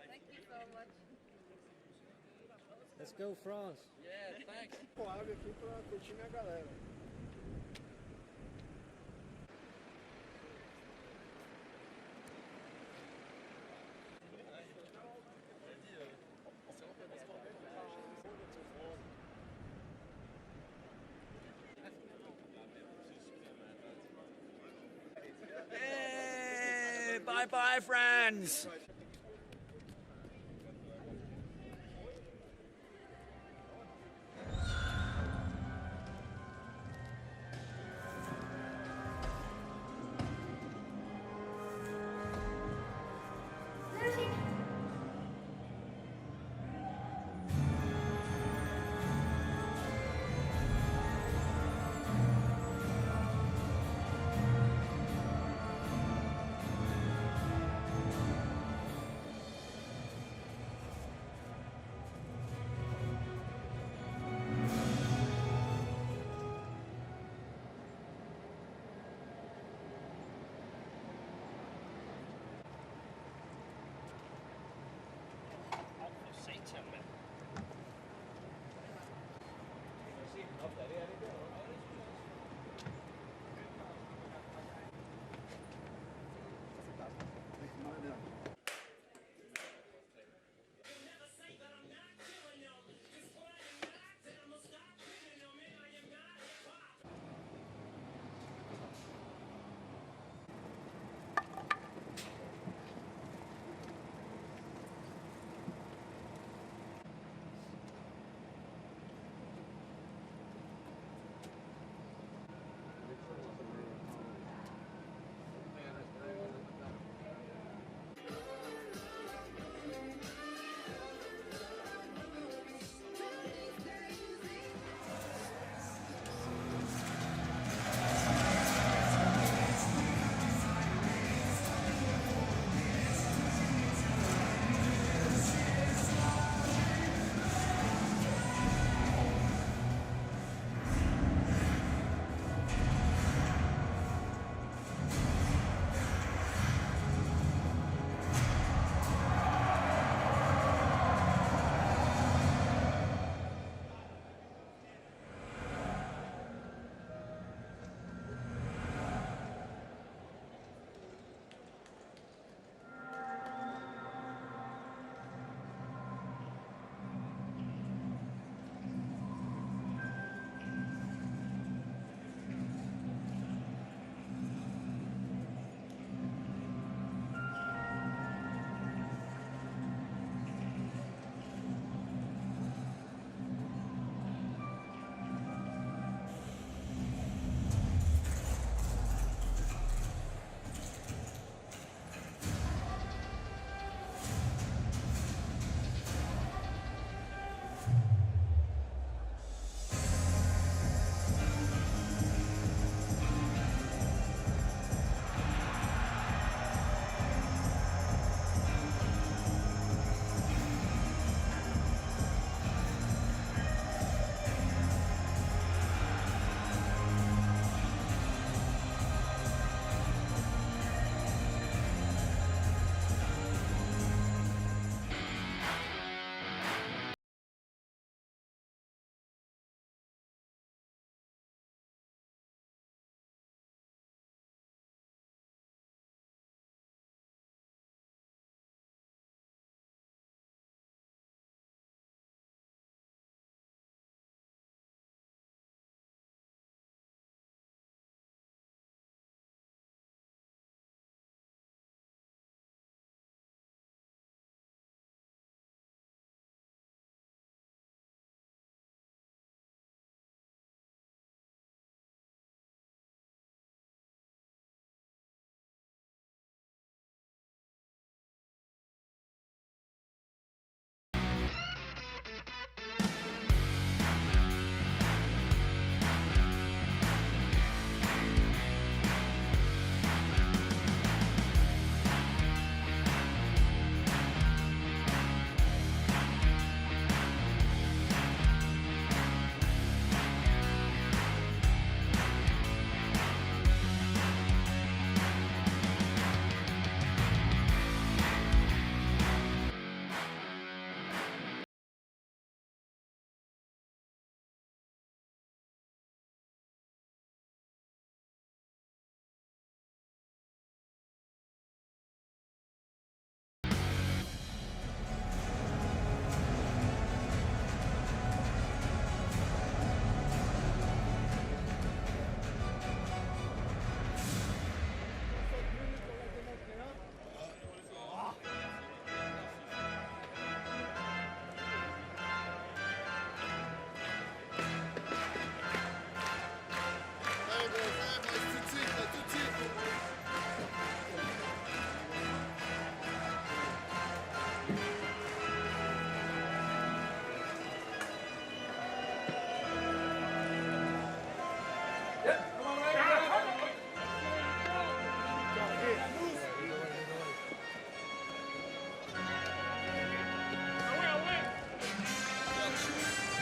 Thank you so much. Let's go, France. Yeah, thanks. Água aqui pra curtir minha galera. Hey, bye-bye, friends.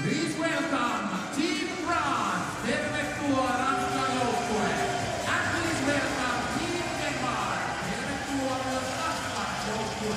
Please welcome Team France, tervetuloa Ranskan joukkue. And please welcome Team Denmark, tervetuloa myös Ranskan joukkue.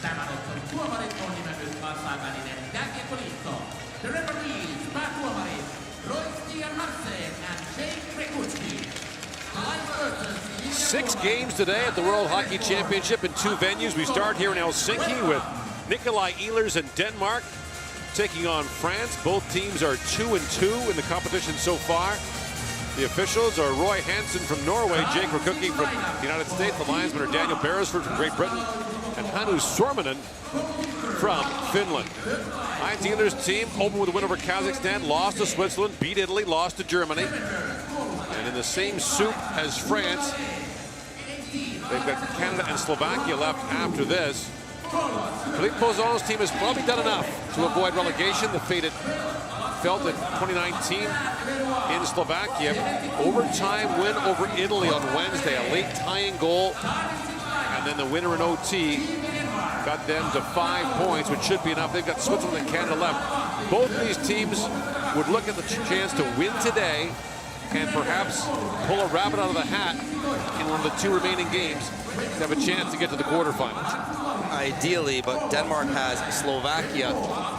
Tämän ottelun tuomarit on nimennyt kansainvälinen jääkiekkoliitto. The referees, päätuomarit Roy Marseille and Jake Rekutski. 6 games today at the World Hockey Championship in 2 venues. We start here in Helsinki with Nikolai Ehlers and Denmark taking on France. Both teams are 2-2 in the competition so far. The officials are Roy Hansen from Norway, Jake Rekutski from the United States. The linesmen are Daniel Beresford from Great Britain and Hannu Sormanen from Finland. Heinz Ehlers' team opened with a win over Kazakhstan, lost to Switzerland, beat Italy, lost to Germany. And in the same soup as France, they've got Canada and Slovakia left after this. Philippe Pouzon's team has probably done enough to avoid relegation. The fate it felt in 2019 in Slovakia. Overtime win over Italy on Wednesday, a late tying goal. And then the winner in OT got them to 5 points, which should be enough. They've got Switzerland and Canada left. Both of these teams would look at the chance to win today and perhaps pull a rabbit out of the hat in one of the 2 remaining games to have a chance to get to the quarterfinals. Ideally, but Denmark has Slovakia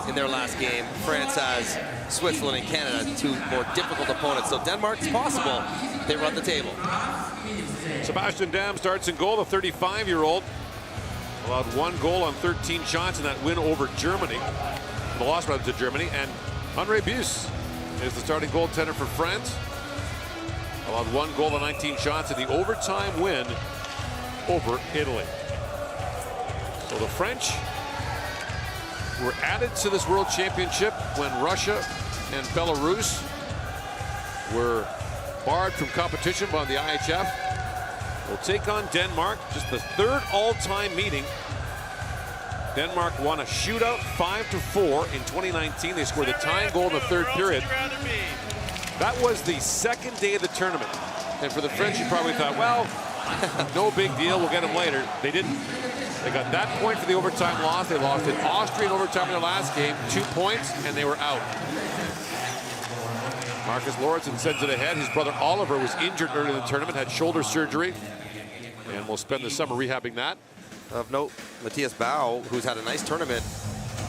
in their last game. France has Switzerland and Canada, 2 more difficult opponents. So Denmark's possible. They run the table. Sebastian Dam starts in goal, the 35-year-old. Allowed 1 goal on 13 shots in that win over Germany. The loss rather to Germany. And Andre Bus is the starting goaltender for France. Allowed 1 goal on 19 shots in the overtime win over Italy. So the French were added to this World Championship when Russia and Belarus were barred from competition by the IIHF. Will take on Denmark, just the 3rd all-time meeting. Denmark won a shootout 5-4 in 2019. They scored the tying goal in the 3rd period. That was the 2nd day of the tournament. And for the French, you probably thought, well, no big deal, we'll get them later. They didn't. They got that point for the overtime loss. They lost in Austria in overtime in their last game, 2 points, and they were out. Marcus Lauritsen sends it ahead. His brother Oliver was injured early in the tournament, had shoulder surgery, and will spend the summer rehabbing that. Of note, Matthias Bau, who's had a nice tournament,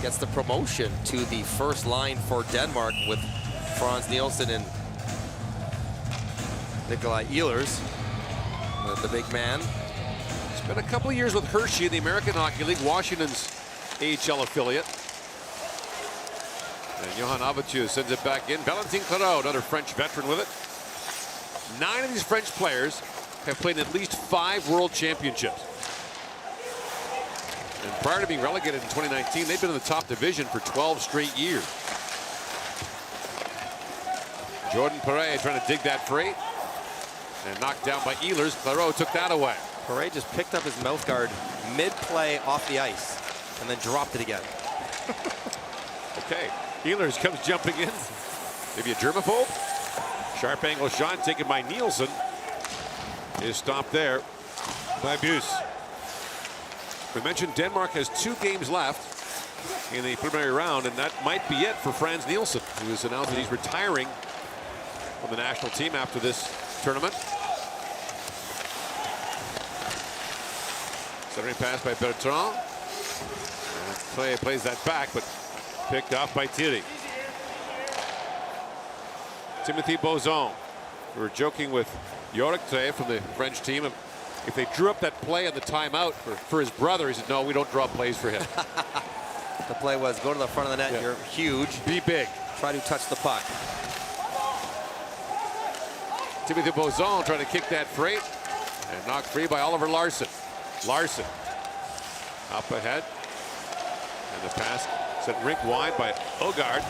gets the promotion to the first line for Denmark with Frans Nielsen and Nikolai Ehlers, the big man. Spent a couple of years with Hershey in the American Hockey League, Washington's AHL affiliate. And Johan Aviciu sends it back in. Valentin Clareau, another French veteran with it. 9 of these French players have played in at least 5 World Championships. And prior to being relegated in 2019, they've been in the top division for 12 straight years. Jordan Perret trying to dig that free. And knocked down by Ehlers. Clareau took that away. Perret just picked up his mouth guard mid-play off the ice and then dropped it again. Okay, Ehlers comes jumping in. Maybe a germaphobe. Sharp angle shot taken by Nielsen. Is stopped there by Bus. We mentioned Denmark has 2 games left in the preliminary round, and that might be it for Frans Nielsen, who has announced that he's retiring from the national team after this tournament. Centering pass by Bertrand. And plays that back, but picked off by Thierry. Timothy Bozon. We were joking with Yorick today from the French team. If they drew up that play on the timeout for his brother, he said, no, we don't draw plays for him. The play was go to the front of the net. Yeah. You're huge. Be big. Try to touch the puck. Timothy Bozon trying to kick that freight and knocked free by Oliver Larson. Larson up ahead. And the pass sent rink wide by Ogard.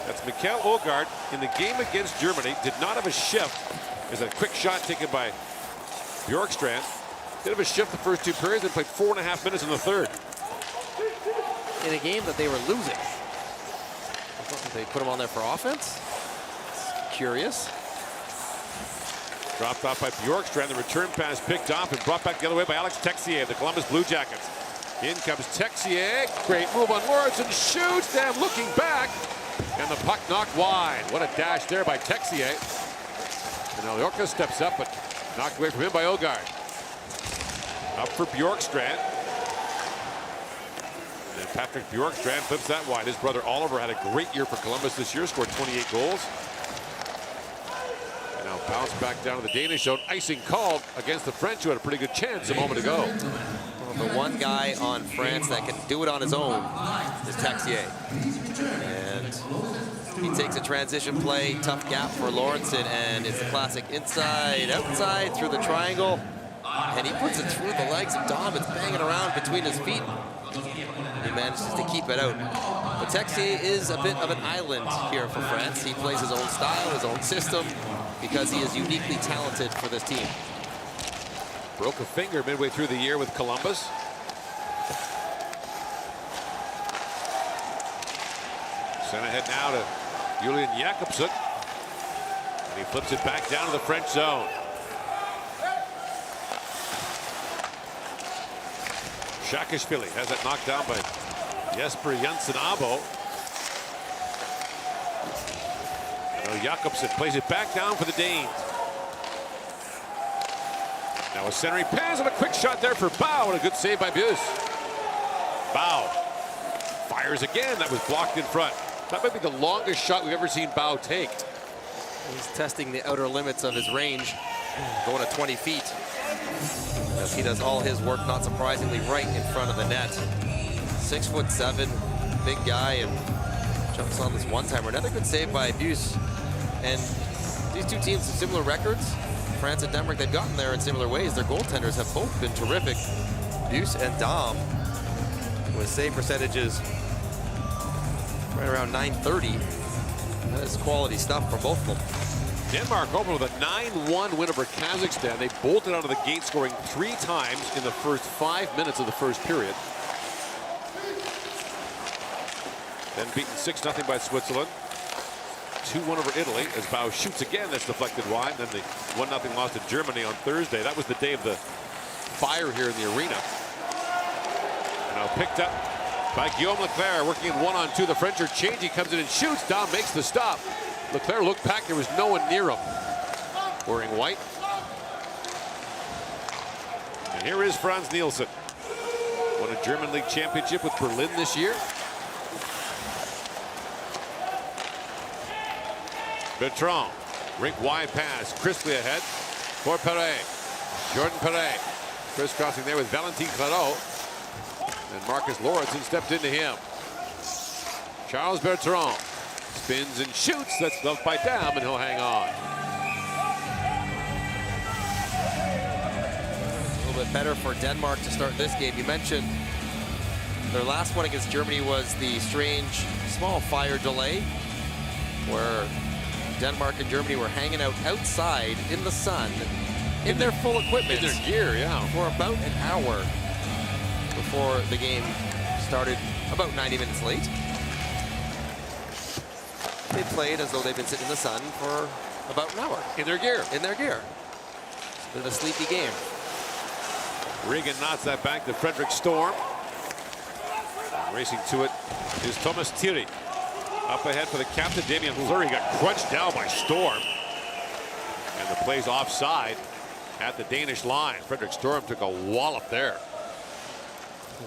That's Mikkel Ogard in the game against Germany. Did not have a shift. There's a quick shot taken by Bjorkstrand. Did have a shift the first 2 periods and played 4.5 minutes in the third. In a game that they were losing. They put him on there for offense. It's curious. Dropped off by Bjorkstrand. The return pass picked off and brought back the other way by Alex Texier of the Columbus Blue Jackets. In comes Texier. Great move on Lawrence and shoots. Damn, looking back. And the puck knocked wide. What a dash there by Texier. And Aljorka steps up, but knocked away from him by Ogard. Up for Bjorkstrand. And Patrick Bjorkstrand flips that wide. His brother Oliver had a great year for Columbus this year, scored 28 goals. And now bounce back down to the Danish zone. Icing called against the French, who had a pretty good chance a moment ago. Well, the one guy on France that can do it on his own is Texier. And he takes a transition play, tough gap for Lawrenson, and it's a classic inside, outside, through the triangle. And he puts it through the legs of Dom. It's banging around between his feet. He manages to keep it out. But Texier is a bit of an island here for France. He plays his own style, his own system, because he is uniquely talented for this team. Broke a finger midway through the year with Columbus. Sent ahead now to Julian Jakobsen. And he flips it back down to the French zone. Shakashvili has it knocked down by Jesper Jensen-Abo. Now Jakobsen plays it back down for the Danes. Now a centering pass and a quick shot there for Bow, and a good save by Buse. Bow fires again. That was blocked in front. That might be the longest shot we've ever seen Bow take. He's testing the outer limits of his range, going at 20 feet. As he does all his work, not surprisingly, right in front of the net. 6'7", big guy, and jumps on this one-timer. Another good save by Buse. And these two teams have similar records. France and Denmark, they've gotten there in similar ways. Their goaltenders have both been terrific. Buse and Dom with save percentages right around .930. That is quality stuff from both of them. Denmark opened with a 9-1 win over Kazakhstan. They bolted out of the gate, scoring 3 times in the first 5 minutes of the first period. Then beaten 6-0 by Switzerland. 2-1 over Italy as Bow shoots again. That's deflected wide. Then the 1-0 loss to Germany on Thursday. That was the day of the fire here in the arena. And now picked up by Guillaume Leclerc, working in 1-on-2. The French are changing. Comes in and shoots. Dom makes the stop. Leclerc looked back. There was no one near him. Wearing white. And here is Franz Nielsen. Won a German League championship with Berlin this year. Bertrand, rink wide pass, crisply ahead for Perret. Jordan Perret, crisscrossing there with Valentin Clareau. And Marcus Lauritsen stepped into him. Charles Bertrand spins and shoots. That's gloved by Dam, and he'll hang on. A little bit better for Denmark to start this game. You mentioned their last one against Germany was the strange small fire delay, where Denmark and Germany were hanging out outside in the sun in their full equipment. In their gear, yeah. For about an hour before the game started, about 90 minutes late. They played as though they've been sitting in the sun for about an hour. In their gear. In their gear. Bit of a sleepy game. Regan knocks that back to Frederick Storm. Racing to it is Thomas Thierry. Up ahead for the captain, Damien Fleury, got crunched down by Storm. And the play's offside at the Danish line. Frederick Storm took a wallop there.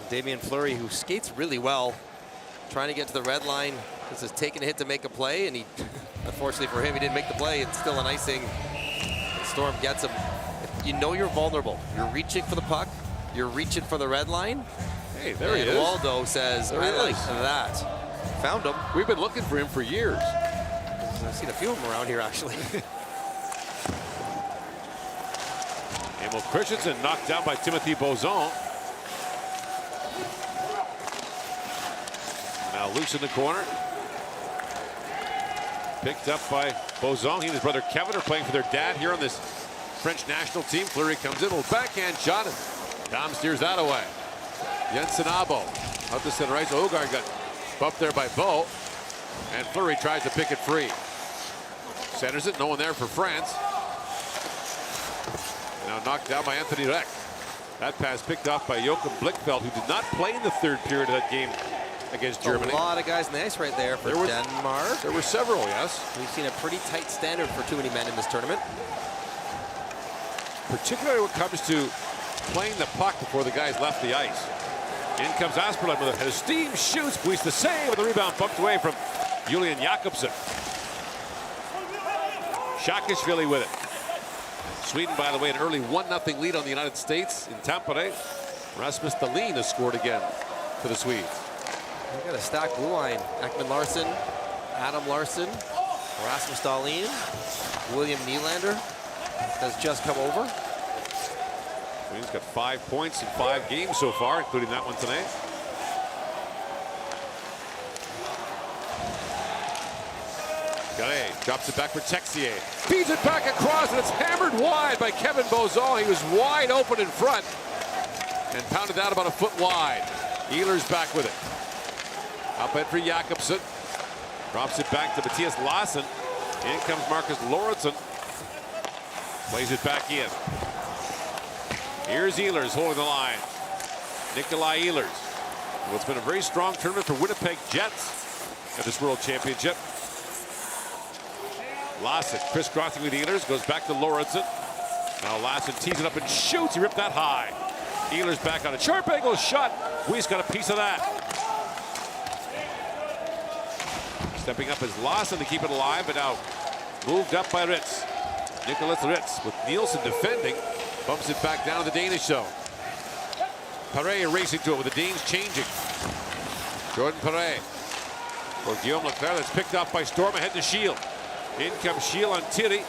Damien Fleury, who skates really well, trying to get to the red line. This is taking a hit to make a play, and he, unfortunately for him, he didn't make the play. It's still an icing. Storm gets him. If you know you're vulnerable, you're reaching for the puck, you're reaching for the red line. Hey, there he is. Waldo says, I like that. Found him. We've been looking for him for years. I've seen a few of them around here, actually. Emil Christensen knocked down by Timothy Bozon. Now loose in the corner. Picked up by Bozon. He and his brother Kevin are playing for their dad here on this French national team. Fleury comes in, little backhand shot, and Dom steers that away. Jensen Abo out to center ice. Ogard got bumped there by Bo, and Fleury tries to pick it free. Centers it, no one there for France. Now knocked down by Anthony Reck. That pass picked off by Joachim Blickfeld, who did not play in the third period of that game against Germany. A lot of guys in the ice right there for Denmark. There were several, yes. We've seen a pretty tight standard for too many men in this tournament. Particularly when it comes to playing the puck before the guys left the ice. In comes Asperlund with a steam shoots. Buis the save with the rebound bumped away from Julian Jakobsen. Shakishvili with it. Sweden, by the way, an early 1-0 lead on the United States in Tampere. Rasmus Dahlin has scored again for the Swedes. We've got a stacked blue line. Ekman Larsson, Adam Larsson, Rasmus Dahlin, William Nylander has just come over. Sweden's got 5 points in 5 games so far, including that one tonight. Galley drops it back for Texier. Feeds it back across, and it's hammered wide by Kevin Bozon. He was wide open in front and pounded out about a foot wide. Ehlers back with it. Up in for Jakobsen. Drops it back to Matthias Larsson. In comes Marcus Lauritsen. Plays it back in. Here's Ehlers holding the line. Nikolai Ehlers. Well, it's been a very strong tournament for Winnipeg Jets at this World Championship. Larsson crisscrossing with Ehlers, goes back to Lauritsen. Now Larsson tees it up and shoots. He ripped that high. Ehlers back on a sharp angle shot. Weiss got a piece of that. Stepping up is Larsson to keep it alive, but now moved up by Ritz. Nicholas Ritz with Nielsen defending. Bumps it back down to the Danish zone. Perret racing to it with the Danes changing. Jordan Perret for Guillaume Leclerc. That's picked off by Storm ahead to Shield. In comes Shield on Thierry.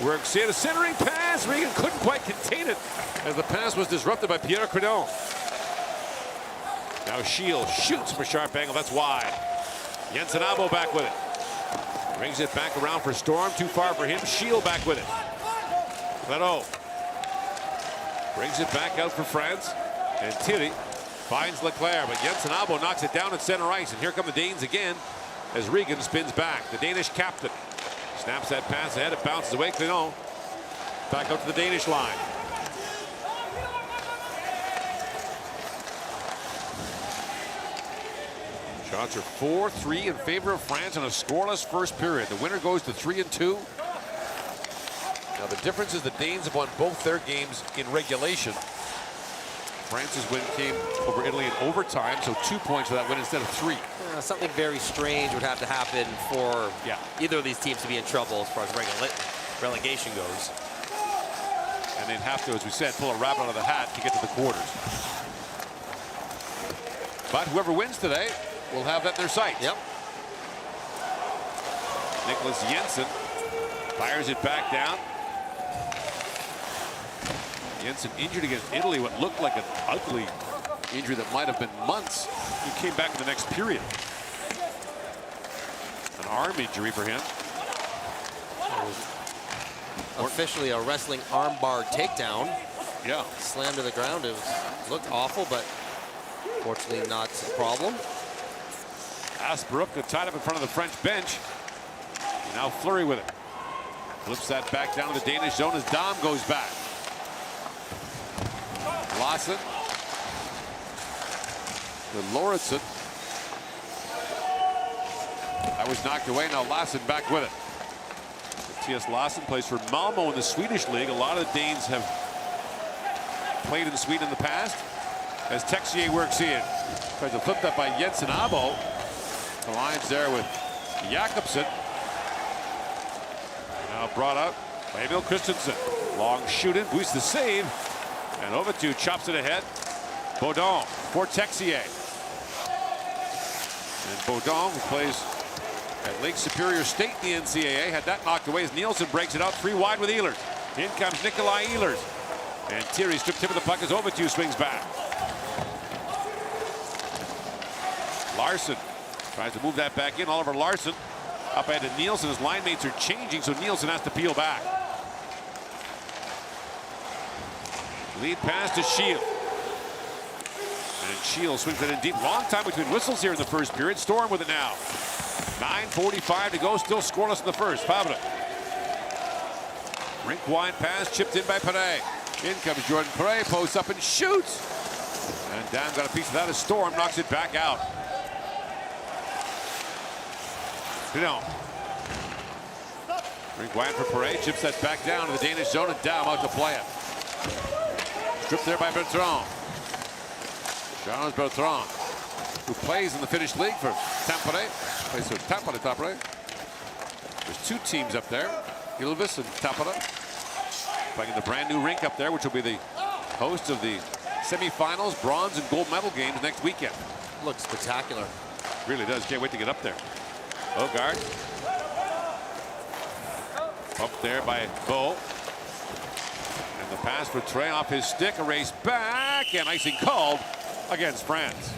Works in a centering pass. Regan couldn't quite contain it as the pass was disrupted by Pierre Credon. Now Shield shoots from a sharp angle. That's wide. Jensen Abo back with it. Brings it back around for Storm. Too far for him. Shield back with it. Credon brings it back out for France. And Thierry finds Leclerc, but Jensen Abo knocks it down at center ice. And here come the Danes again as Regan spins back. The Danish captain snaps that pass ahead. It bounces away. Credon back up to the Danish line. Shots are 4-3 in favor of France in a scoreless first period. The winner goes to 3-2. Now the difference is the Danes have won both their games in regulation. France's win came over Italy in overtime, so 2 points for that win instead of 3. Something very strange would have to happen for either of these teams to be in trouble as far as relegation goes. And they'd have to, as we said, pull a rabbit out of the hat to get to the quarters. But whoever wins today will have that in their sights. Yep. Nicholas Jensen fires it back down. Jensen injured against Italy, what looked like an ugly injury that might have been months. He came back in the next period. An arm injury for him. Officially a wrestling armbar takedown. Yeah. Slammed to the ground. It looked awful, but fortunately not a problem. Asbrook tied up in front of the French bench. Now Fleury with it. Flips that back down to the Danish zone as Dom goes back. Larsson. To Lauritsen. That was knocked away. Now Larsson back with it. Matthias Larsson plays for Malmo in the Swedish league. A lot of the Danes have played in Sweden in the past. As Texier works in. Tries to flip that by Jensen Abo. The line's there with Jakobsen. Now brought up by Emil Christensen. Long shooting. Buis the save. And Overtu chops it ahead. Baudon for Texier. And Baudon, who plays at Lake Superior State in the NCAA, had that knocked away as Nielsen breaks it out 3 wide with Ehlers. In comes Nikolai Ehlers. And Thierry's tip of the puck is over to, swings back. Larson tries to move that back in. Oliver Larson up ahead to Nielsen. His line mates are changing, so Nielsen has to peel back. Lead pass to Shield. And Shield swings it in deep. Long time between whistles here in the first period. Storm with it now. 9:45 to go. Still scoreless in the first. Favre. Rink wide pass chipped in by Perret. In comes Jordan Perret. Posts up and shoots. And down got a piece of that as Storm knocks it back out. Pinot. Rink wide for Perret. Chips that back down to the Danish zone and down out to play it. Stripped there by Bertrand. Charles Bertrand, who plays in the Finnish league for Tampere. Plays for Tampere. There's two teams up there, Ilves and Tampere. Playing in the brand new rink up there, which will be the host of the semifinals, bronze and gold medal games next weekend. Looks spectacular. Really does. Can't wait to get up there. Ogard. Pumped there by Bo. And the pass for Trey off his stick, a race back, and icing called against France.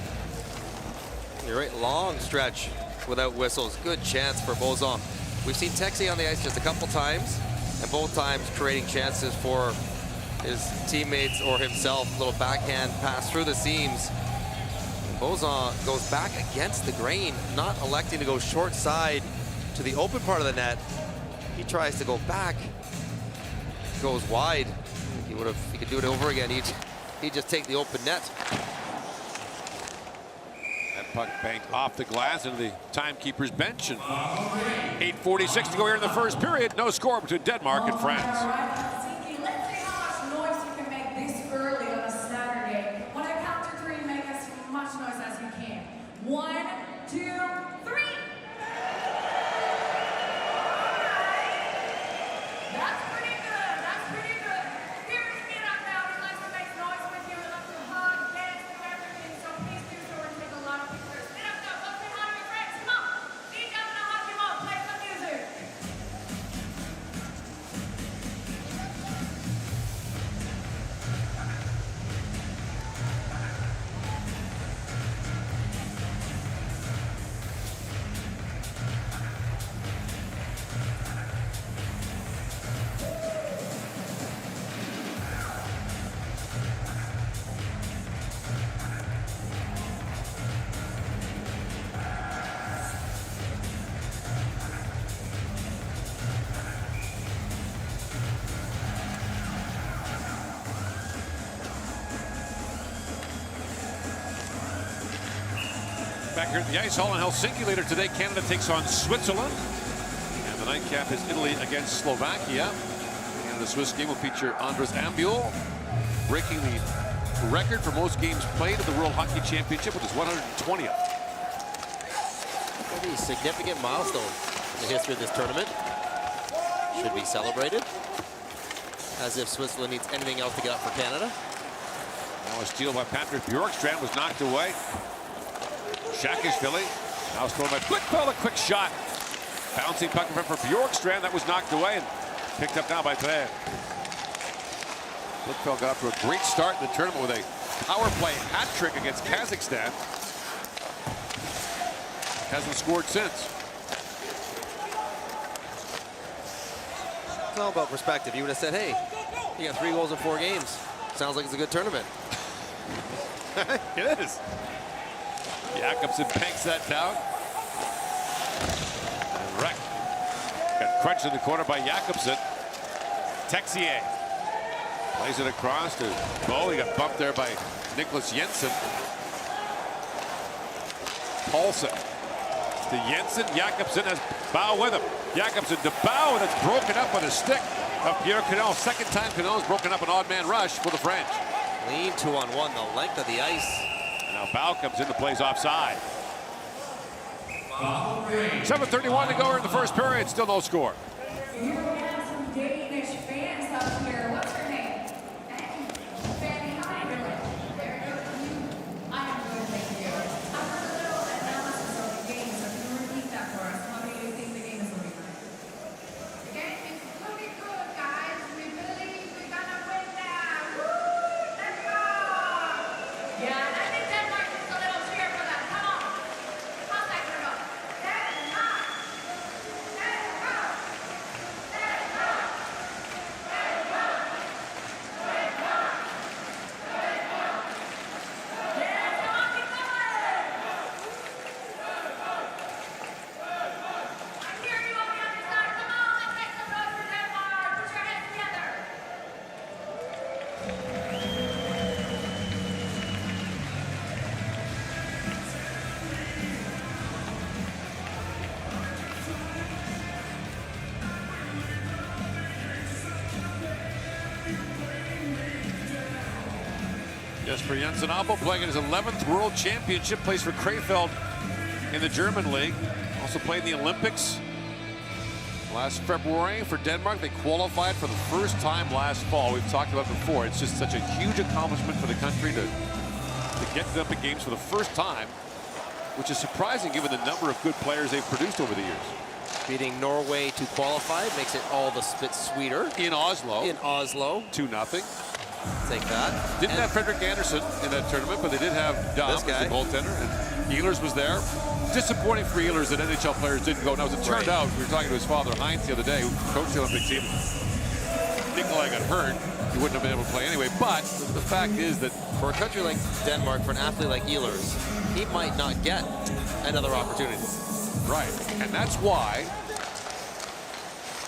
You're right, long stretch without whistles. Good chance for Bozon. We've seen Texier on the ice just a couple times, and both times creating chances for his teammates or himself. Little backhand pass through the seams. And Bozon goes back against the grain, not electing to go short side to the open part of the net. He tries to go back, goes wide. He could do it over again. He'd just take the open net. That puck banked off the glass into the timekeeper's bench. And 8:46 to go here in the first period. No score between Denmark and France. Let's see how much noise you can make this early on a Saturday. When I count to three, make as much noise as you can. 1, 2, 3. That's pretty good. That's pretty good. Here's me up now. He likes to make noise with you. He likes to hug, dance, do everything. So please do so and take a lot of pictures. Get up now. Go say hi to your friends. Come on. Lead down the hockey ball. Play some music. Back here at the ice hall in Helsinki later today, Canada takes on Switzerland. And the nightcap is Italy against Slovakia. And the Swiss game will feature Andres Ambiol, breaking the record for most games played at the World Hockey Championship, which is 120th. A significant milestone in the history of this tournament. Should be celebrated. As if Switzerland needs anything else to get up for Canada. Now a steal by Patrick Bjorkstrand was knocked away. Shakishvili now scored by Blickfeld, a quick shot. Bouncing puck in front for Bjorkstrand, that was knocked away and picked up now by Perret. Blickfeld got off to a great start in the tournament with a power play hat trick against Kazakhstan. Hasn't scored since. It's all about perspective. You would have said, hey, you got 3 goals in 4 games. Sounds like it's a good tournament. It is. Jakobsen banks that down. And Reck got crunched in the corner by Jakobsen. Texier plays it across to Bo. He got bumped there by Nicholas Jensen. Paulson to Jensen. Jakobsen has Bow with him. Jakobsen to Bow, and it's broken up with a stick of Pierre Canal. Second time Canal's broken up an odd man rush for the French. Lean 2-on-1, the length of the ice. Now Bow comes into plays offside. 7:31 to go here in the first period. Still no score. You have some Danish fans up here. What's your name? Fanny, how are you doing? Very good. I am good, thank you. I've heard a little analysis of the game, so can you repeat that for us? How do you think the game is looking like? The game is looking good, guys. We believe we're gonna win now. Woo! Jesper Jensen Abo playing in his 11th World Championship, plays for Krefeld in the German League. Also played in the Olympics last February for Denmark. They qualified for the first time last fall. We've talked about it before. It's just such a huge accomplishment for the country to get to the Olympic Games for the first time, which is surprising given the number of good players they've produced over the years. Beating Norway to qualify makes it all the bit sweeter. In Oslo. 2-0. Take that. Didn't have Fredrik Andersen in that tournament, but they did have Dom as the goaltender, and Ehlers was there. Disappointing for Ehlers that NHL players didn't go. Now, as it turned out, we were talking to his father, Heinz, the other day, who coached the Olympic team. Nikolai got hurt. He wouldn't have been able to play anyway. But the fact is that for a country like Denmark, for an athlete like Ehlers, he might not get another opportunity. Right, and that's why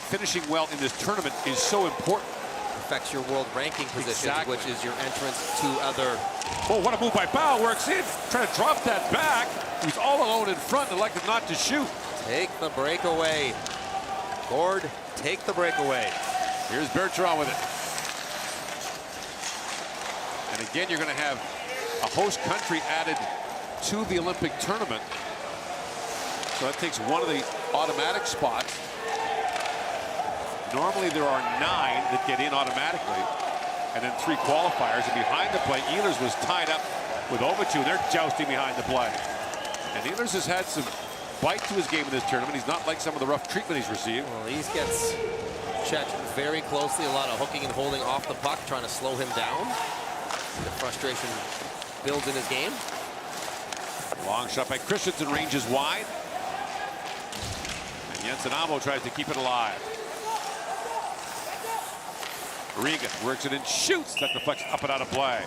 finishing well in this tournament is so important. Affects your world ranking position, which is your entrance to other. Oh, what a move by Bow, works in, trying to drop that back. He's all alone in front and elected not to shoot. Take the breakaway. Gord, take the breakaway. Here's Bertrand with it. And again, you're going to have a host country added to the Olympic tournament. So that takes one of the automatic spots. Normally there are 9 that get in automatically, and then 3 qualifiers. And behind the play, Ehlers was tied up with Ovitu. They're jousting behind the play. And Ehlers has had some bite to his game in this tournament. He's not like some of the rough treatment he's received. Well, he gets checked very closely. A lot of hooking and holding off the puck, trying to slow him down. The frustration builds in his game. Long shot by Christensen, ranges wide. And Jensen Amo tries to keep it alive. Regan works it and shoots. That deflects up and out of play.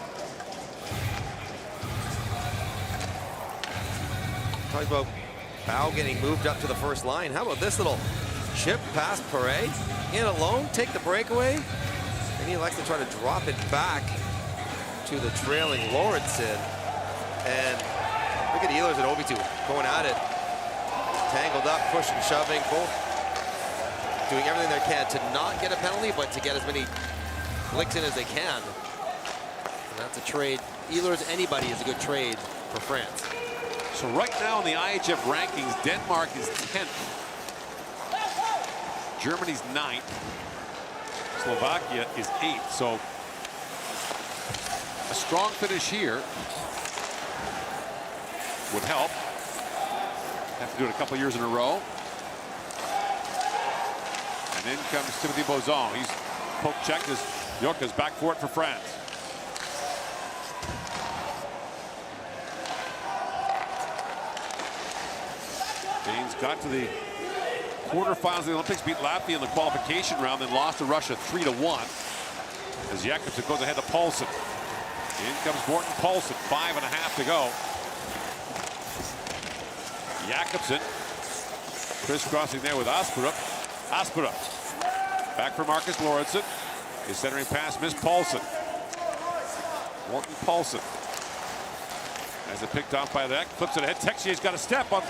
Talking about Bow getting moved up to the first line. How about this little chip past Perret? In alone, take the breakaway. And he likes to try to drop it back to the trailing Lawrenson. And look at Ehlers and Ovitu going at it. Tangled up, pushing, shoving, both doing everything they can to not get a penalty, but to get as many licks in as they can. And that's a trade. Ehlers, anybody is a good trade for France. So right now in the IIHF rankings, Denmark is 10th. Germany's 9th. Slovakia is 8th. So a strong finish here would help. Have to do it a couple years in a row. And in comes Timothy Bozon. He's poke checked as Joka's back for it for France. Danes got to the quarterfinals of the Olympics, beat Latvia in the qualification round, then lost to Russia 3-1. As Jakobsen goes ahead to Paulsen. In comes Morten Paulsen, 5.5 to go. Jakobsen crisscrossing there with Asperup. Asperup back for Marcus Lawrenson. His centering pass missed Paulsen. Morten Paulsen has it picked off by that. Flips it ahead. Texier's got a step on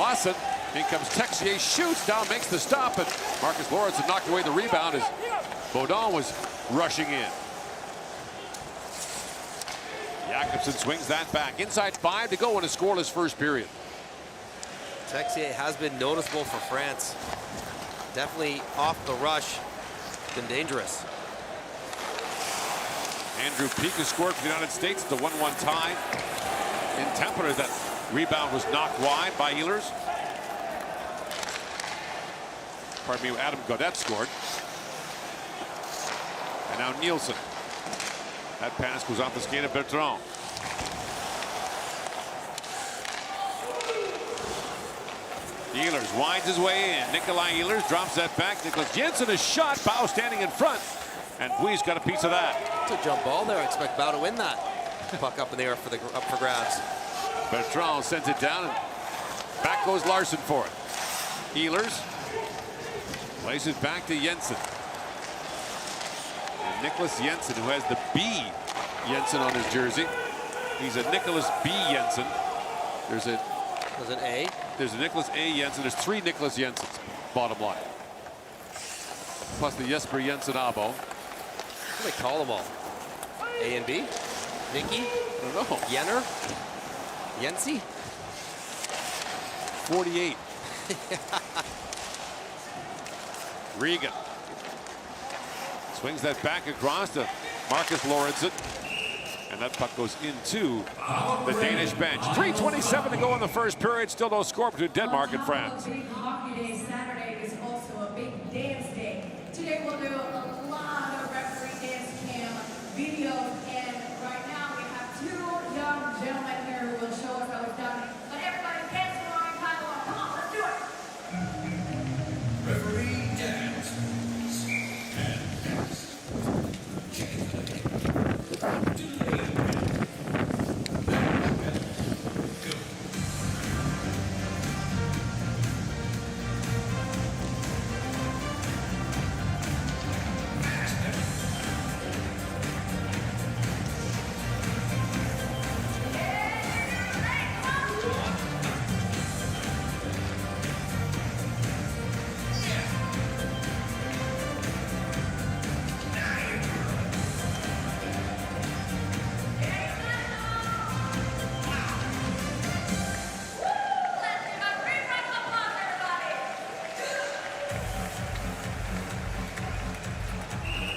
Lassen. In comes Texier, shoots down, makes the stop, and Marcus Lawrenson knocked away the rebound as Baudon was rushing in. Jakobsen swings that back. Inside 5 to go in a scoreless first period. Texier has been noticeable for France. Definitely off the rush. Been dangerous. Andrew Peak has scored for the United States. It's a 1-1 tie in Tampere. That rebound was knocked wide by Ehlers. Pardon me, Adam Gaudette scored. And now Nielsen. That pass goes off the skate of Bertrand. Ehlers winds his way in. Nikolai Ehlers drops that back. Nicholas Jensen is shot. Bow standing in front. And Buis got a piece of that. It's a jump ball there. I expect Bow to win that. Puck up in the air for grabs. Bertrand sends it down, and back goes Larson for it. Ehlers plays it back to Jensen. And Nicholas Jensen, who has the B Jensen on his jersey. He's a Nicholas B Jensen. There's an A. There's a Nicholas A Jensen. There's 3 Nicholas Jensens, bottom line. Plus the Jesper Jensen Abo. What do they call them all? A and B? Nicky? I don't know. Jenner? Yensi? 48. Regan swings that back across to Marcus Lorentzen. And that puck goes into the Danish bench. 3:27 to go in the first period. Still no score between Denmark and France. Hockey Day Saturday is also a big dance day. Today we'll do a lot of referee dance cam videos, and right now we have two young gentlemen here who will show us how it's done. But everybody dance along and kind of come on, let's do it. Referee dance.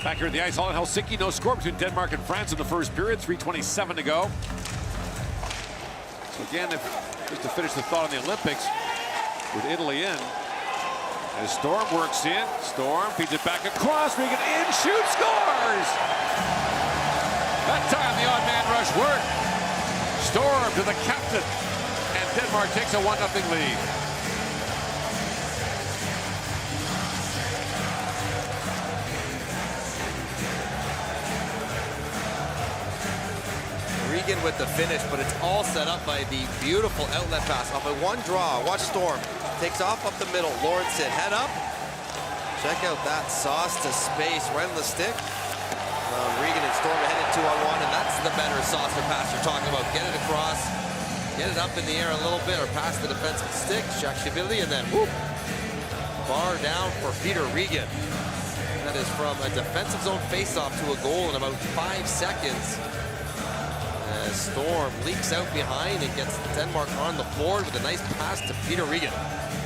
Back here at the ice hall in Helsinki, no score between Denmark and France in the first period. 3:27 to go. So again, just to finish the thought on the Olympics, with Italy in, as Storm works in, Storm feeds it back across, Regan in, shoots, scores! That time the odd man rush worked. Storm to the captain, and Denmark takes a 1-0 lead. Regan with the finish, but it's all set up by the beautiful outlet pass off of one draw. Watch Storm. Takes off up the middle. Lawrenson, head up. Check out that sauce to space right on the stick. Regan and Storm are headed 2-on-1, and that's the better saucer pass you're talking about. Get it across, get it up in the air a little bit, or past the defensive stick. Shakshvili, and then whoop. Bar down for Peter Regan. That is from a defensive zone faceoff to a goal in about 5 seconds. As Storm leaks out behind and gets Denmark on the board with a nice pass to Peter Regan.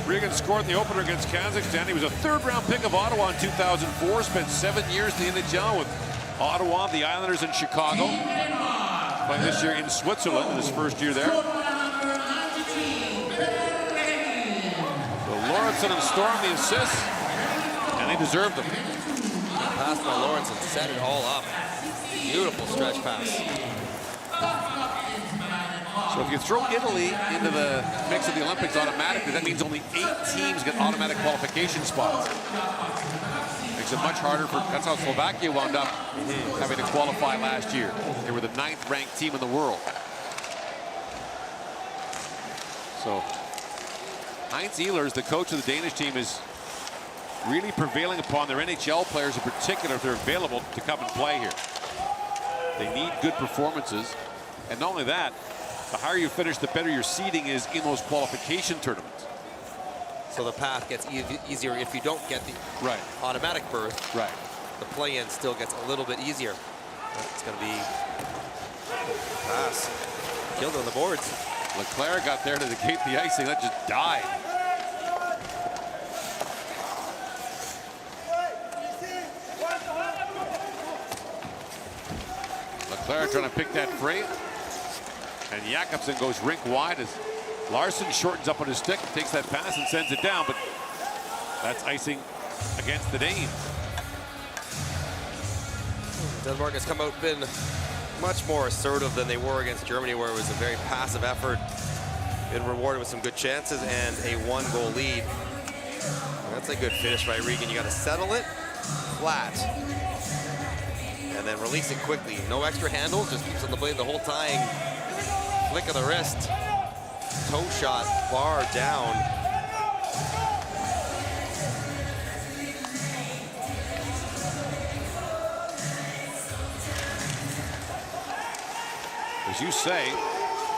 Regan scored in the opener against Kazakhstan. He was a third-round pick of Ottawa in 2004. Spent 7 years in the NHL with Ottawa, the Islanders, and Chicago. Playing this year in Switzerland in his first year there. So Lorentzen and Storm the assists, and they deserve them. Pass by Lorentzen, set it all up. Beautiful stretch pass. So if you throw Italy into the mix of the Olympics automatically, that means only 8 teams get automatic qualification spots. Makes it much harder for, that's how Slovakia wound up having to qualify last year. They were the 9th ranked team in the world. So Heinz Ehlers, the coach of the Danish team, is really prevailing upon their NHL players in particular, if they're available, to come and play here. They need good performances. And not only that, the higher you finish, the better your seeding is in those qualification tournaments. So the path gets easier if you don't get the automatic berth. Right. The play-in still gets a little bit easier. It's going to be pass. Killed on the boards. Leclerc got there to negate the icing. That just died. Leclerc trying to pick that free. And Jakobsen goes rink wide as Larson shortens up on his stick, takes that pass and sends it down, but that's icing against the Danes. Denmark has come out been much more assertive than they were against Germany, where it was a very passive effort. Been rewarded with some good chances and a 1-goal lead. That's a good finish by Regan. You got to settle it flat and then release it quickly. No extra handle, just keeps on the blade the whole time. Flick of the wrist, toe shot, bar down. As you say,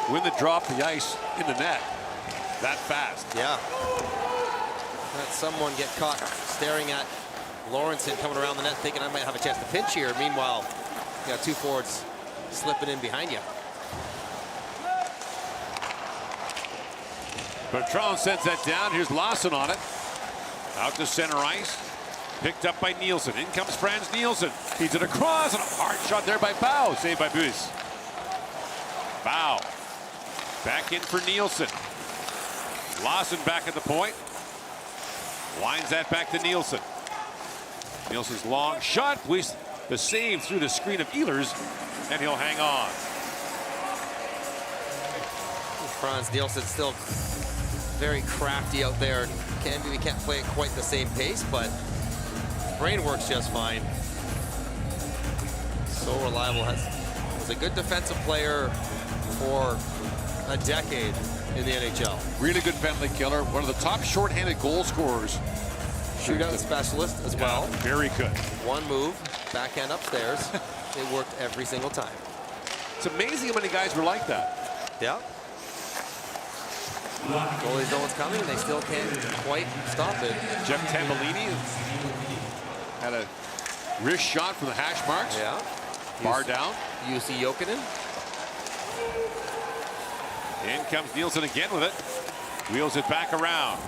when the drop the ice in the net that fast. Yeah. Let someone get caught staring at Lawrenson coming around the net thinking I might have a chance to pinch here. Meanwhile, you got 2 forwards slipping in behind you. Bertrand sends that down. Here's Lawson on it. Out to center ice. Picked up by Nielsen. In comes Frans Nielsen. Feeds it across, and a hard shot there by Bau. Saved by Buis. Bau. Back in for Nielsen. Lawson back at the point. Winds that back to Nielsen. Nielsen's long shot. Buis the save through the screen of Ehlers, and he'll hang on. Frans Nielsen still very crafty out there. We can't play at quite the same pace, but brain works just fine. So reliable. Was a good defensive player for a decade in the NHL. Really good penalty killer. One of the top shorthanded goal scorers. Shootout specialist as well. Very good. One move, backhand upstairs. It worked every single time. It's amazing how many guys were like that. Yeah. Goalies know what's coming, and they still can't quite stop it. Jeff Tambellini had a wrist shot from the hash marks. Yeah. Bar down. Jussi Jokinen. In comes Nielsen again with it. Wheels it back around.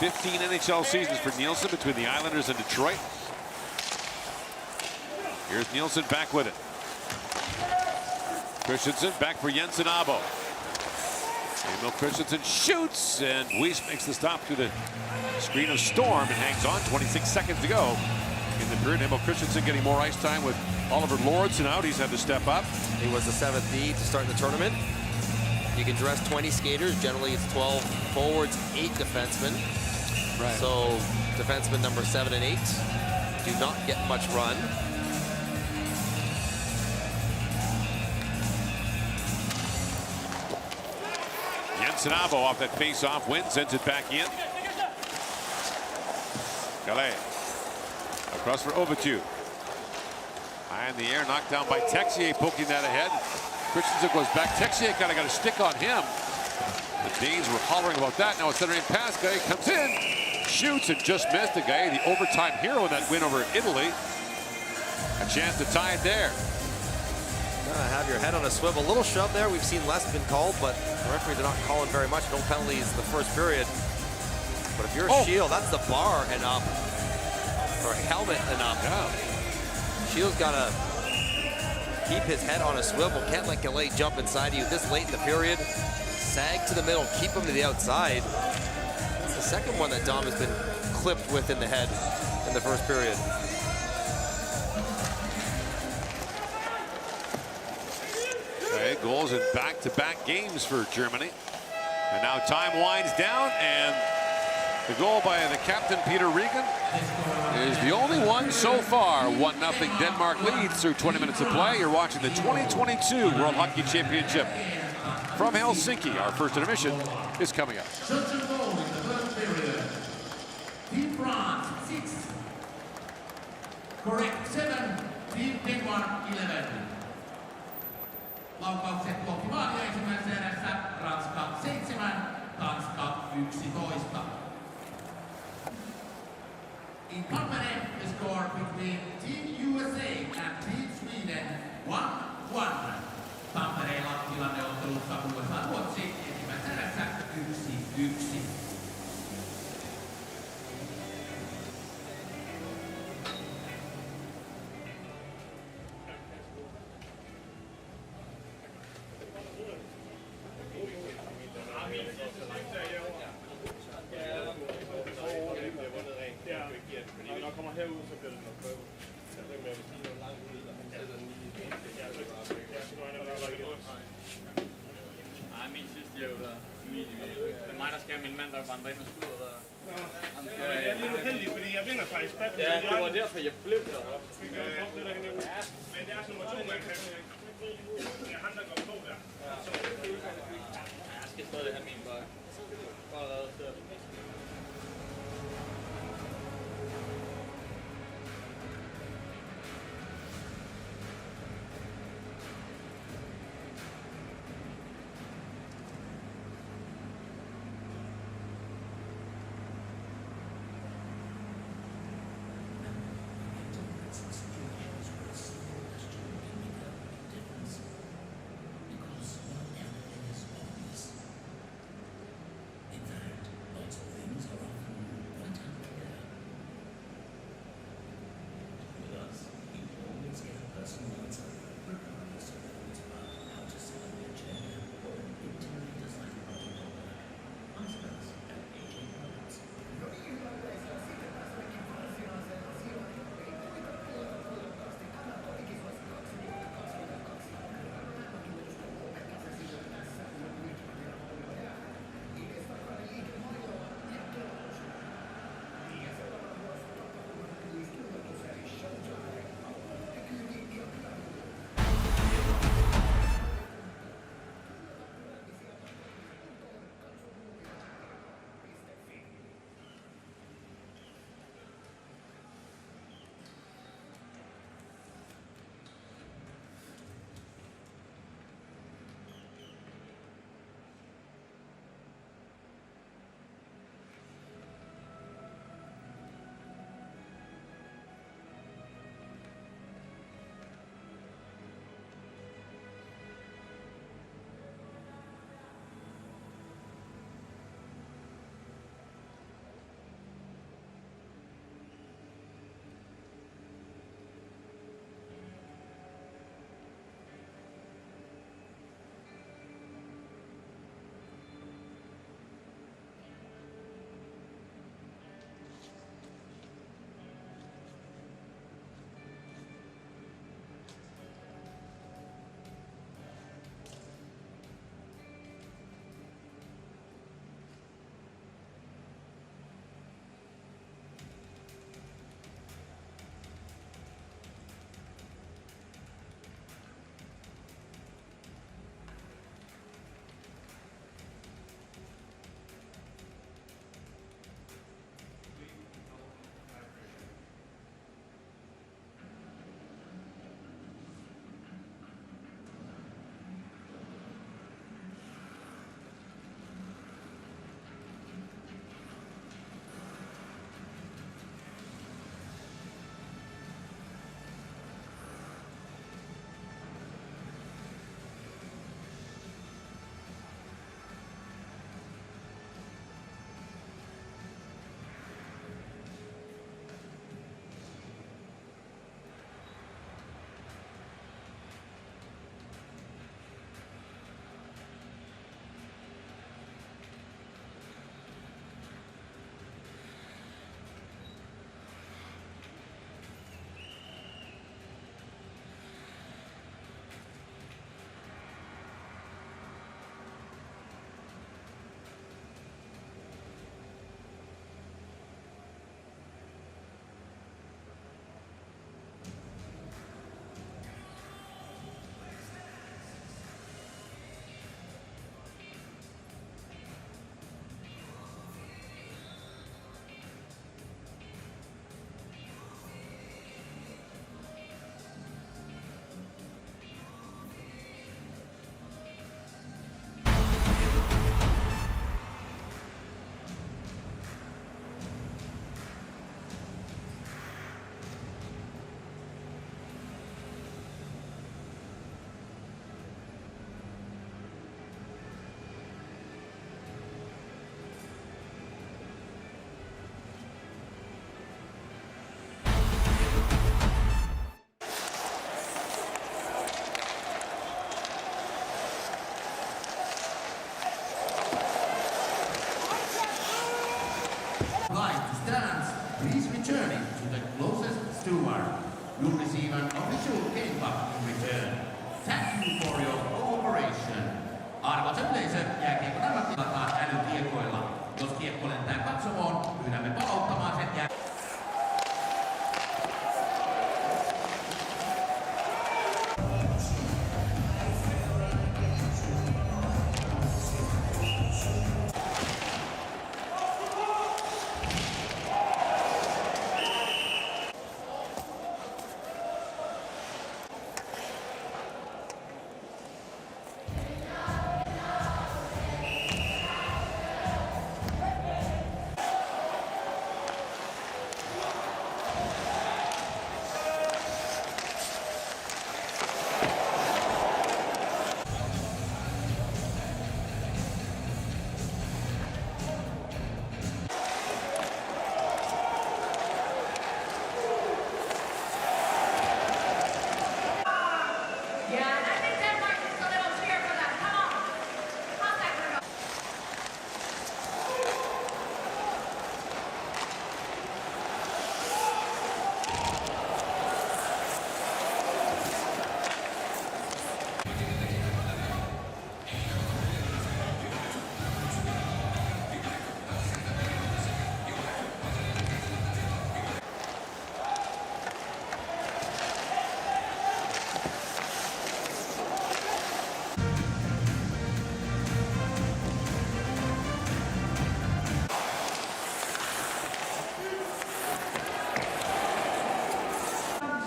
15 NHL seasons for Nielsen between the Islanders and Detroit. Here's Nielsen back with it. Christensen back for Jensen Abo. Emil Christensen shoots, and Buis makes the stop through the screen of Storm and hangs on. 26 seconds to go in the period. Emil Christensen getting more ice time with Oliver Lordson out. He's had to step up. He was the 7th D to start the tournament. You can dress 20 skaters. Generally, it's 12 forwards, 8 defensemen. Right. So defensemen number 7 and 8 do not get much run. Jensen Abo off that face-off win, sends it back in. Calais across for Ovitu. High in the air, knocked down by Texier, poking that ahead. Christensen goes back. Texier kind of got a stick on him. The Danes were hollering about that. Now a centering pass. Guy comes in, shoots, and just missed. The guy, the overtime hero in that win over Italy. A chance to tie it there. Have your head on a swivel. A little shove there. We've seen less been called, but the referee did not call it very much. No penalties the first period. But if you're a Shield, that's the bar and up. Or helmet and up. Yeah. Shield's got to keep his head on a swivel. Can't let Gallet jump inside you this late in the period. Sag to the middle, keep him to the outside. That's the second one that Dom has been clipped with in the head in the first period. Okay, goals in back-to-back games for Germany. And now time winds down, and the goal by the captain, Peter Regan, is the only one so far. 1-0 Denmark leads through 20 minutes of play. You're watching the 2022 World Hockey Championship from Helsinki. Our first intermission is coming up. Shots on goal in the first period. Team France 6. Correct 7. Team Denmark 11. Laukaukset kohti maalia ensimmäisessä erässä. Ranska 7, Tanska 11. In Tampere, the score between Team USA and Team Sweden 1-1. Tampereella tilanne ottelussa USA-Ruotsi ensimmäisessä erässä 1-1. Det er mig, der skal have min mand, der vandrer ind og skyder der. Jeg er lidt uheldig, fordi jeg vinder faktisk fat. Ja, det var derfor, jeg blev deroppe. Men det er som nummer 2, man kan. Det er ham, der går på der. Jeg skal stadig have min bare. Bare reddet stedet. Flight to stands, please return it to the closest steward. You'll receive an official game buck in return. Thank you for your cooperation. Arvoisat yleisö, jääkiekon ammattilataan älykiekoilla. Jos kiekko lentää katsomoon, pyydämme palauttamaan sen jääkiekon. Yeah, and I think Denmark needs a little cheer for that. Come on. How's that gonna go?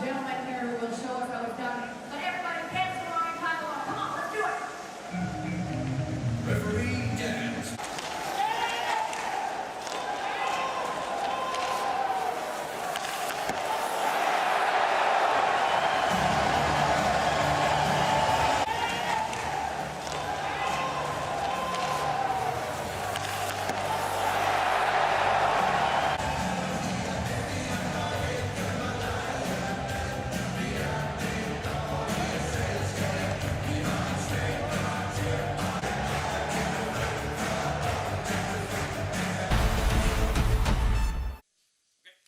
Gentlemen here who will show us how it's done. But everybody dance along and clap along. Come on, let's do it. Referee dance.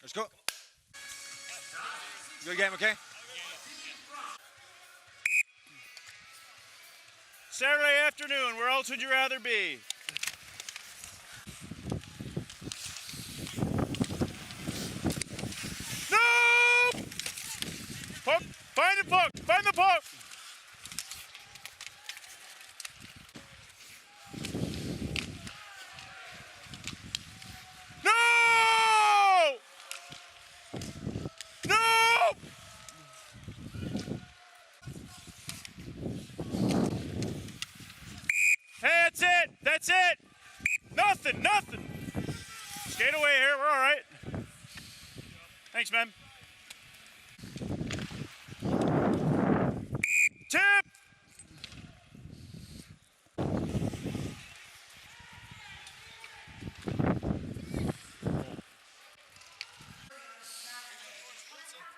Let's go. Good game, okay? Saturday afternoon, where else would you rather be? No! Puck! Find the puck! Find the puck! No! No! Hey, that's it! That's it! Nothing! Nothing! Skate away here, we're all right. Thanks, man. Tip!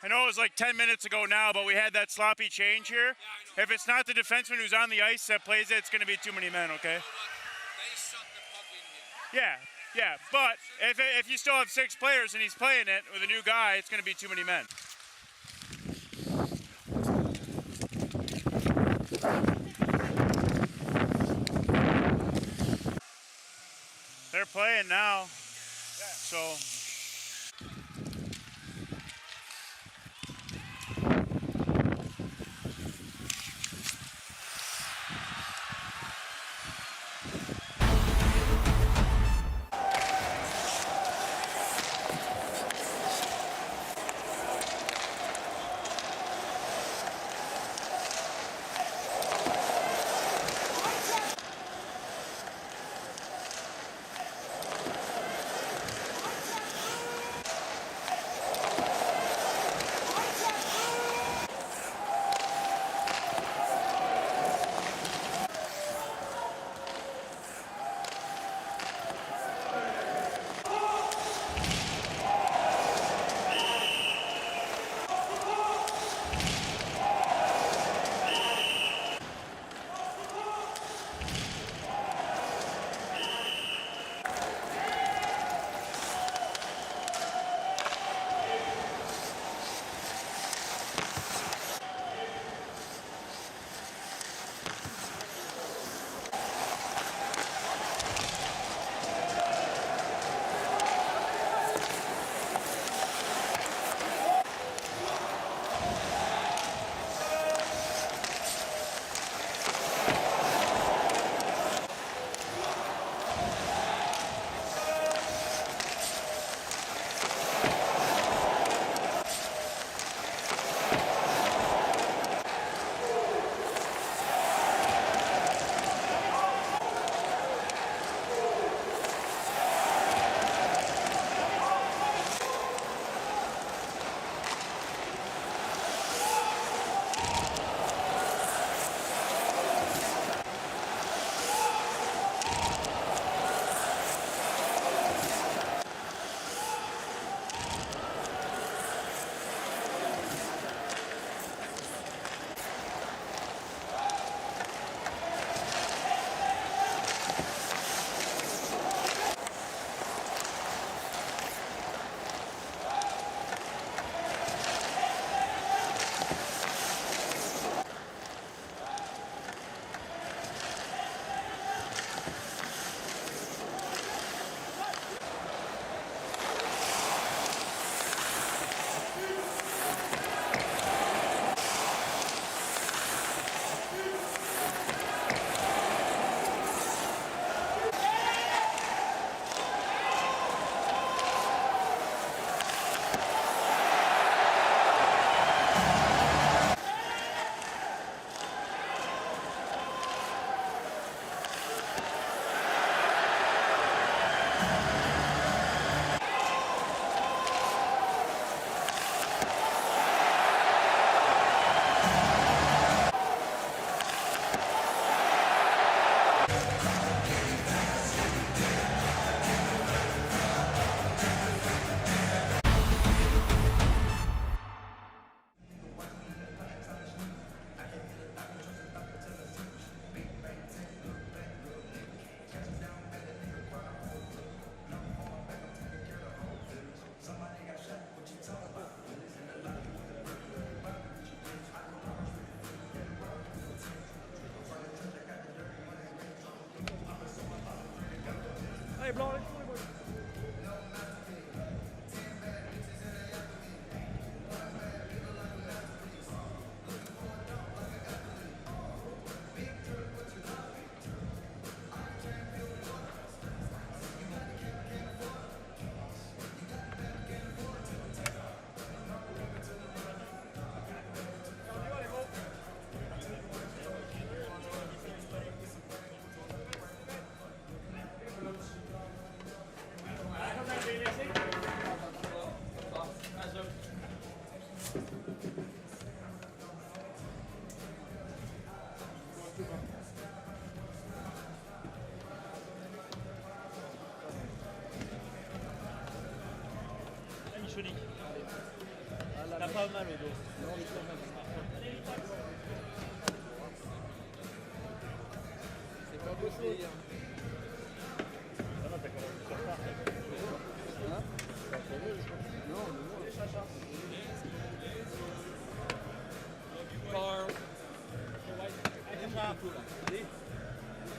I know it was like 10 minutes ago now, but we had that sloppy change here. If it's not the defenseman who's on the ice that plays it, it's going to be too many men, okay? Yeah, yeah, but if you still have 6 players and he's playing it with a new guy, it's going to be too many men. They're playing now, so...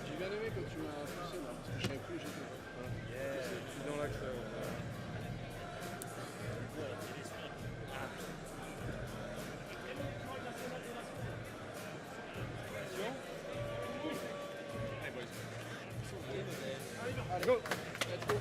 J'ai bien aimé quand tu m'as poussé là, parce que je savais plus où j'étais. Voilà. C'est dans l'axe. Allez, go! Let's go!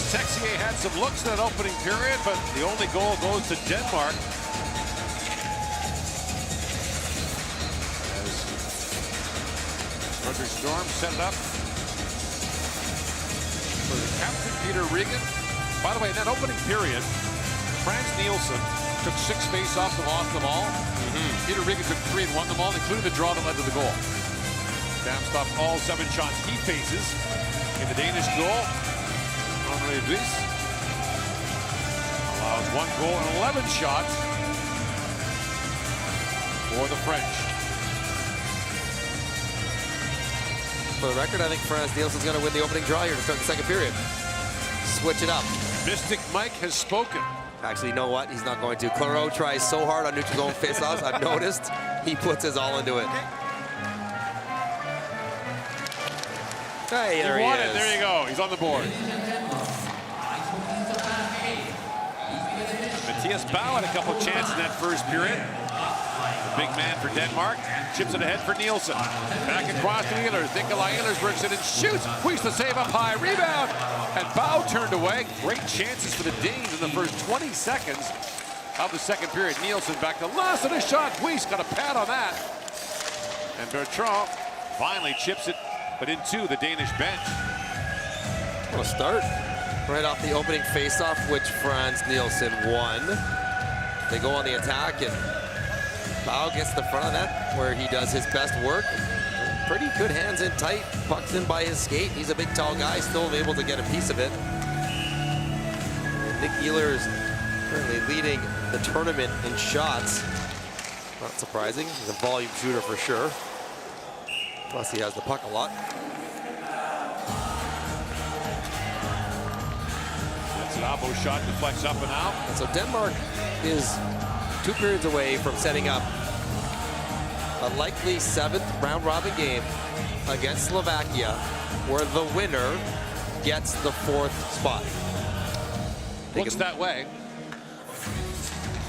Texier had some looks in that opening period, but the only goal goes to Denmark. As Frederick Storm set it up for the captain, Peter Regan. By the way, in that opening period, Frans Nielsen took 6 face-offs and lost them all. Peter Regan took 3 and won them all, including the draw that led to the goal. Dam stopped all 7 shots he faces in the Danish goal. This allows 1 goal and 11 shots for the French. For the record, I think Frans Nielsen's going to win the opening draw here to start the second period. Switch it up. Mystic Mike has spoken. Actually, you know what? He's not going to. Claro tries so hard on neutral zone faceoffs. I've noticed he puts his all into it. Hey, there he won it. is. There you go. He's on the board. Matthias Bau had a couple of chances in that first period. The big man for Denmark chips it ahead for Nielsen. Back across to Ehlers. Nikolai Ehlers works it and shoots. Squeaks the save up high. Rebound. And Bau turned away. Great chances for the Danes in the first 20 seconds of the second period. Nielsen back to Lassen, a shot. Weiss got a pad on that. And Bertrand finally chips it, but into the Danish bench. What a start. Right off the opening faceoff, which Frans Nielsen won. They go on the attack, and Bau gets the front of that where he does his best work. Pretty good hands in tight, pucks in by his skate. He's a big, tall guy, still able to get a piece of it. Nick Ehlers currently leading the tournament in shots. Not surprising, he's a volume shooter for sure. Plus he has the puck a lot. Sabo shot deflects up and out. And so Denmark is 2 periods away from setting up a likely 7th round-robin game against Slovakia, where the winner gets the 4th spot. Looks that way.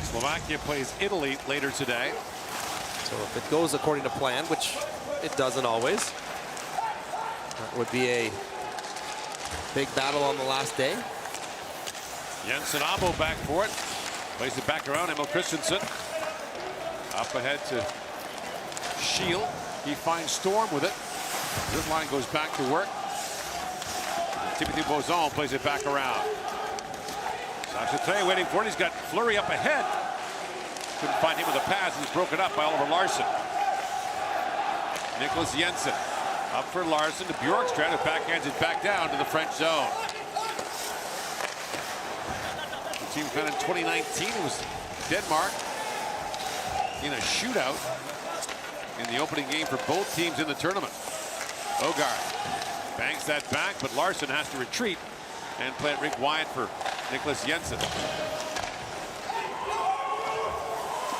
Slovakia plays Italy later today. So if it goes according to plan, which it doesn't always, that would be a big battle on the last day. Jensen Abo back for it. Plays it back around. Emil Christensen. Up ahead to Shield. He finds Storm with it. This line goes back to work. Timothy Bozon plays it back around. Sasha Trey waiting for it. He's got Fleury up ahead. Couldn't find him with a pass. He's broken up by Oliver Larsson. Nicholas Jensen up for Larsson to Bjorkstrand, who backhands it back down to the French zone. The team found in 2019. It was Denmark in a shootout in the opening game for both teams in the tournament. Ogard banks that back, but Larsson has to retreat and play it rink wide for Nicholas Jensen.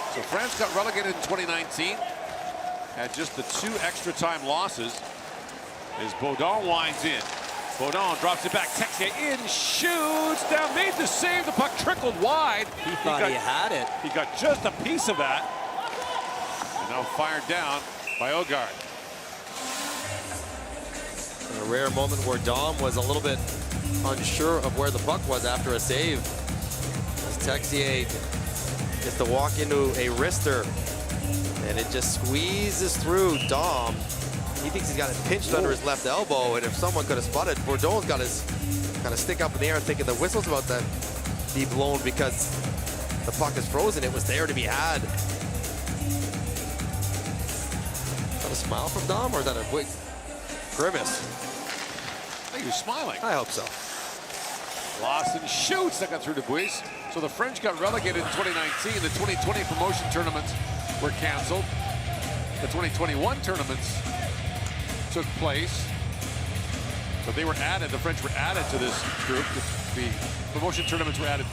So France got relegated in 2019. Had just the 2 extra time losses as Baudon winds in. Baudon drops it back. Texier in, shoots down, made the save. The puck trickled wide. He thought he had it. He got just a piece of that. And now fired down by Ogard. A rare moment where Dom was a little bit unsure of where the puck was after a save. As Texier gets to walk into a wrister, and it just squeezes through Dom. He thinks he's got it pinched under his left elbow, and if someone could have spotted, Bourdon's got his kind of stick up in the air thinking the whistle's about to be blown because the puck is frozen. It was there to be had. Is that a smile from Dom, or is that a quick grimace? I think he was smiling. I hope so. Lawson shoots. That got through Dubuis. So the French got relegated in 2019. The 2020 promotion tournaments were canceled. The 2021 tournaments took place. So they were added. The French were added to this group. The promotion tournaments were added,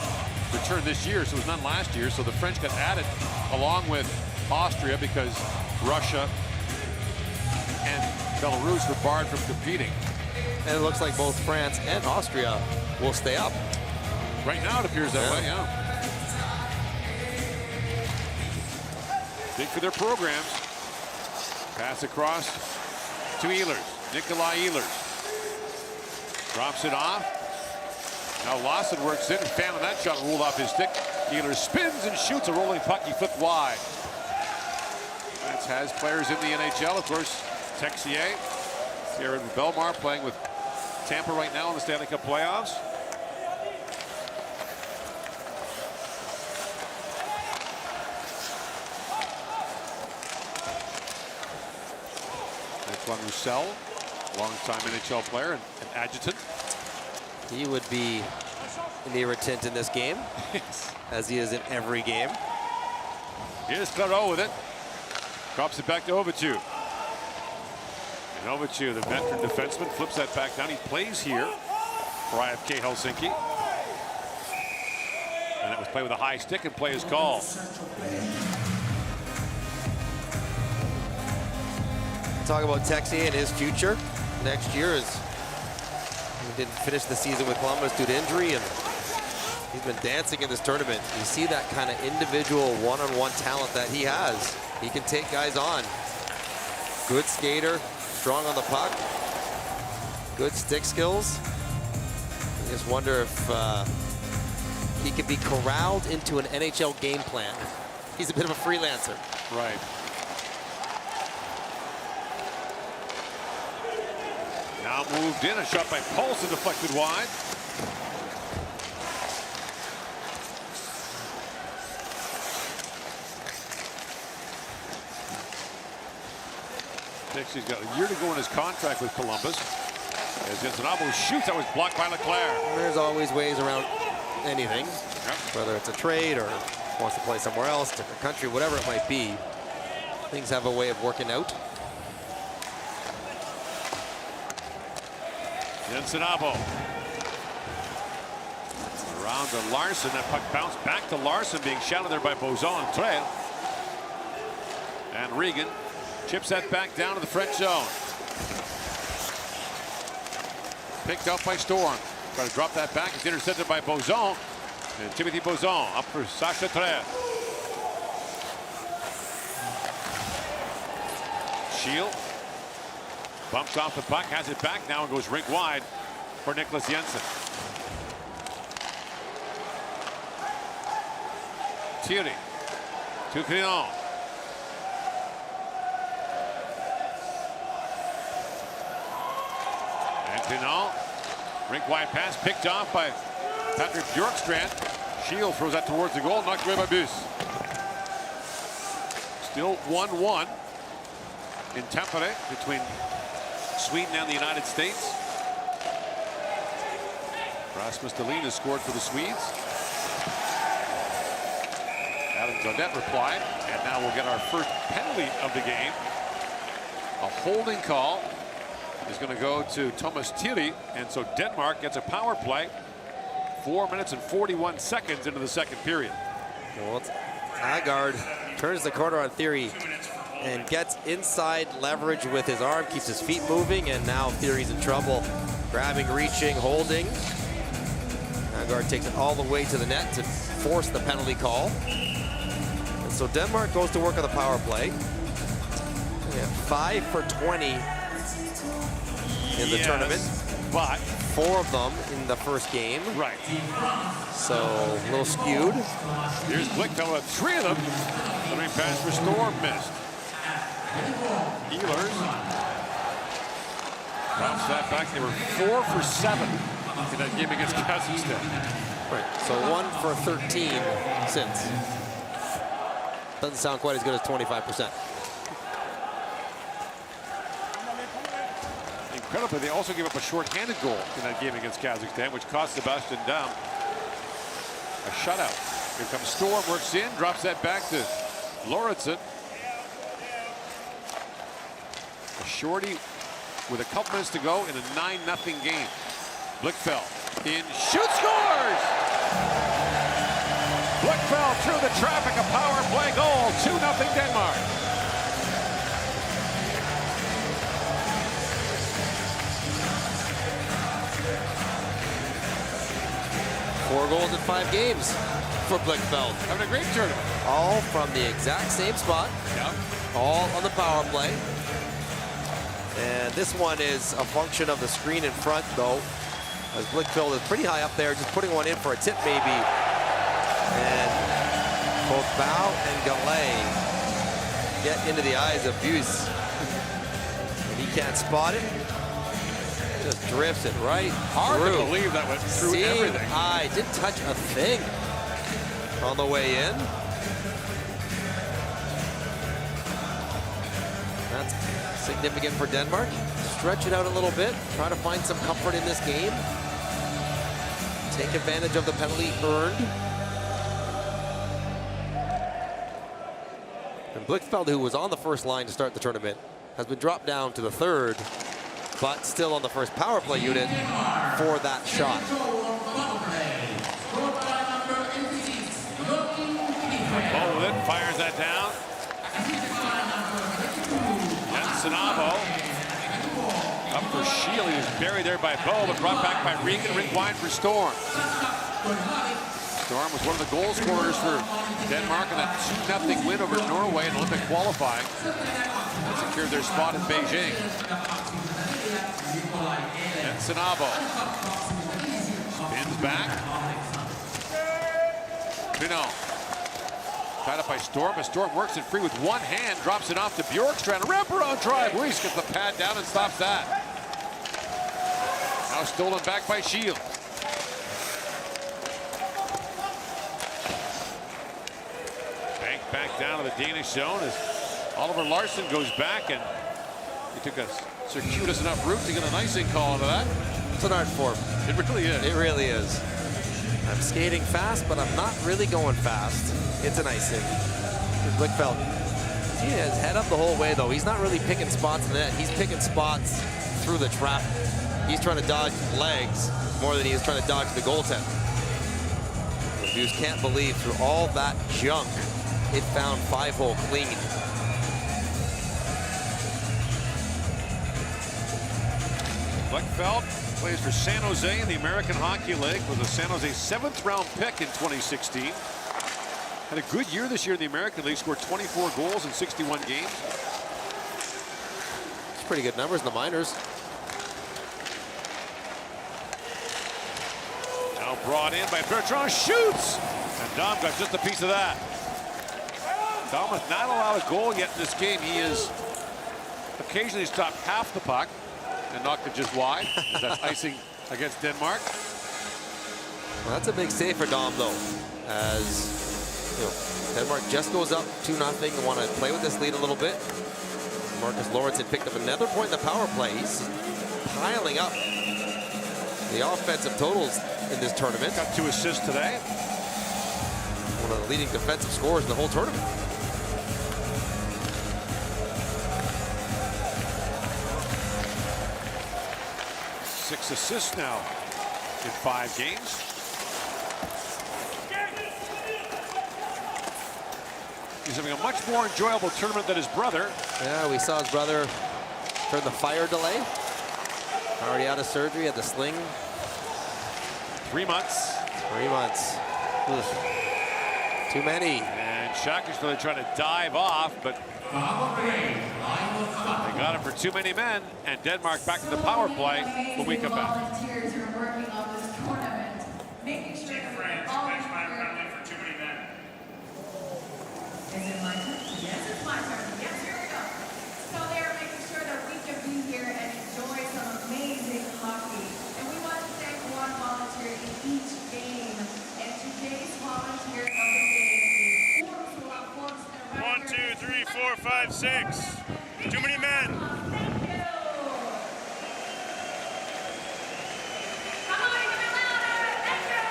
returned this year. So there was none last year. So the French got added along with Austria because Russia and Belarus were barred from competing. And it looks like both France and Austria will stay up. Right now it appears that way, yeah. Big for their programs. Pass across to Ehlers. Nikolai Ehlers. Drops it off. Now Lawson works in and found that shot ruled off his stick. Ehlers spins and shoots a rolling puck. He flipped wide. France has players in the NHL, of course. Texier. Jared Belmar playing with Tampa right now in the Stanley Cup playoffs. Antoine Roussel, longtime NHL player and an adjutant. He would be an irritant in this game, as he is in every game. Here's Clareau with it. Drops it back to Ovitu. And Ovitu, the veteran defenseman, flips that back down. He plays here for IFK Helsinki. And that was played with a high stick, and play is called. Talk about Texier and his future next year. He didn't finish the season with Columbus due to injury, and he's been dancing in this tournament. You see that kind of individual one-on-one talent that he has. He can take guys on. Good skater, strong on the puck, good stick skills. I just wonder if he could be corralled into an NHL game plan. He's a bit of a freelancer. Right. Now moved in, a shot by Paulson deflected wide. He's got a year to go in his contract with Columbus. As Jensenabo shoots, that was blocked by Leclerc. There's always ways around anything, whether it's a trade or wants to play somewhere else, different country, whatever it might be. Things have a way of working out. Jensenabo. Around to Larsson. That puck bounced back to Larsson, being shouted there by Bozon and Trail. And Regan chips that back down to the French zone. Picked up by Storm. Trying to drop that back. It's intercepted by Bozon. And Timothy Bozon up for Sacha Trel. Shield bumps off the puck, has it back now and goes rink wide for Nicholas Jensen. Thierry to Crillon. And Crillon, rink wide pass picked off by Patrick Bjorkstrand. Shield throws that towards the goal, knocked away by Bus. Still 1-1 in Tampere between Sweden and the United States. Rasmus Dahlin has scored for the Swedes. Adam Gaudette replied, and now we'll get our first penalty of the game. A holding call is going to go to Thomas Thierry, and so Denmark gets a power play 4 minutes and 41 seconds into the second period. Well, Agard turns the corner on Thierry and gets inside leverage with his arm, keeps his feet moving, and now Thierry's in trouble. Grabbing, reaching, holding. Agard takes it all the way to the net to force the penalty call. And so Denmark goes to work on the power play. Yeah, 5 for 20 in the tournament. But 4 of them in the first game. right. So a little skewed. Here's Blickfeld with 3 of them. The ring pass for Storm missed. Ehlers drops that back. They were 4 for 7 in that game against Kazakhstan. Right, so 1 for 13 since. Doesn't sound quite as good as 25%. Incredibly, they also gave up a short-handed goal in that game against Kazakhstan, which cost Sebastian Dam a shutout. Here comes Storm, works in, drops that back to Lauritsen. A shorty with a couple minutes to go in a 9-0 game. Blickfeld in, shoot, scores! Blickfeld through the traffic, a power play goal, 2-0 Denmark. Four goals in 5 games for Blickfeld. Having a great tournament. All from the exact same spot. Yep. All on the power play. And this one is a function of the screen in front, though, as Blickfeld is pretty high up there, just putting one in for a tip, maybe. And both Bow and Gallet get into the eyes of Bus. And he can't spot it. Just drifts it right Hard through. to believe that went through Seeing everything. eye, didn't touch a thing on the way in. That's significant for Denmark. Stretch it out a little bit, try to find some comfort in this game. Take advantage of the penalty earned. And Blickfeld, who was on the first line to start the tournament, has been dropped down to the third, but still on the first power play unit for that shot. Ball with it, fires that down. And Sanabo up for Shield. He was buried there by Bo, but brought back by Regan. Rink wide for Storm. Storm was one of the goal scorers for Denmark in that 2-0 win over Norway in Olympic qualifying. That secured their spot in Beijing. And Sanabo spins back. Crillon tied up by Storm, but Storm works it free with one hand, drops it off to Bjorkstrand. Wraparound drive. Weiss gets the pad down and stops that. Now stolen back by Shield. Back down to the Danish zone as Oliver Larsson goes back, and he took a circuitous enough route to get an icing call into that. It's an art form. It really is. It really is. I'm skating fast, but I'm not really going fast. It's an icing. Here's Blickfeld. He has head up the whole way, though. He's not really picking spots in the net. He's picking spots through the traffic. He's trying to dodge legs more than he is trying to dodge the goaltender. The Bus can't believe through all that junk, it found 5-hole clean. Blickfeld plays for San Jose in the American Hockey League, was a San Jose 7th-round pick in 2016. Had a good year this year in the American League, scored 24 goals in 61 games. pretty good numbers in the minors. Now brought in by Bertrand, shoots! And Dom got just a piece of that. Dom has not allowed a goal yet in this game. He has occasionally stopped half the puck and knocked it just wide. That's icing against Denmark. Well, that's a big save for Dom, though, as you know, Denmark just goes up 2-0 and want to play with this lead a little bit. Marcus Lawrence had picked up another point in the power play. He's piling up the offensive totals in this tournament. Got 2 assists today. One of the leading defensive scorers in the whole tournament. Six assists now in 5 games. He's having a much more enjoyable tournament than his brother. Yeah, we saw his brother turn the fire delay. Already out of surgery, had the sling. 3 months. 3 months. Ugh. Too many. And Shaka's really trying to dive off, but they got him for too many men. And Denmark back to the power play when we come back. Volunteers who are working on this tournament, making sure that France, all bench my penalty for too many men. Is it my turn? Yes, it's my turn. Yes, here we go. So they are making sure that we can be here and enjoy some amazing hockey. And we want to thank one volunteer in each game. And today's volunteer of the day is Forbes. 1, 2, 3, 4, 5, 6. Too many men. Thank you. Come on, give it louder. Thank you.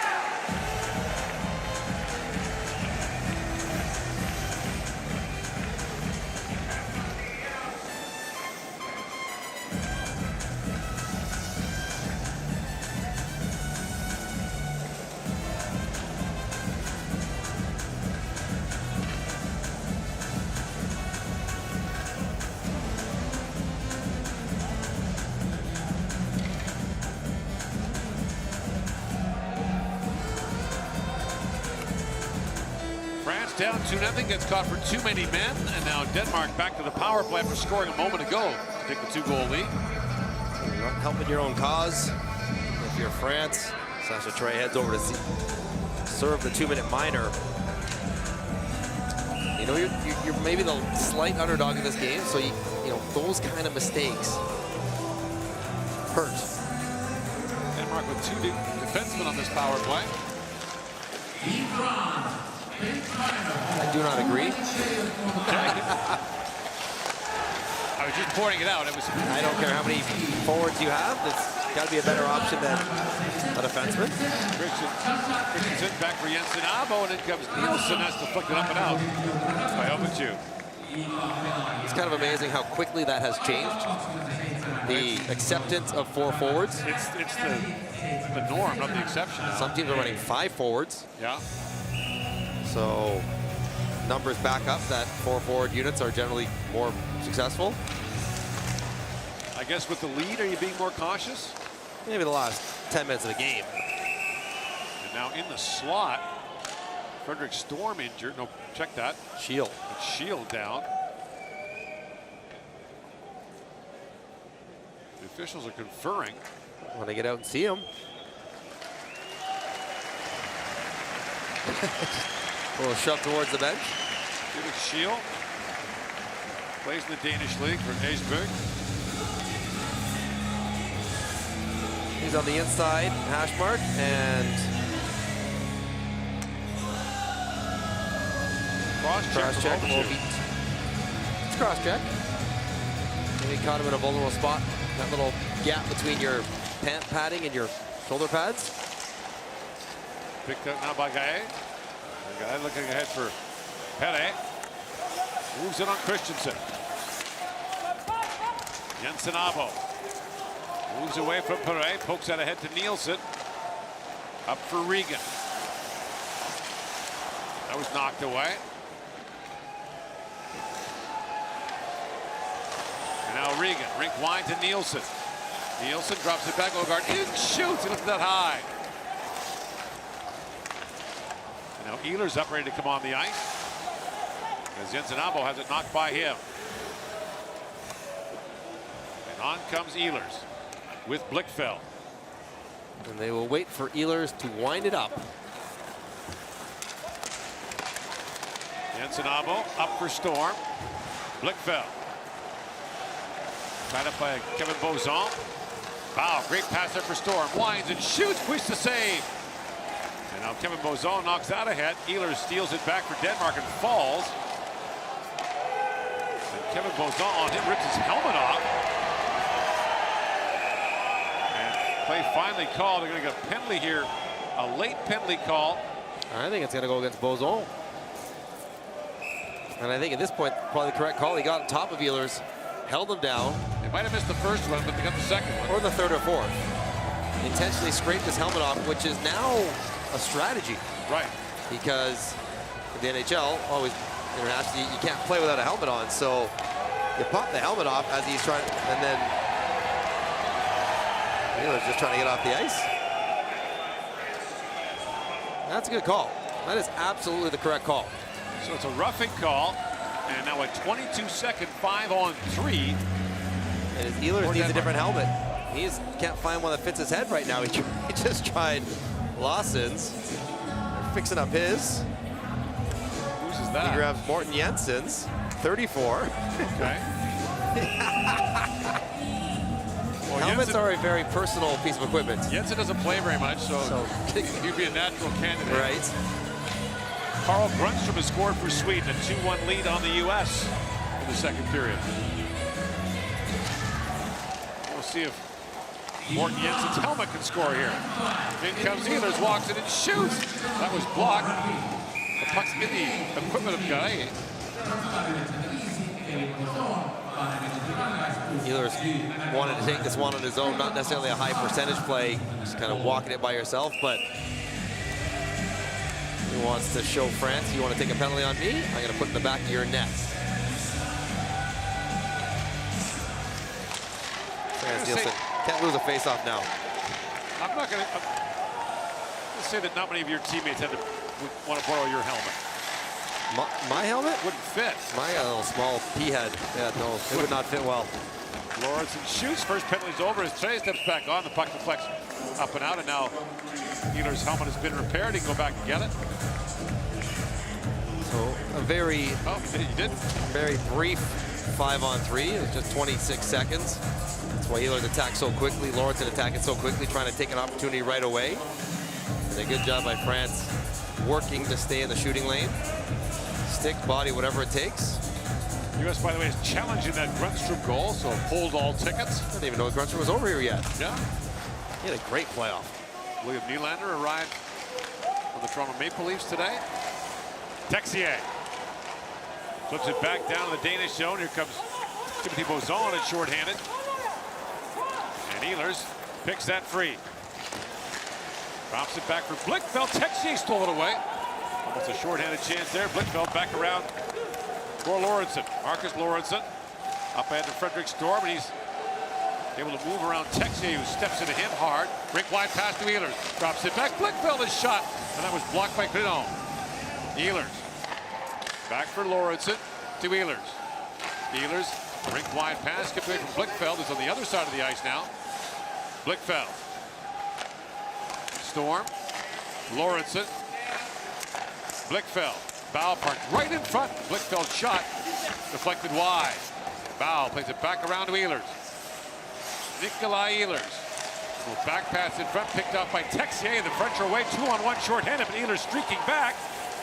France down 2-0, gets caught for too many men, and now Denmark back to the power play after scoring a moment ago to take the 2-goal lead. You're not helping your own cause. If you're France, Sasha Trey heads over to serve the 2-minute minor. You know, you're maybe the slight underdog in this game, so you know those kind of mistakes hurt. Denmark with 2 defensemen on this power play. I do not agree. I was just pointing it out. It was. I don't care how many forwards you have. It's got to be a better option than a defenseman. Christensen back for Jensen Abo, and in comes Nielsen, has to flick it up and out by Ovichu. It's kind of amazing how quickly that has changed. The acceptance of 4 forwards. It's the norm, not the exception. Some teams are running 5 forwards. Yeah. So numbers back up that 4 forward units are generally more successful. I guess with the lead, are you being more cautious? Maybe the last 10 minutes of the game. And now in the slot, Frederick Storm injured. No, check that. Shield. Shield down. The officials are conferring. Want to get out and see him. A little shove towards the bench. Felix Shield plays in the Danish league for Esbjerg. He's on the inside hash mark, and cross-check will be. It's cross-check. Maybe caught him in a vulnerable spot. That little gap between your pant padding and your shoulder pads. Picked up now by Gae. Guy looking ahead for Pere. Moves it on Christensen. Jensen Abo moves away from Pere, pokes out ahead to Nielsen. Up for Regan. That was knocked away. And now Regan, rink wide to Nielsen. Nielsen drops it back, Ogard in, shoots, he lifted that high. And now Ehlers up ready to come on the ice. As Jensen Abo has it knocked by him. On comes Ehlers with Blichfeld. And they will wait for Ehlers to wind it up. Jensen Abo up for Storm. Blichfeld. Tied up by Kevin Bozon. Wow, great pass there for Storm. Winds and shoots, push to save. And now Kevin Bozon knocks out ahead. Ehlers steals it back for Denmark and falls. And Kevin Bozon on him rips his helmet off. And play finally called. They're going to get a penalty here. A late penalty call. I think it's going to go against Bozon. And I think at this point, probably the correct call. He got on top of Ehlers, held him down. They might have missed the first one, but they got the second one. Or the third or fourth. Intentionally scraped his helmet off, which is now a strategy. Right. Because in the NHL, always internationally, you can't play without a helmet on. So you pop the helmet off as he's trying, and then Ehlers just trying to get off the ice. That's a good call. That is absolutely the correct call. So it's a roughing call, and now a 22-second 5-on-3. And his Ehlers needs a different helmet. He can't find one that fits his head right now. He just tried Lawson's. They're fixing up his. Whose is that? He grabs Morten Jensen's, 34. Okay. Well, Helmets Jensen, are a very personal piece of equipment. Jensen doesn't play very much, so he'd be a natural candidate. Right. Carl Grundstrom has scored for Sweden, a 2-1 lead on the U.S. in the second period. We'll see if Morten Jensen's helmet can score here. In comes Ehlers, walks in and shoots. That was blocked. The puck's in the equipment of Guy. Ehlers wanted to take this one on his own, not necessarily a high percentage play, just kind of walking it by yourself, but he wants to show France, you want to take a penalty on me? I'm going to put it in the back of your net. France Nielsen can't lose a face-off now. I'm not going to say that not many of your teammates would want to borrow your helmet. My helmet? Wouldn't fit. My little small pea head. Yeah, no, it would not fit well. Lawrence shoots. First penalty's over as Trey steps back on. The puck deflects up and out, and now Ehlers' helmet has been repaired. He can go back and get it. So a very, he did. Very brief 5-on-3. It was just 26 seconds. That's why Ehlers attacked so quickly. Lawrence attacking so quickly, trying to take an opportunity right away. And a good job by France working to stay in the shooting lane. Stick, body, whatever it takes. U.S., by the way, is challenging that Grundstrom goal, so hold all tickets. I didn't even know Grundstrom was over here yet. Yeah. He had a great playoff. William Nylander arrived for the Toronto Maple Leafs today. Texier flips it back down to the Danish zone. Here comes Timothy Bozon at shorthanded. And Ehlers picks that free. Drops it back for Blichfeld. Texier stole it away. Almost a shorthanded chance there. Blichfeld back around for Lorentzen. Marcus Lorentzen up ahead to Frederick Storm, and he's able to move around Texier, who steps into him hard. Break wide pass to Ehlers. Drops it back. Blichfeld is shot, and that was blocked by Clinton. Ehlers back for Lorentzen to Ehlers. Ehlers, rink wide pass, skipped away from Blichfeld, who's on the other side of the ice now. Blichfeld. Storm. Lorentzen. Blichfeld. Bow parked right in front. Blichfeld shot. Deflected wide. Bow plays it back around to Ehlers. Nikolai Ehlers. Little back pass in front, picked up by Texier. The French are away 2-on-1 shorthanded, but Ehlers streaking back.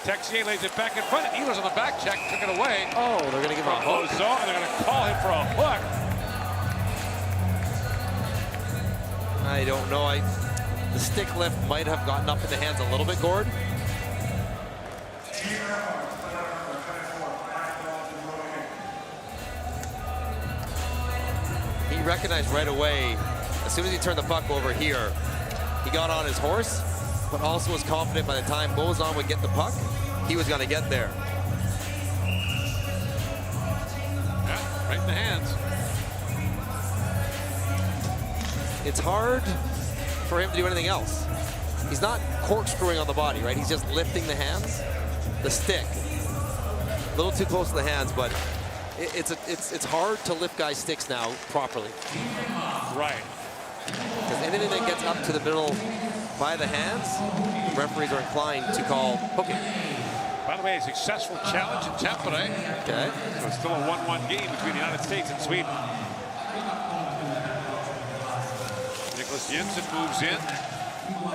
Texier lays it back in front, and Ehlers on the back check, took it away. Oh, they're going to give him a hook. Bozon, and they're going to call him for a hook. I don't know. The stick lift might have gotten up in the hands a little bit, Gord. He recognized right away, as soon as he turned the puck over here, he got on his horse, but also was confident by the time Bozon would get the puck, he was going to get there. Yeah, right in the hands. It's hard for him to do anything else. He's not corkscrewing on the body, right? He's just lifting the hands, the stick. A little too close to the hands, but it's hard to lift guys' sticks now properly. Right. Because anything that gets up to the middle by the hands, referees are inclined to call hooking. By the way, a successful challenge in Tampere. Okay. So it's still a 1-1 game between the United States and Sweden. Nicholas Jensen moves in.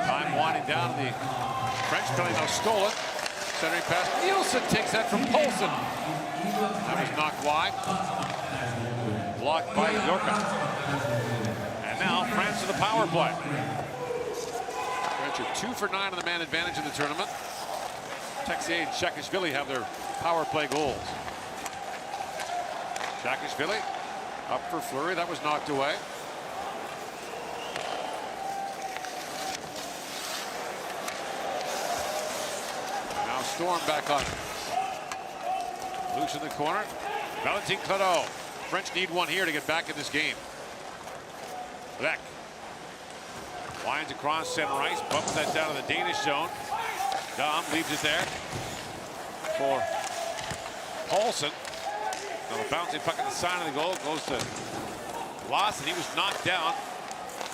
Time winding down. The French penalty now stolen. Centering pass. Nielsen takes that from Poulsen. That was knocked wide. Blocked by Yorka. And now France to the power play. French are 2 for 9 on the man advantage in the tournament. Texier and Shakashvili have their power play goals. Shakashvili up for Fleury. That was knocked away. Now Storm back on. Loose in the corner. Valentin Claudeau. French need one here to get back in this game. Beck winds across center ice, bumps that down to the Danish zone. Dom leaves it there for Poulsen. Now the bouncing puck at the side of the goal goes to Lawson. He was knocked down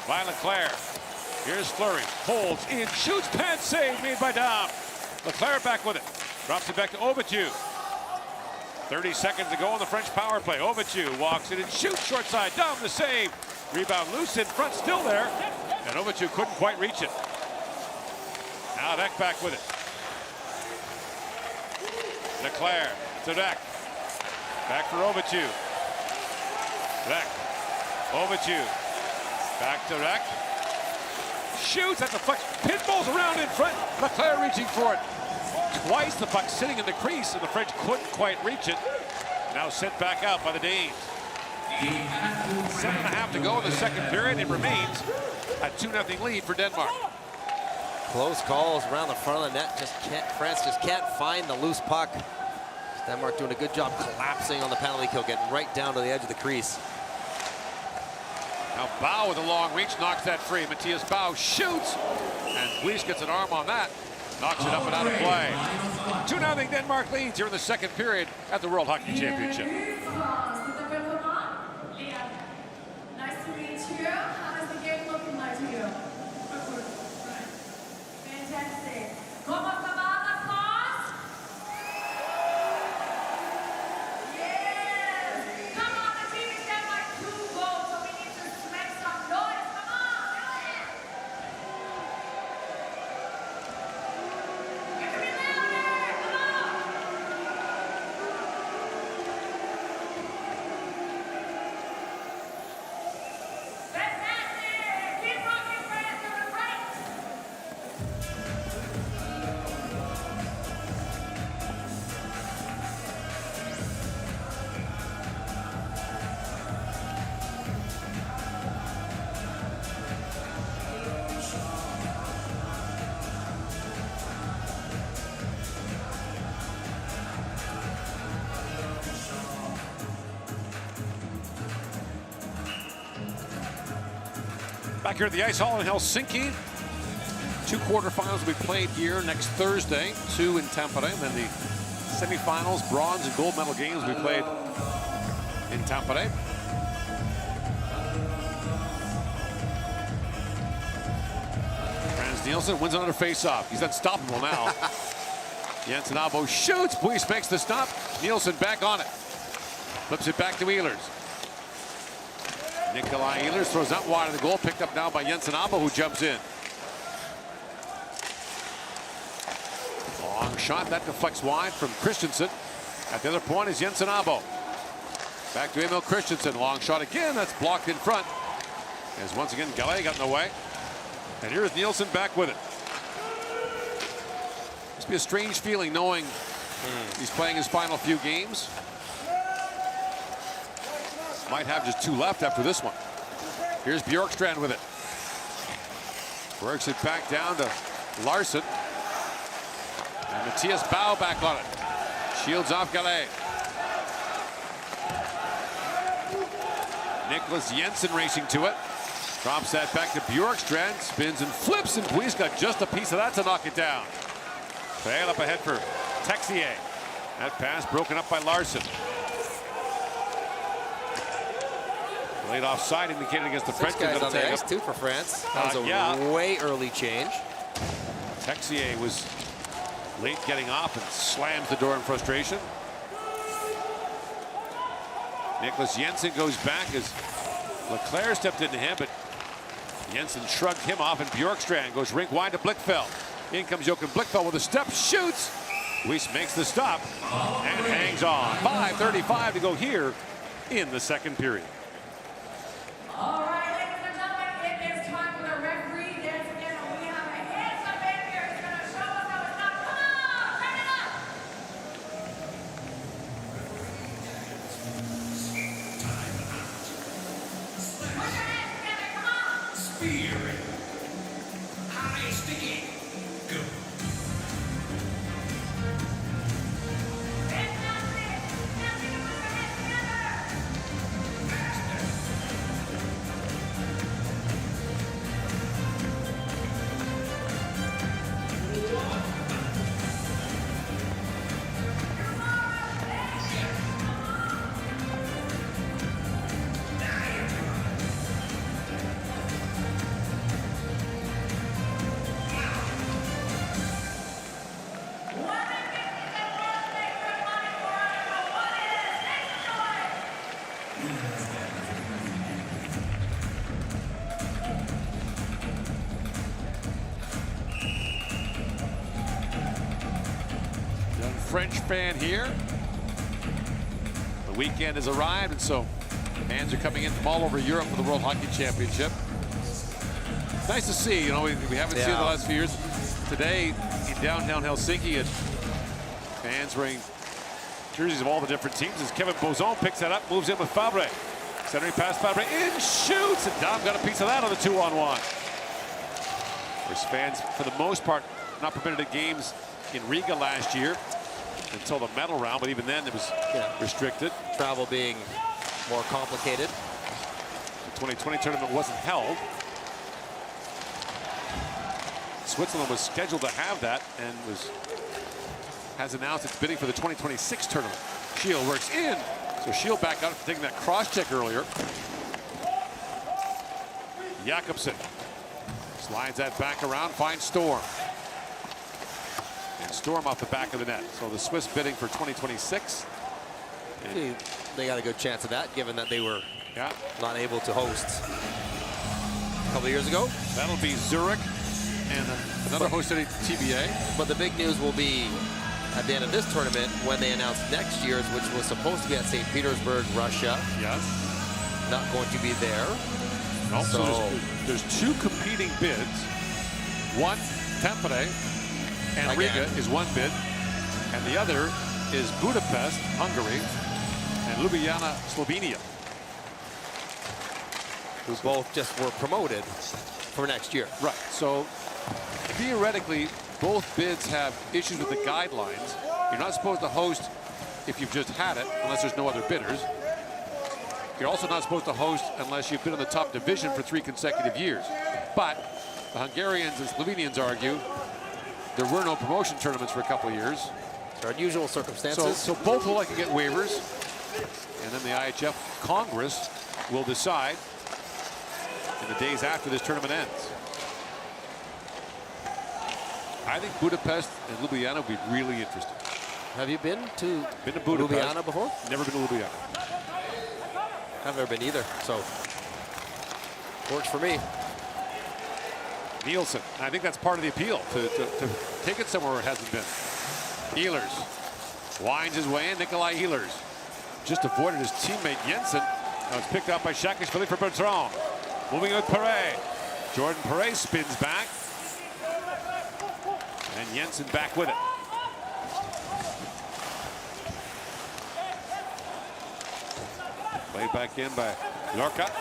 by Leclerc. Here's Fleury, holds in, shoots, pants save made by Dom. Leclerc back with it, drops it back to Ovitu. 30 seconds to go on the French power play. Ovitu walks in and shoots short side. Dom the save. Rebound loose in front, still there. And Ovitu couldn't quite reach it. Now Beck back with it. Leclerc to Beck. Back for Ovitu. Beck. Ovitu. Back to Beck. Shoots at the puck. Pinballs around in front. Leclerc reaching for it. Twice the puck sitting in the crease, and the French couldn't quite reach it. Now sent back out by the Danes. 7.5 to go in the second period. It remains a 2-0 lead for Denmark. Close calls around the front of the net. France just can't find the loose puck. Denmark doing a good job collapsing on the penalty kill, getting right down to the edge of the crease. Now Bau with a long reach knocks that free. Matthias Bau shoots, and Bleach gets an arm on that. Knocks it up and out of play. 2-0 Denmark leads here in the second period at the World Hockey Championship. Nice to meet you. How is the game looking like to you? Fantastic. Come on, come on, applause. Yes. Come on, the team is down by 2 goals, so we need to make some noise. Come on, do it. You can be louder. Come on. Fantastic. Keep rocking, France. You're great. Back here at the Ice Hall in Helsinki. 2 quarterfinals will be played here next Thursday. 2 in Tampere, and then the semifinals, bronze and gold medal games will be played in Tampere. Frans Nielsen wins another face-off. He's unstoppable now. Jensen Abo shoots. Buis makes the stop. Nielsen back on it. Flips it back to Ehlers. Nikolai Ehlers throws out wide of the goal, picked up now by Jensen Abo, who jumps in. Long shot, that deflects wide from Christensen. At the other point is Jensen Abo. Back to Emil Christensen, long shot again, that's blocked in front. As once again, Gallet got in the way. And here's Nielsen back with it. Must be a strange feeling knowing he's playing his final few games. Might have just 2 left after this one. Here's Bjorkstrand with it. Works it back down to Larson. And Matthias Bau back on it. Shields off Gallet. Nicholas Jensen racing to it. Drops that back to Bjorkstrand. Spins and flips, and Buis got just a piece of that to knock it down. Trail up ahead for Texier. That pass broken up by Larson. Late offside indicated against the French. Six guys on the ice too for France. That was a way early change. Texier was late getting off and slams the door in frustration. Nicholas Jensen goes back as Leclerc stepped into him, but Jensen shrugged him off, and Bjorkstrand goes rink wide to Blichfeld. In comes Joachim Blichfeld with a step, shoots. Weiss makes the stop and hangs on. 5:35 to go here in the second period. All right, ladies and gentlemen, it is time for the referee dance again. We have a handsome man here who's going to show us how it's done. Come on, turn it up. Put your hands together, come on. Spirit. High sticky. Go. Fantastic. Now you can put your hands together. Young French fan here. The weekend has arrived, and so fans are coming in from all over Europe for the World Hockey Championship. Nice to see, you know, we haven't seen it the last few years. Today in downtown Helsinki, fans wearing jerseys of all the different teams as Kevin Bozon picks that up, moves in with Fabre. Centering pass, Fabre in, shoots, and Dom got a piece of that on the 2-on-1. There's fans, for the most part, not permitted at games in Riga last year until the medal round, but even then it was restricted. Travel being more complicated. The 2020 tournament wasn't held. Switzerland was scheduled to have that and has announced its bidding for the 2026 tournament. Shield works in. So Shield back out for taking that cross check earlier. Jakobsen slides that back around, finds Storm. And Storm off the back of the net. So the Swiss bidding for 2026. And They got a good chance of that, given that they were not able to host a couple of years ago. That'll be Zurich and another hosted TBA. But the big news will be at the end of this tournament when they announce next year's, which was supposed to be at St. Petersburg, Russia. Yes. Not going to be there. No, so there's two competing bids. One, Tampere and Riga is one bid, and the other is Budapest, Hungary, and Ljubljana, Slovenia. Who both just were promoted for next year. Right. So theoretically, both bids have issues with the guidelines. You're not supposed to host if you've just had it, unless there's no other bidders. You're also not supposed to host unless you've been in the top division for 3 consecutive years. But the Hungarians and Slovenians argue there were no promotion tournaments for a couple of years. There are unusual circumstances. So both will likely get waivers. And then the IIHF Congress will decide in the days after this tournament ends. I think Budapest and Ljubljana would be really interesting. Have you been to Budapest. Ljubljana before? Never been to Ljubljana. I've never been either, so works for me. Nielsen, I think that's part of the appeal, to take it somewhere where it hasn't been. Ehlers winds his way in. Nikolai Ehlers just avoided his teammate Jensen. Now it's picked up by Shakishvili for Bertrand. Moving with Perret. Jordan Perret spins back. And Jensen back with it. Played back in by Lorca.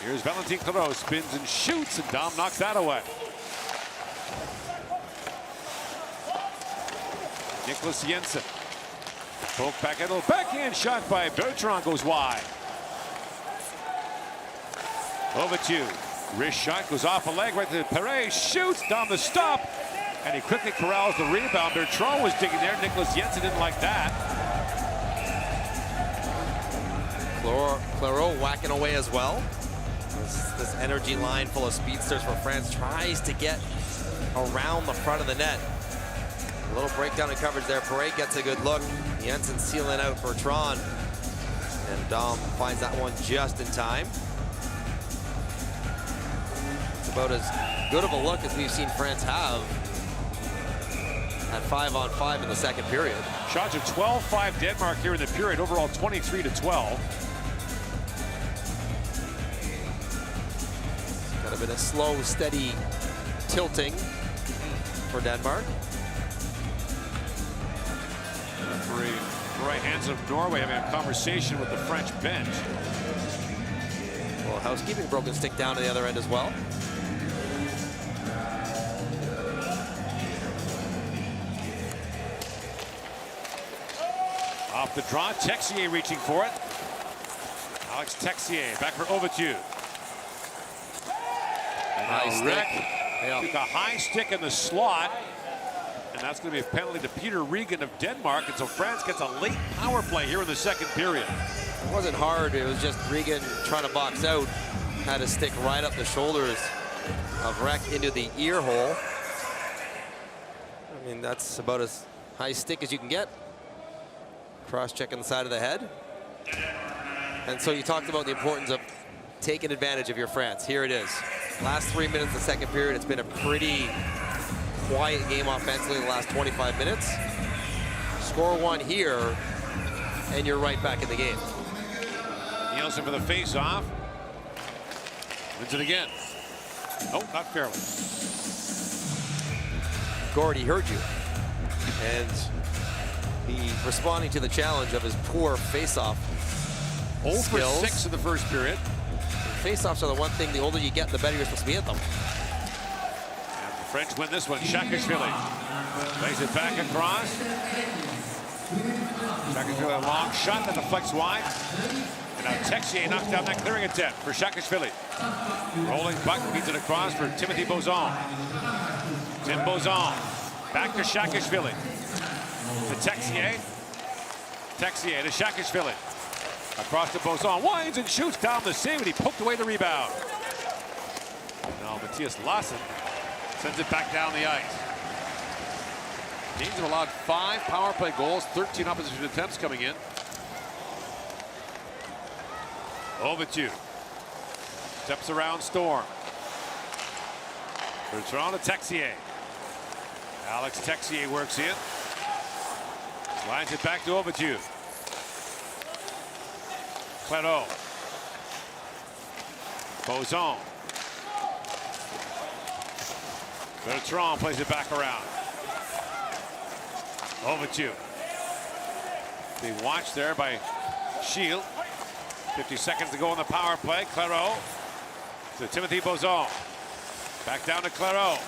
Here's Valentin Clareau, spins and shoots, and Dom knocks that away. Nicholas Jensen. Poke back at a little backhand shot by Bertrand, goes wide. Over to wrist shot, goes off a leg right to Perret, shoots, Dom the stop, and he quickly corrals the rebound. Bertrand was digging there. Nicholas Jensen didn't like that. Clairaut whacking away as well. This energy line full of speedsters for France tries to get around the front of the net. A little breakdown in coverage there. Paré gets a good look. Jensen sealing out Bertrand. And Dom finds that one just in time. It's about as good of a look as we've seen France have at 5-on-5 in the second period. Shots are 12-5 Denmark here in the period. Overall 23-12. Kind of been a slow, steady tilting for Denmark. Referee Roy Hansen of Norway having a conversation with the French bench. Well, housekeeping, broken stick down to the other end as well. Off the draw, Texier reaching for it. Alex Texier back for Overture. High stick. Took a high stick in the slot. And that's going to be a penalty to Peter Regan of Denmark. And so France gets a late power play here in the second period. It wasn't hard. It was just Regan trying to box out. Had a stick right up the shoulders of Rek into the ear hole. I mean, that's about as high stick as you can get. Cross-check on the side of the head. And so you talked about the importance of taking advantage of your France. Here it is. Last 3 minutes of the second period. It's been a pretty quiet game offensively the last 25 minutes. Score one here, and you're right back in the game. Nielsen for the face-off. Wins it again. Oh, not fairly. Gordy heard you. And he responding to the challenge of his poor face-off 0 for skills. 6 in the first period. Face-offs are the one thing, the older you get, the better you're supposed to be at them. And the French win this one. Shakashvili plays it back across. Shakashvili, a long shot that deflects wide. And now Texier knocks down that clearing attempt for Shakashvili. Rolling puck, feeds it across for Timothy Bozon. Tim Bozon back to Shakashvili. To Texier. Texier to Shakashvili. Across to Bozon, winds and shoots down the save, and he poked away the rebound. Now Matthias Lassen sends it back down the ice. Teams have allowed 5 power play goals, 13 opposition attempts coming in. Overture steps around Storm. Bertrand to Texier. Alex Texier works in. Slides it back to Overture. Clairaut. Bozon. Bertrand plays it back around. Overture. Being watched there by Shield. 50 seconds to go on the power play. Clairaut to Timothy Bozon. Back down to Clairaut.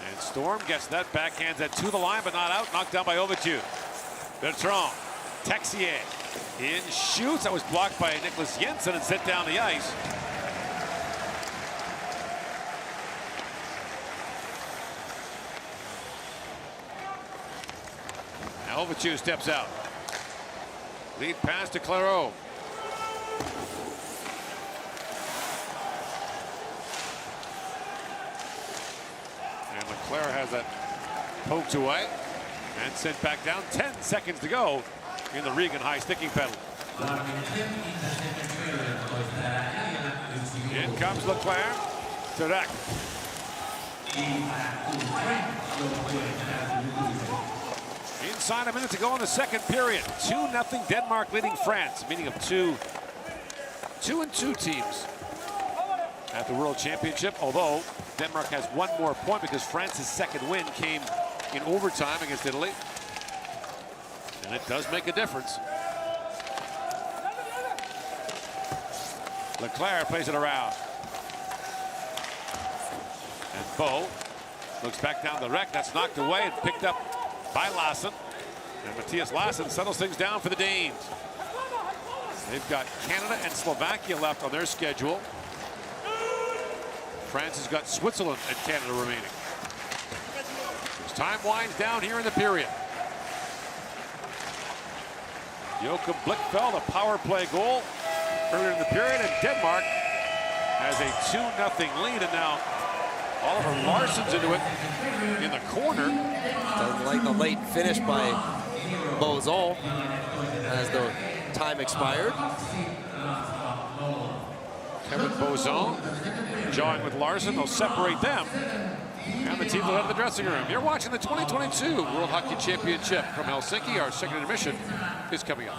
And Storm gets that, backhands it to the line, but not out. Knocked down by Overture. Bertrand. Texier. In shoots. That was blocked by Nicholas Jensen and set down the ice. Now Overture steps out. Lead pass to Clairaut. And Leclerc has that poked away and sent back down. 10 seconds to go in the Regan high sticking penalty. In comes Leclerc to Rek. Inside a minute to go in the second period. 2-0 Denmark leading France. Meaning of 2-2 teams at the World Championship. Although Denmark has one more point because France's second win came in overtime against Italy. And it does make a difference. Leclerc plays it around. And Bo looks back down the Rek. That's knocked away and picked up by Lassen. And Matthias Lassen settles things down for the Danes. They've got Canada and Slovakia left on their schedule. France has got Switzerland and Canada remaining. As time winds down here in the period. Joachim Blichfeld, a power play goal earlier in the period, and Denmark has a 2-0 lead, and now Oliver Larsson's into it in the corner. Doesn't like the late finish by Bozon as the time expired. Kevin Bozon jawing with Larsson. They'll separate them, and the teams will head to the dressing room. You're watching the 2022 World Hockey Championship from Helsinki. Our second intermission is coming up.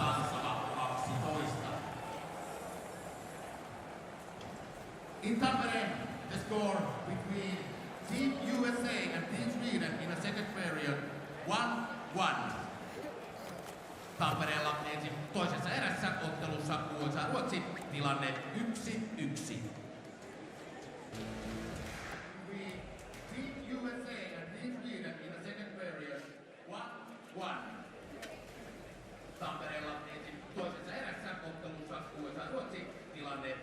In Tampere, the score between Team USA and Team Sweden in the second period, 1-1. Tampereella ensin toisessa erässä ottelussa USA-Ruotsi tilanne 1-1. Team USA and Team Sweden in the second period, 1-1. Tampereella ensin toisessa erässä ottelussa USA-Ruotsi tilanne 1-1.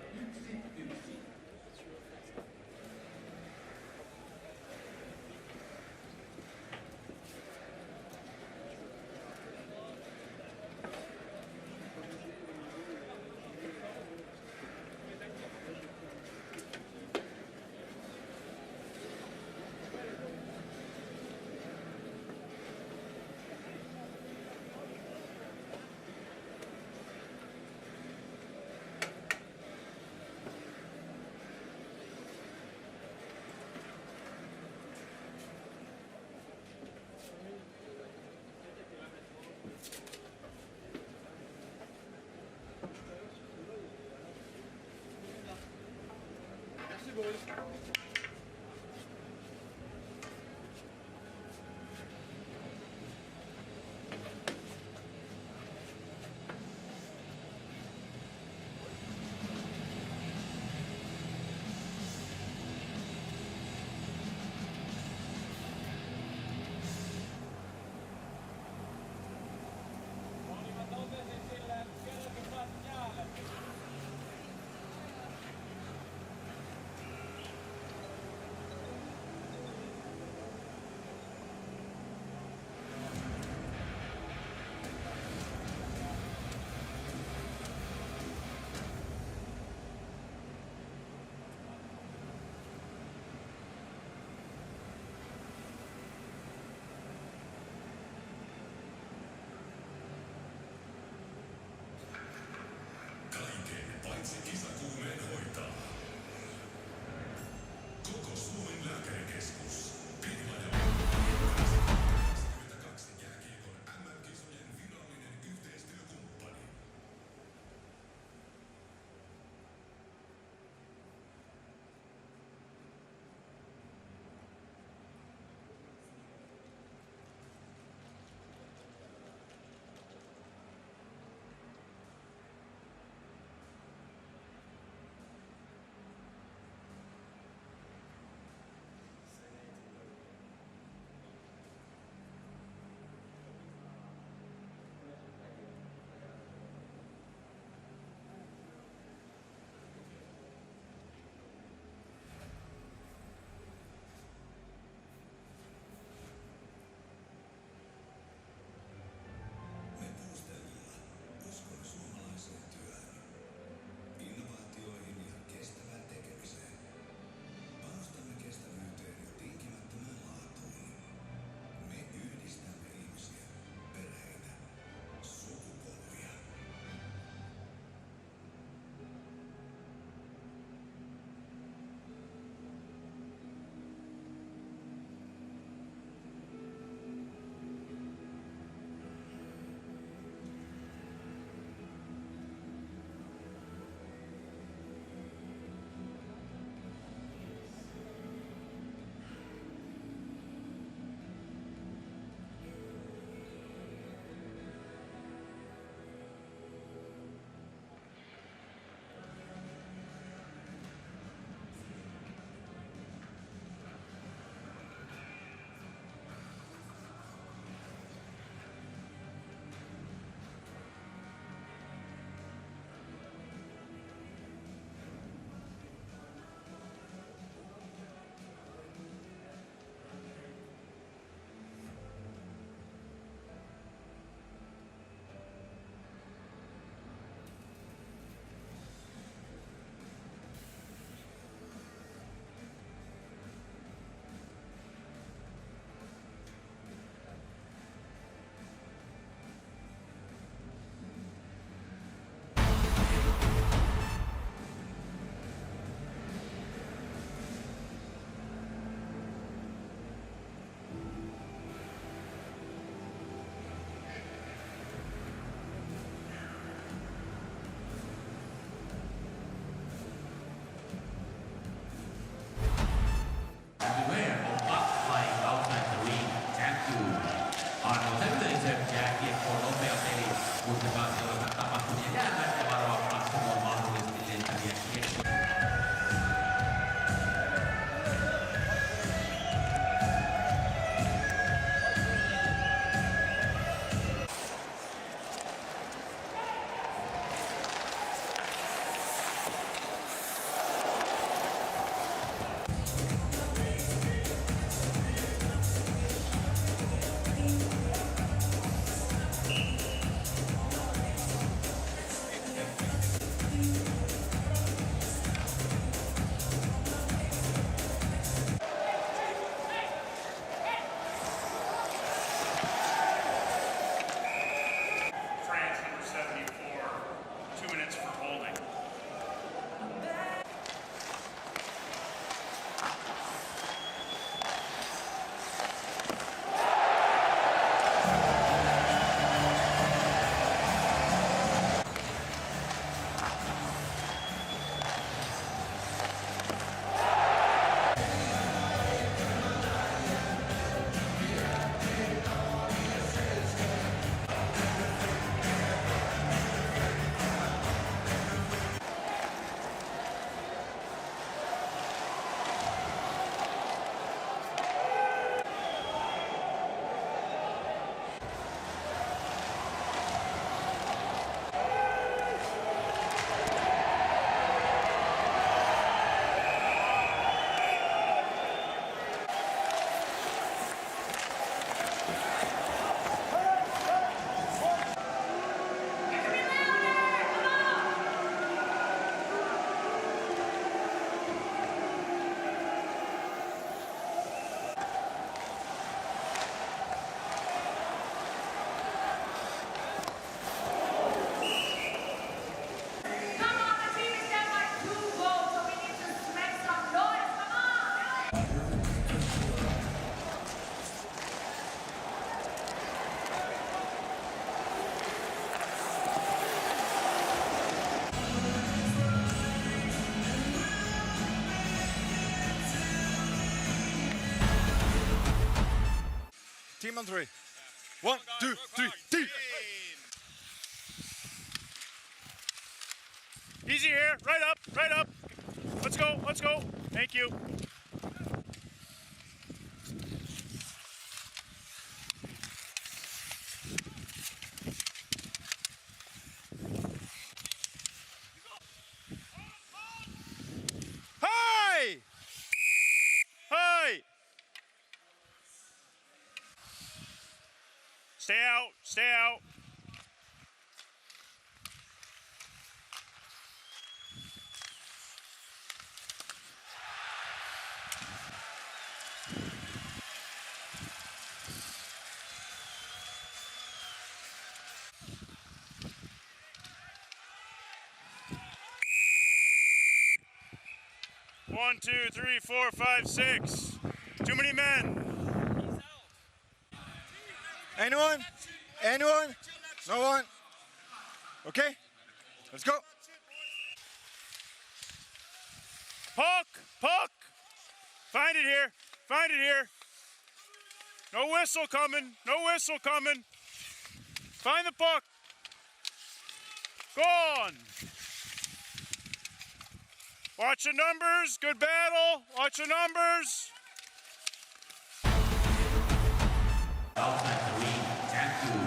points for holding. Come on, the team is down by 2 goals, so we need to make some noise. Come on, really? Team on 3. 1, 2, 3, team! Easy here, right up, right up. Let's go, let's go. Thank you. Hi! Hi! Stay out, stay out. One, two, three, four, five, six. Too many men. Anyone? Anyone? No one? Okay, let's go. Puck! Puck! Find it here. Find it here. No whistle coming. No whistle coming. Find the puck. Gone. Watch the numbers. Good battle. Watch the numbers. Outside the ring, Jackie.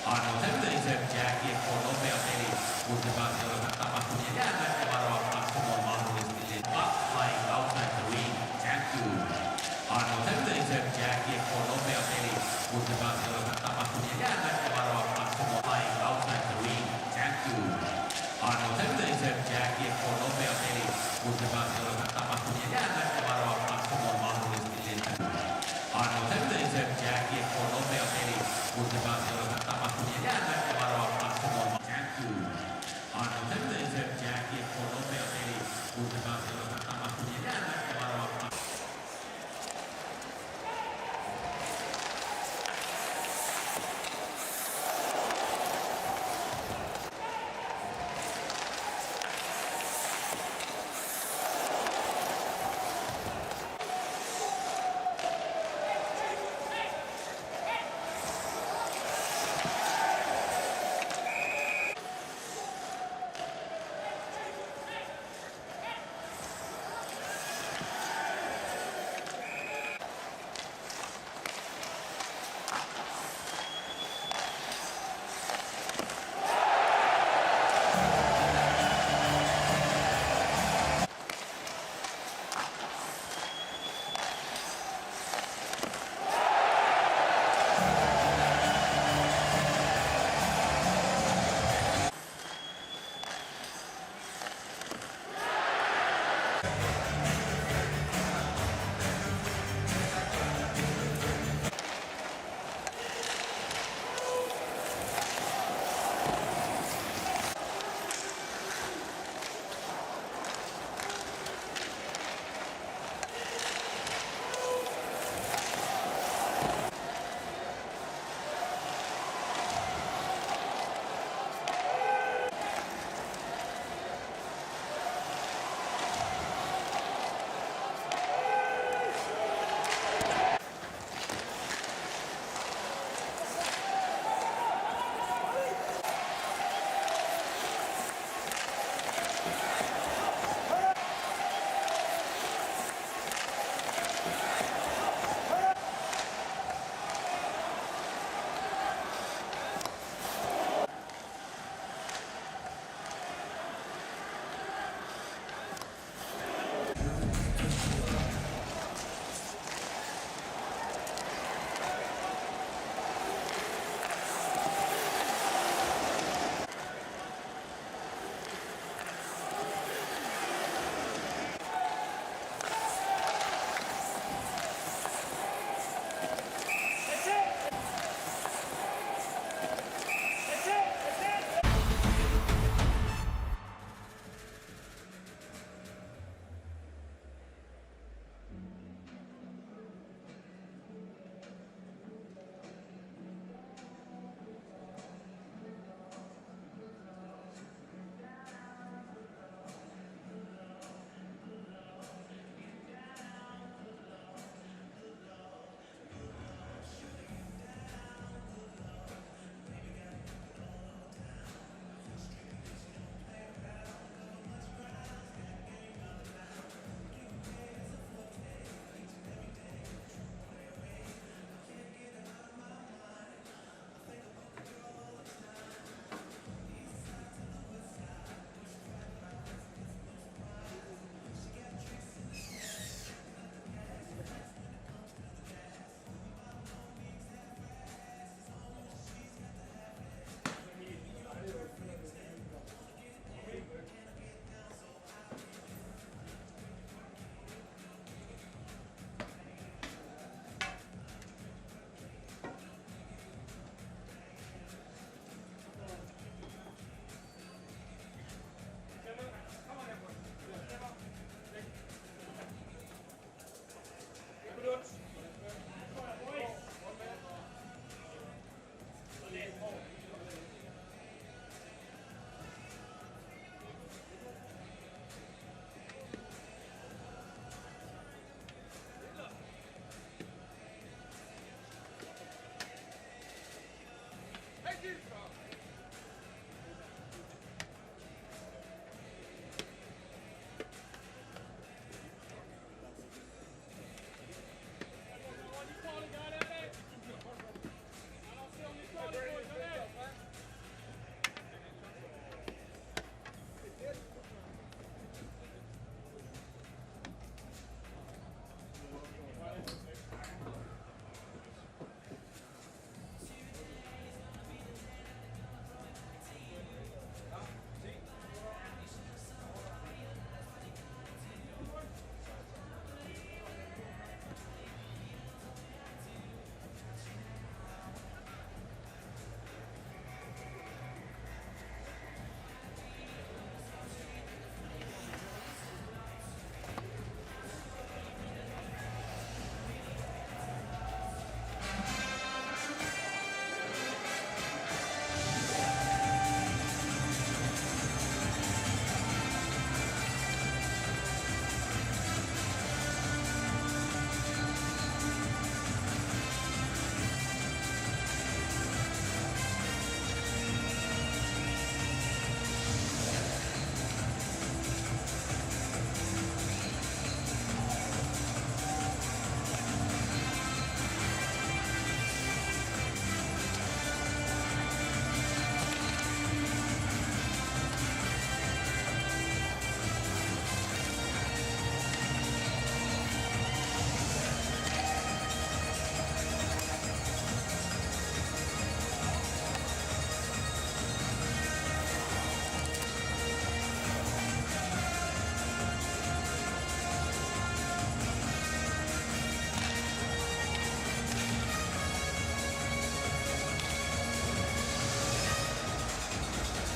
Arvotelleiset jääkiekko on nopea peli, mutta Barcelona tapahtumia jäämättä varoa maksamaan mahdollisesti. Like outside the ring, Jackie. Arvotelleiset jääkiekko on nopea peli, mutta Barcelona tapahtumia jäämättä varoa maksamaan. Like outside the ring, Jackie. Arvotelleiset jääkiekko on nopea peli, mutta Barcelona tapahtumia jäämättä varoa maksamaan mahdollisesti. Arvotelleiset jääkiekko on nopea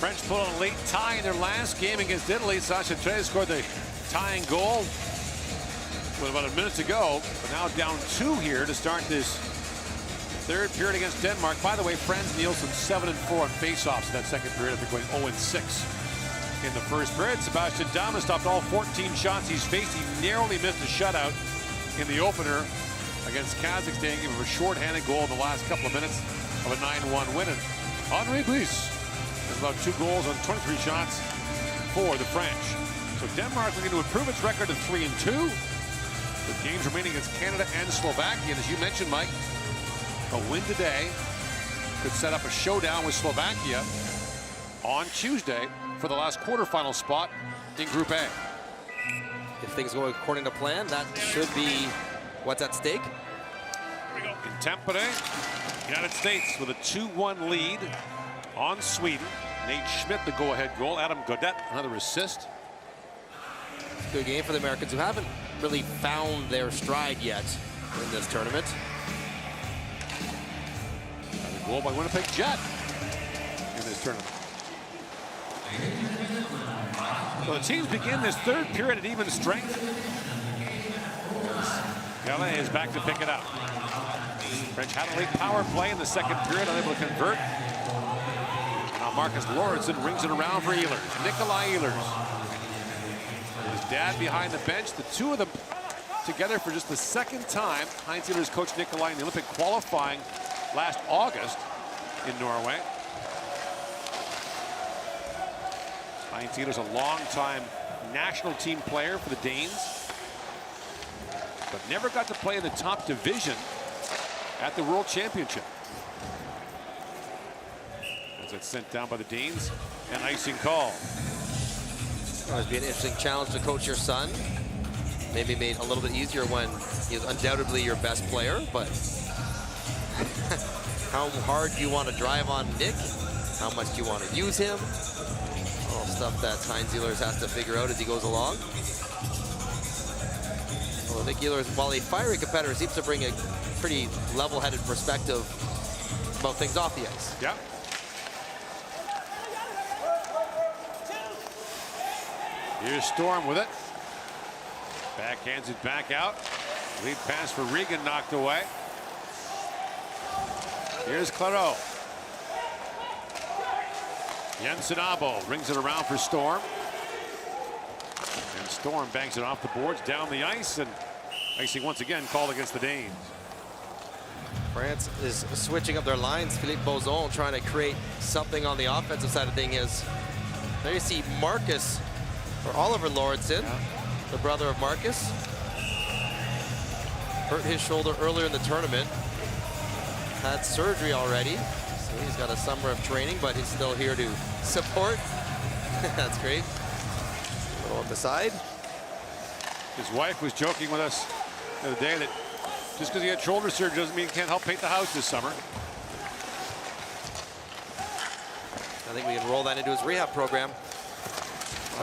French pulled a late tie in their last game against Italy. Sasha Trey scored the tying goal with about a minute to go, but now down 2 here to start this third period against Denmark. By the way, Franz Nielsen 7-4 on faceoffs in that second period after going 0-6 in the first period. Sebastian Damas stopped all 14 shots he's faced. He narrowly missed a shutout in the opener against Kazakhstan, gave him a short-handed goal in the last couple of minutes of a 9-1 win. And Henri Bliss has about 2 goals on 23 shots for the French. So Denmark looking to improve its record to 3-2. With games remaining against Canada and Slovakia. And as you mentioned, Mike, a win today could set up a showdown with Slovakia on Tuesday for the last quarterfinal spot in Group A. If things go according to plan, that should be what's at stake. In Tampere, United States with a 2-1 lead on Sweden. Nate Schmidt, the go-ahead goal. Adam Gaudette, another assist. Good game for the Americans, who haven't really found their stride yet in this tournament. Another goal by Winnipeg Jet in this tournament. So the teams begin this third period at even strength. Gallet is back to pick it up. French had a late power play in the second period, unable to convert. Now Marcus Lauritsen rings it around for Ehlers. Nikolai Ehlers. His dad behind the bench, the two of them together for just the second time. Heinz Ehlers coached Nikolai in the Olympic qualifying last August in Norway. Heinz Ehlers, a long-time national team player for the Danes, but never got to play in the top division at the World Championship. As it's sent down by the Danes, and icing call. Well, it'd be an interesting challenge to coach your son. Maybe made a little bit easier when he is undoubtedly your best player, but how hard do you want to drive on Nick? How much do you want to use him? All stuff that Heinz Ehlers has to figure out as he goes along. Well, Nick Ehlers, while a fiery competitor, seems to bring a pretty level-headed perspective about things off the ice. Yeah. Here's Storm with it. Backhands it back out. Lead pass for Regan knocked away. Here's Clareau. Jensen Abo rings it around for Storm. And Storm bangs it off the boards down the ice, and icing once again called against the Danes. France is switching up their lines. Philippe Bozon trying to create something on the offensive side of things. There you see Marcus, or Oliver Lauritsen, the brother of Marcus. Hurt his shoulder earlier in the tournament. Had surgery already. So he's got a summer of training, but he's still here to support. That's great. A little on the side. His wife was joking with us the other day that just because he had shoulder surgery doesn't mean he can't help paint the house this summer. I think we can roll that into his rehab program.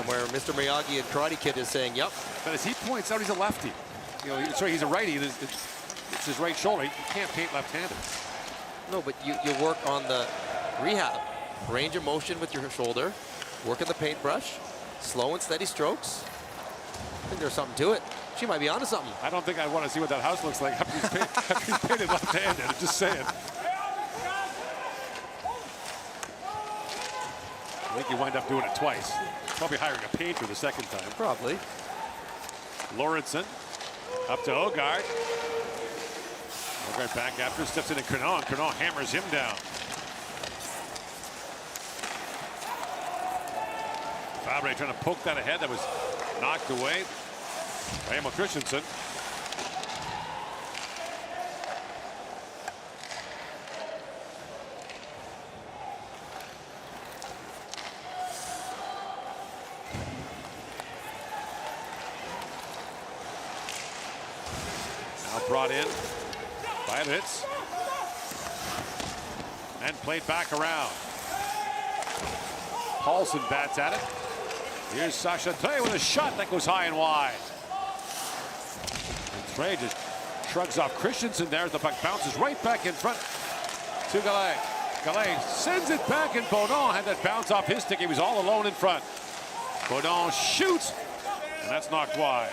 Where Mr. Miyagi and Karate Kid is saying, yep. But as he points out, he's a lefty. You know, sorry, he's a righty. It's his right shoulder. He can't paint left-handed. No, but you work on the rehab. Range of motion with your shoulder. Work on the paintbrush. Slow and steady strokes. I think there's something to it. She might be onto something. I don't think I want to see what that house looks like after he's painted left-handed. I'm just saying. I think you wind up doing it twice. Probably hiring a painter the second time. Probably. Lauritsen up to Ogard. Ogard back after, steps into Crenant, and Crenant hammers him down. Fabre trying to poke that ahead. That was knocked away by Emil Christensen. Brought in by Hitz and played back around. Paulson bats at it. Here's Sasha Trey with a shot that goes high and wide. And Trey just shrugs off Christensen there as the puck bounces right back in front to Gallet. Gallet sends it back, and Baudon had that bounce off his stick. He was all alone in front. Baudon shoots, and that's knocked wide.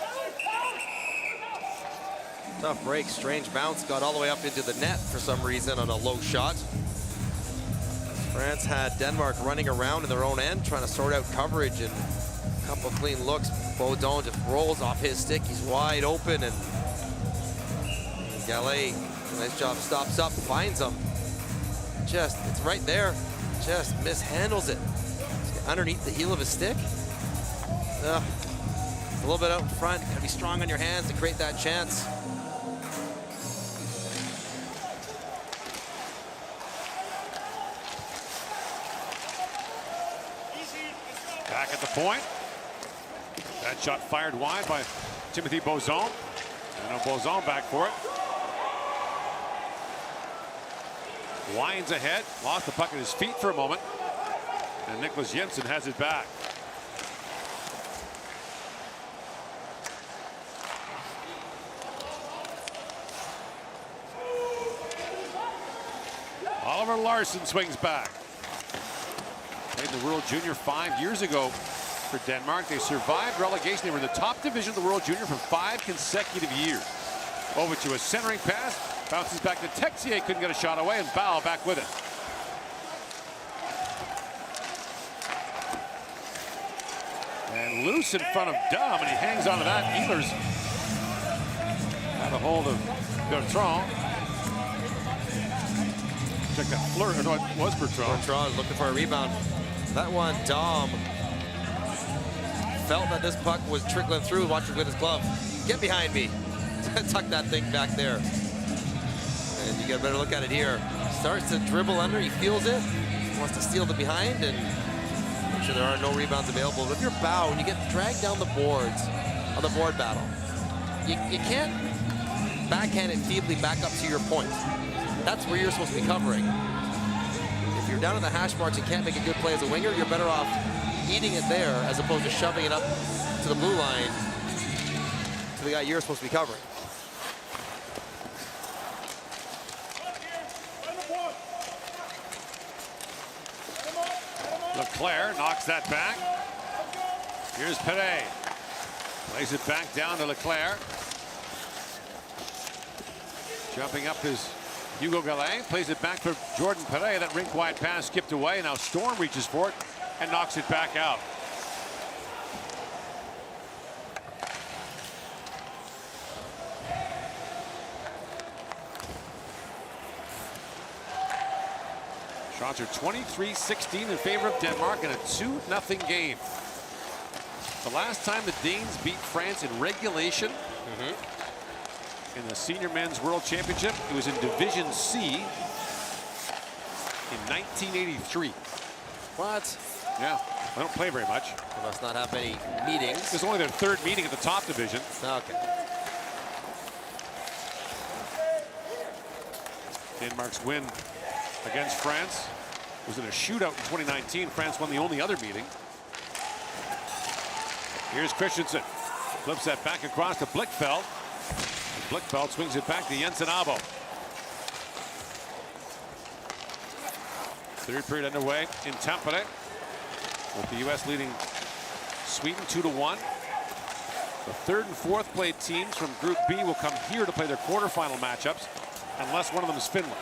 Tough break, strange bounce, got all the way up into the net for some reason on a low shot. France had Denmark running around in their own end, trying to sort out coverage, and a couple of clean looks. Baudon just rolls off his stick. He's wide open, and Gallet, nice job, stops up, finds him. Just, it's right there. Just mishandles it. Underneath the heel of his stick. A little bit out in front. Gotta be strong on your hands to create that chance. Back at the point. That shot fired wide by Timothy Bauzon. And now Bauzon back for it. Winds ahead, lost the puck at his feet for a moment. And Nicholas Jensen has it back. Oliver Larsson swings back. Played in the World Junior 5 years ago for Denmark. They survived relegation. They were in the top division of the World Junior for 5 consecutive years. Over to a centering pass. Bounces back to Texier. Couldn't get a shot away, and Bow back with it. And loose in front of Dom, and he hangs onto that. Ehlers got a hold of Bertrand. Check that flirt. No, it was Bertrand. Bertrand looking for a rebound. That one, Dom felt that this puck was trickling through, watching with his glove. Get behind me. Tuck that thing back there. And you get a better look at it here. Starts to dribble under, he feels it. Wants to steal the behind and make sure there are no rebounds available. But if you're Bow and you get dragged down the boards on the board battle, you can't backhand it feebly back up to your point. That's where you're supposed to be covering. If you're down at the hash marks and can't make a good play as a winger, you're better off eating it there as opposed to shoving it up to the blue line to the guy you're supposed to be covering. Leclerc knocks that back. Here's Perret. Plays it back down to Leclerc. Jumping up is Hugo Gallet. Plays it back for Jordan Perret. That rink-wide pass skipped away. Now Storm reaches for it and knocks it back out. Shots are 23-16 in favor of Denmark in a 2-0 game. The last time the Danes beat France in regulation in the Senior Men's World Championship, it was in Division C in 1983. What? Yeah, they don't play very much. They must not have many meetings. This is only their 3rd meeting at the top division. Okay. Denmark's win against France was in a shootout in 2019. France won the only other meeting. Here's Christensen. Flips that back across to Blichfeld. Blichfeld swings it back to Jensen Abo. 3rd period underway in Tampere, with the U.S. leading Sweden 2-1. The 3rd and 4th played teams from Group B will come here to play their quarterfinal matchups, unless one of them is Finland.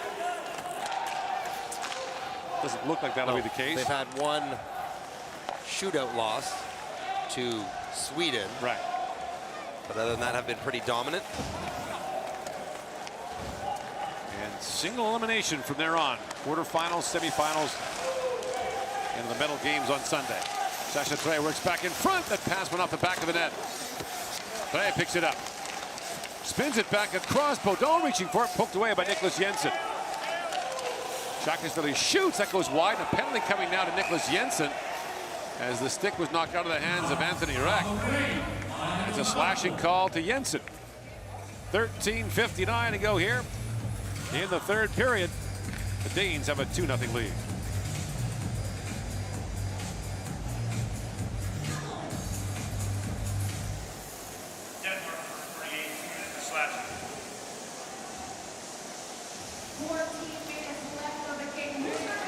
Doesn't look like that'll be the case. They've had one shootout loss to Sweden. Right. But other than that, have been pretty dominant. And single elimination from there on. Quarterfinals, semifinals, and the medal games on Sunday. Sacha Trey works back in front. That pass went off the back of the net. Trey picks it up. Spins it back across. Baudon reaching for it. Poked away by Nicholas Jensen. Shacknesville shoots. That goes wide. A penalty coming now to Nicholas Jensen as the stick was knocked out of the hands of Anthony Reck. It's a slashing call to Jensen. 13:59 to go here in the 3rd period. The Danes have a 2-0 lead. Denmark for 38 minutes slashing. 14 minutes left of the game.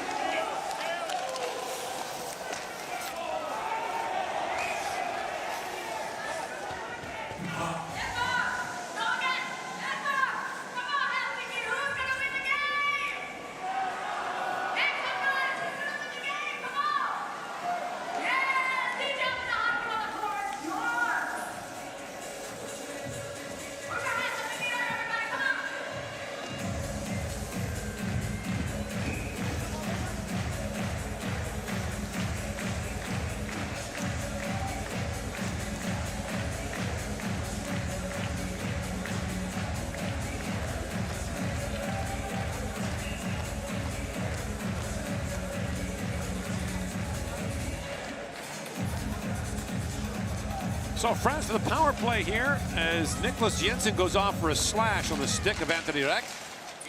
So France to the power play here as Nicholas Jensen goes off for a slash on the stick of Anthony Reck.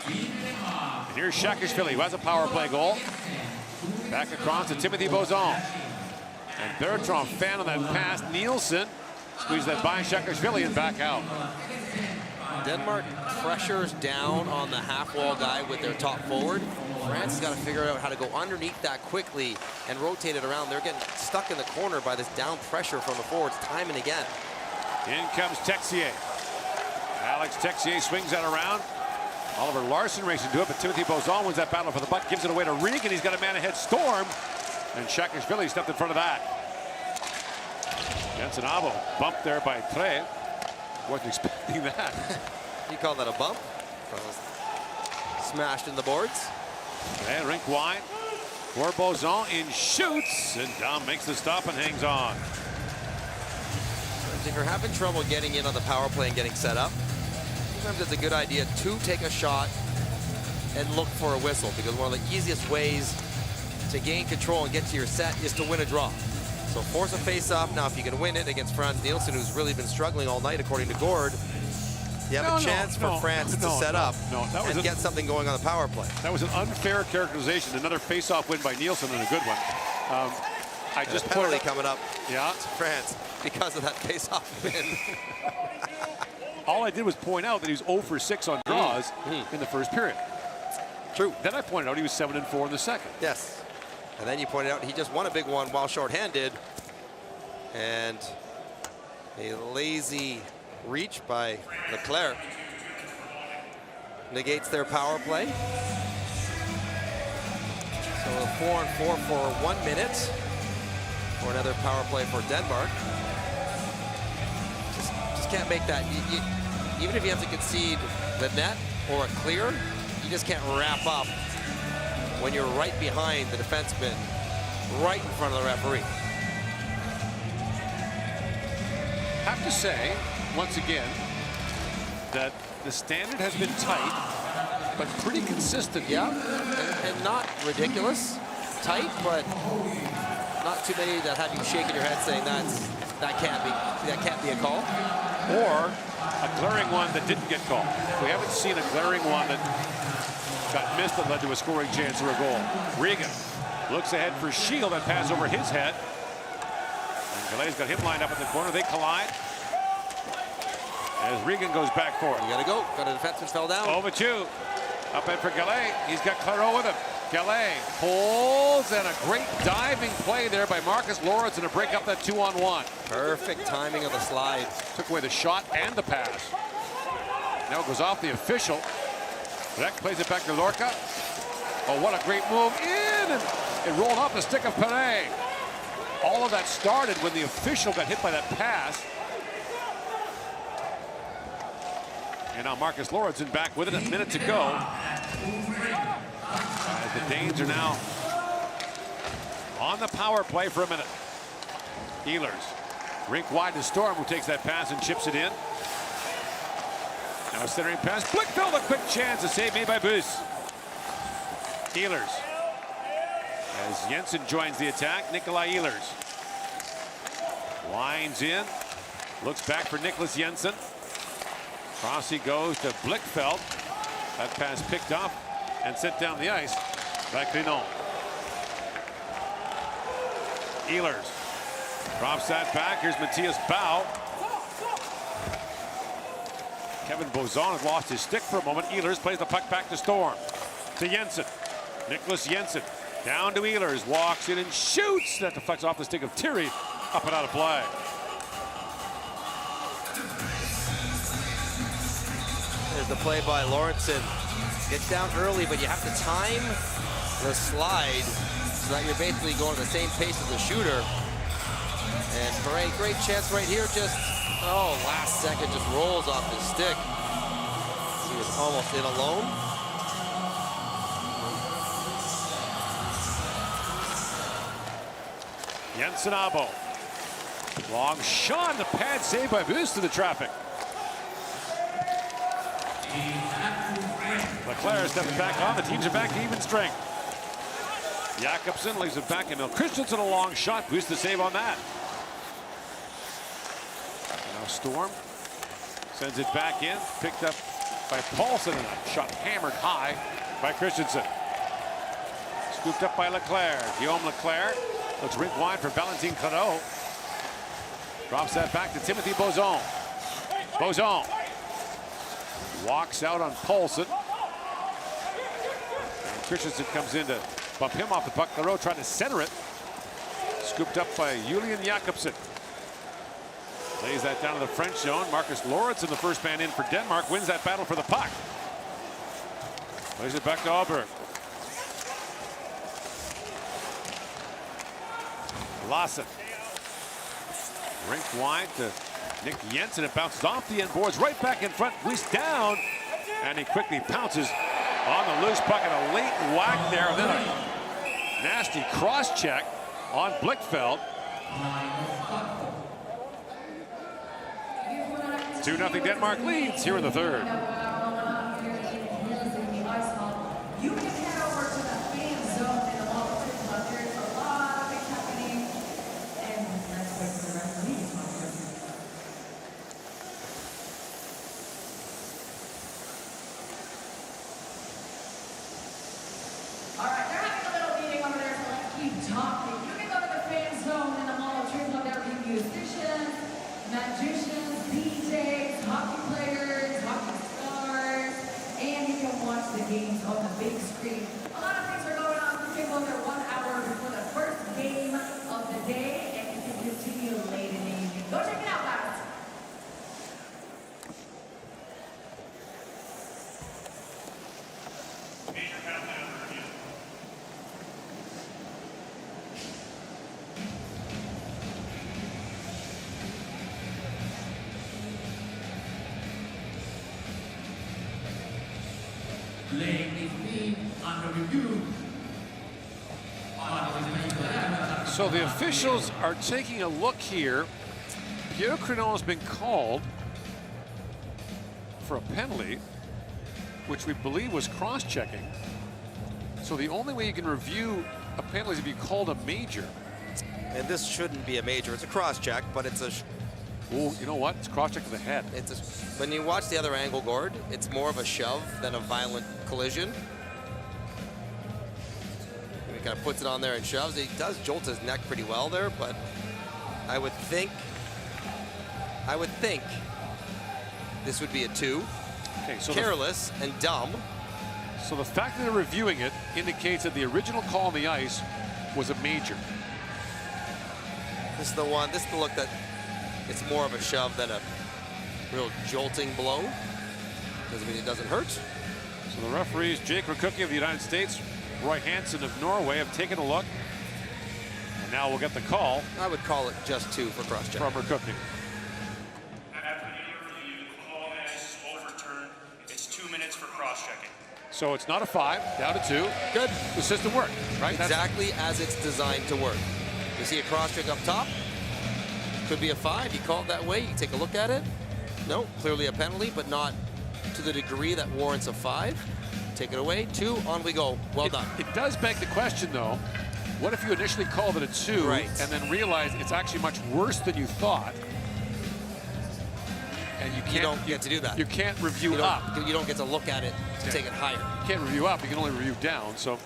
And here's Saakashvili, who has a power play goal. Back across to Timothy Bozon. And Bertrand fan on that pass. Nielsen squeezed that by Saakashvili and back out. Denmark pressures down on the half-wall guy with their top forward. France has got to figure out how to go underneath that quickly and rotate it around. They're getting stuck in the corner by this down pressure from the forwards time and again. In comes Texier. Alex Texier swings that around. Oliver Larsson racing to it, but Timothy Bozon wins that battle for the puck, gives it away to Regan. He's got a man ahead storm, and Saakashvili stepped in front of that. Jensen Abo bumped there by Tre. Wasn't expecting that. You call that a bump? Smashed in the boards. And rink wide for Bozon in shoots, and Dom makes the stop and hangs on. If you're having trouble getting in on the power play and getting set up, sometimes it's a good idea to take a shot and look for a whistle, because one of the easiest ways to gain control and get to your set is to win a draw. So force a face-off. Now, if you can win it against Franz Nielsen, who's really been struggling all night, according to Gord, you have a chance for France to set up and get something going on the power play. That was an unfair characterization. Another face-off win by Nielsen and a good one. I just penalty coming up to France because of that face-off win. All I did was point out that he was 0 for 6 on draws in the first period. True. Then I pointed out he was 7 and 4 in the second. Yes. And then you pointed out he just won a big one while shorthanded. And a lazy reach by Leclerc negates their power play. So a 4-on-4 for 1 minute for another power play for Denmark. Just can't make that. Even if you have to concede the net or a clear, you just can't wrap up when you're right behind the defenseman, right in front of the referee. Have to say, once again, that the standard has been tight, but pretty consistent. Yeah, and not ridiculous. Tight, but not too many that have you shaking your head saying that can't be a call. Or a glaring one that didn't get called. We haven't seen a glaring one that got missed that led to a scoring chance or a goal. Regan looks ahead for Shield, that pass over his head. And Galet's got him lined up in the corner. They collide. As Regan goes back for it. You gotta go. Got a defenseman fell down. Over 2. Up in for Galet. He's got Claro with him. Galet pulls, and a great diving play there by Marcus Lawrence to break up that 2-on-1. Perfect timing of the slide. Took away the shot and the pass. Now it goes off the official. Reck plays it back to Lorca. Oh, what a great move in, and it rolled off the stick of Perret. All of that started when the official got hit by that pass. And now Marcus Lauritsen back with it, a minute to go. As the Danes are now on the power play for a minute. Ehlers, rink wide to Storm, who takes that pass and chips it in. Now a centering pass. Blickfeld, a quick chance, a save made by Bus. Ehlers. As Jensen joins the attack, Nikolai Ehlers. Winds in. Looks back for Nicholas Jensen. Cross he goes to Blickfeld. That pass picked up and sent down the ice by Clinon. Ehlers drops that back. Here's Matthias Bau. Kevin Bozon has lost his stick for a moment. Ehlers plays the puck back to Storm. To Jensen. Nicholas Jensen down to Ehlers. Walks in and shoots. That deflects off the stick of Thierry. Up and out of play. There's the play by Lawrenson. Gets down early, but you have to time the slide so that you're basically going at the same pace as the shooter. And Perret, great chance right here. Just, oh, last second, just rolls off his stick. He was almost in alone. Jensen Abo. Long shot, the pad saved by Boost to the traffic. Leclerc stepping back on. The teams are back to even strength. Jakobsen leaves it back, and Christensen a long shot. Boost the save on that. Now Storm sends it back in. Picked up by Paulson, and a shot hammered high by Christensen. Scooped up by Leclerc. Guillaume Leclerc looks rink wide for Valentin Cano. Drops that back to Timothy Bozon. Bozon walks out on Paulson. And Christensen comes in to bump him off the puck. Cano trying to center it. Scooped up by Julian Jakobsen. Lays that down to the French zone. Marcus Lawrenson, the first man in for Denmark, wins that battle for the puck. Plays it back to Ahlberg. Lassen. Rink wide to Nick Jensen. It bounces off the end boards, right back in front. Weiss down, and he quickly pounces on the loose puck, and a late whack there, and then a nasty cross check on Blichfeld. 2-0 Denmark leads here in the third. You can head over to the fan zone in the Wall of Fame. There's a lot of things happening, and let's wait for the referees. All right, they're having a little meeting over there, so let's keep talking. You can go to the fan zone in the Hall of Fame. There will be musicians, magicians, DJs, hockey players, hockey stars, and you can watch the games on the big screen. A lot of things are going on. You can go there 1 hour before the first game of the day, and you can continue late in the evening. Go check it out, guys. Major penalty on the review. Playing is being under review. So the officials are taking a look here. Pierre Crenot has been called for a penalty, which we believe was cross-checking. So the only way you can review a penalty is if you called a major. And this shouldn't be a major. It's a cross-check, but it's a... Oh, you know what? It's cross-check to the head. It's a, when you watch the other angle, Gord, it's more of a shove than a violent collision. And he kind of puts it on there and shoves. He does jolt his neck pretty well there, but I would think this would be a 2. Okay, so careless and dumb. So the fact that they're reviewing it indicates that the original call on the ice was a major. This is the one. This is the look that it's more of a shove than a real jolting blow. Doesn't mean it doesn't hurt. So the referees, Jake Rakuki of the United States, Roy Hansen of Norway, have taken a look. And now we'll get the call. I would call it just 2 for cross-check. From Rakuki. After the review, the call on the ice is overturned. It's 2 minutes for cross-checking. So it's not a 5, down to 2. Good. The system worked, right? Exactly as it's designed to work. You see a cross-check up top. Could be a 5. You call it that way. You take a look at it. No, clearly a penalty, but not to the degree that warrants a 5. Take it away. 2, on we go. Well done. It does beg the question, though. What if you initially called it a 2 right, and then realized it's actually much worse than you thought? And you don't get to do that. You can't review up. You don't get to look at it to take it higher. You can't review up. You can only review down. So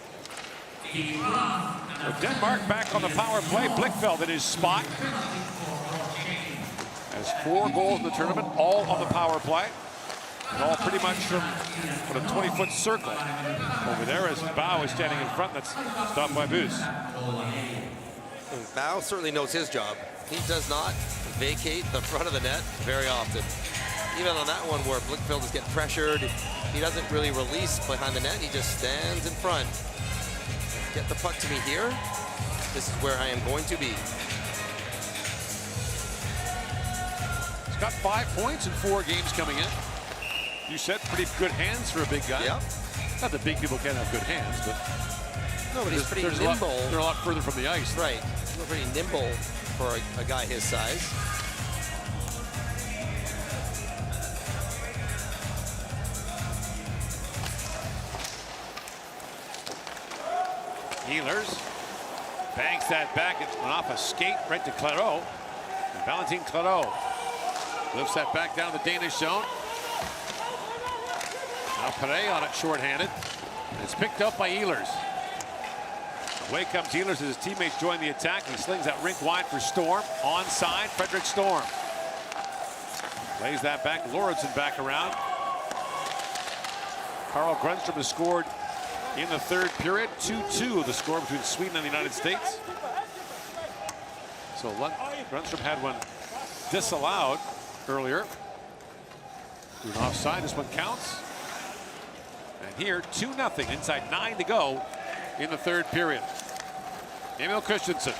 Denmark back on the power play. Blichfeld in his spot. Has 4 goals in the tournament, all on the power play. And all pretty much from a 20-foot circle. Over there as Bao is standing in front. That's stopped by Booz. Bao certainly knows his job. He does not vacate the front of the net very often. even on that one where Blickfeld is getting pressured, he doesn't really release behind the net. He just stands in front. Get the puck to me here. This is where I am going to be. He's got 5 points in 4 games coming in. You said pretty good hands for a big guy. Yep. Not that big people can't have good hands, but no, but he's pretty nimble. They're a lot further from the ice. Right. He's pretty nimble for a guy his size. Ehlers banks that back. It went off a skate right to Clareau. And Valentin Clareau lifts that back down the Danish zone. Now Perret on it shorthanded. And it's picked up by Ehlers. Away comes Ehlers as his teammates join the attack. He slings that rink wide for Storm. Onside, Frederick Storm. Lays that back. Lauritsen back around. Carl Grundstrom has scored in the 3rd period. 2-2 the score between Sweden and the United States. So Grundstrom had one disallowed earlier. Doing offside, this one counts. And here, 2-0, inside 9 to go in the 3rd period. Emil Christensen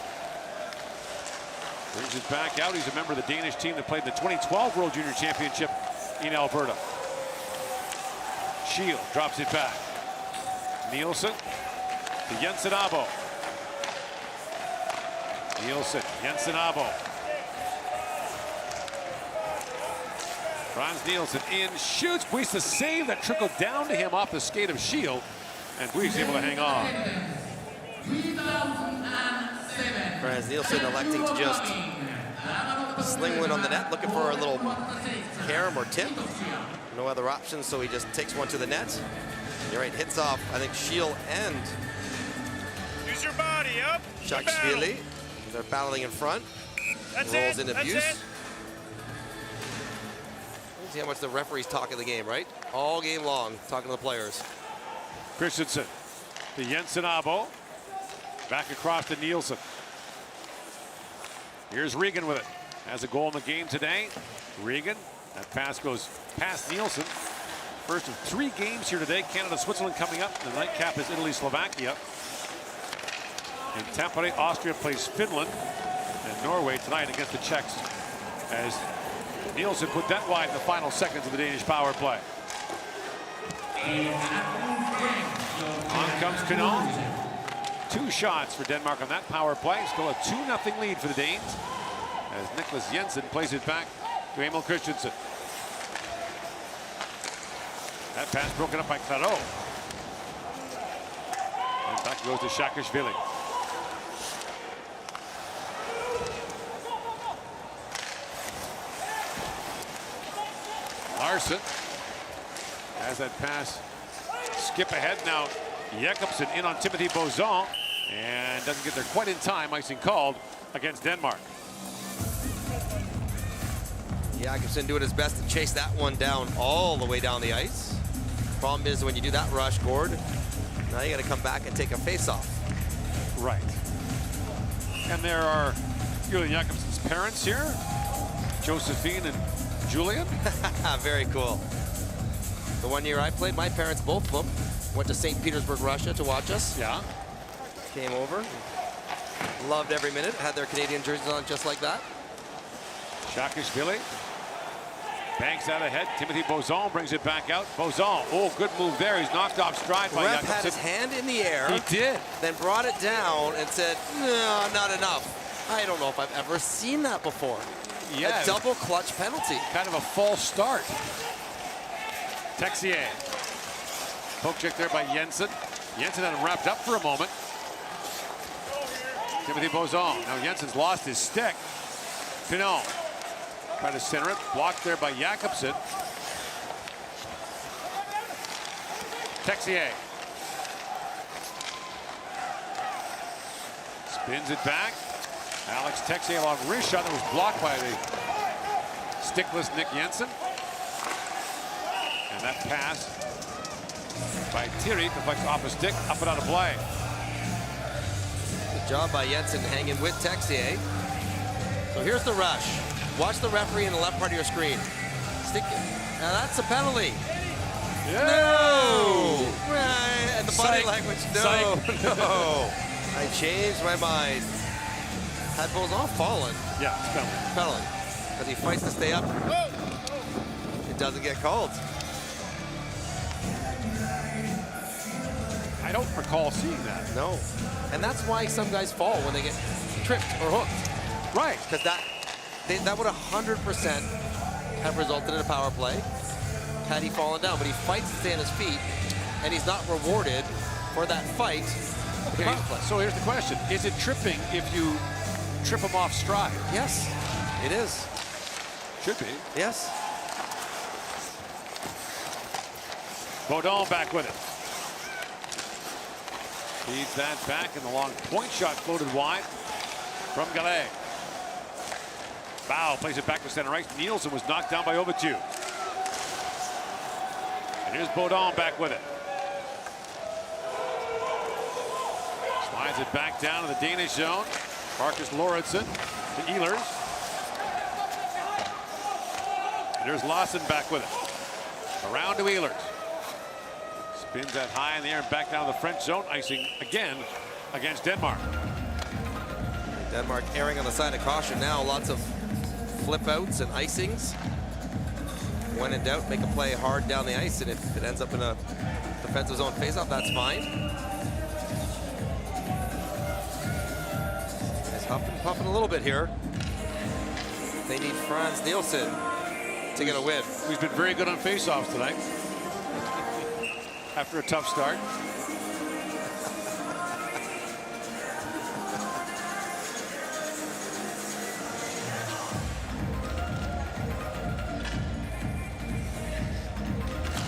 brings it back out. He's a member of the Danish team that played the 2012 World Junior Championship in Alberta. Shield drops it back. Nielsen to Jensen Abo. Nielsen, Jensen Abo. Frans Nielsen in, shoots. Buis the save that trickled down to him off the skate of Shield. And Buis able to hang on. Frans Nielsen electing to just sling one on the net, looking for a little carom or tip. No other options, so he just takes one to the net. You're right, hits off, I think, Shield and Use your body, up. Shakashvili. They're battling in front. That's rolls it. in abuse. That's it. See how much the referees talk in the game, right? All game long, talking to the players. Christensen to Jensen Abo. Back across to Nielsen. Here's Regan with it. Has a goal in the game today. Regan, that pass goes past Nielsen. First of 3 games here today. Canada, Switzerland coming up. The nightcap is Italy, Slovakia. In Tampere, Austria plays Finland. And Norway tonight against the Czechs. As Nielsen put that wide in the final seconds of the Danish power play. On comes Pinon. 2 shots for Denmark on that power play. Still a 2-0 lead for the Danes. As Niklas Jensen plays it back to Emil Christensen. That pass broken up by Clareau. And back goes to Shakashvili. Larson has that pass skip ahead. Now Jakobsen in on Timothy Bozon and doesn't get there quite in time. Icing called against Denmark. Jakobsen doing his best to chase that one down all the way down the ice. Problem is when you do that rush, Gord, now you got to come back and take a face-off. Right. And there are Julian Jakobsen's parents here, Josephine and Julian. Very cool. The 1 year I played, my parents, both of them, went to St. Petersburg, Russia to watch us. Yeah. Came over. Loved every minute. Had their Canadian jerseys on just like that. Shakashvili banks out ahead. Timothy Bozon brings it back out. Bozon, oh, good move there. He's knocked off stride by Ref Jakobsen. had his hand in the air. He did. Then brought it down and said, no, not enough. I don't know if I've ever seen that before. Yeah. A double clutch penalty. Kind of a false start. Texier. Poke check there by Jensen. Jensen had him wrapped up for a moment. Timothy Bozon. Now Jensen's lost his stick. Pinon. Try to center it. Blocked there by Jakobsen. Texier. Spins it back. Alex Texier along wrist shot that was blocked by the stickless Nick Jensen. And that pass by Thierry deflects off a stick, up and out of play. Good job by Jensen hanging with Texier. So here's the rush. Watch the referee in the left part of your screen. Now that's a penalty. Yeah. No! Right. And the body Psych. language, no, Psych. no. I changed my mind. Had Bozon fallen, Yeah, it's penalty. penalty. Because he fights to stay up. It doesn't get called. I don't recall seeing that. No. And that's why some guys fall when they get tripped or hooked. Right. Because that would 100% have resulted in a power play had he fallen down. But he fights to stay on his feet, and he's not rewarded for that fight. Okay, so here's the question. Is it tripping if you trip him off stride? Yes, it is. Should be. Yes. Baudon back with it. Feeds that back, and the long point shot floated wide from Gallet. Bow plays it back to center right. Nielsen was knocked down by Overtu. And here's Baudon back with it. Slides it back down to the Danish zone. Marcus Lauritsen to Ehlers. And there's Lawson back with it. Around to Ehlers. Spins that high in the air and back down to the French zone. Icing again against Denmark. Denmark erring on the side of caution now. Lots of flip outs and icings. When in doubt, make a play hard down the ice, and if it ends up in a defensive zone faceoff, that's fine. He's huffing and puffing a little bit here. They need Franz Nielsen to get a win. He's been very good on faceoffs tonight. After a tough start.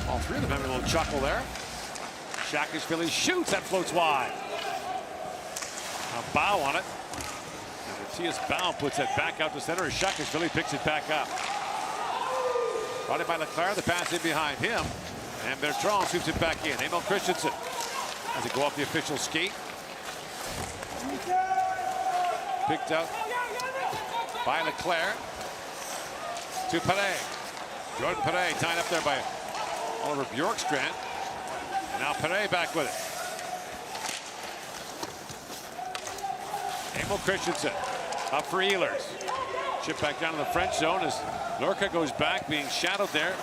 All three of them having a little chuckle there. Saakashvili shoots, that floats wide. A bow on it. And Matthias Bow puts it back out to center as Saakashvili picks it back up. Brought in by Leclerc, the pass in behind him. And Bertrand sweeps it back in. Emil Christensen has it go off the official skate. Picked up by Leclerc to Perret. Jordan Perret tied up there by Oliver Bjorkstrand. And now Perret back with it. Emil Christensen up for Ehlers. Chip back down to the French zone as Lorca goes back, being shadowed there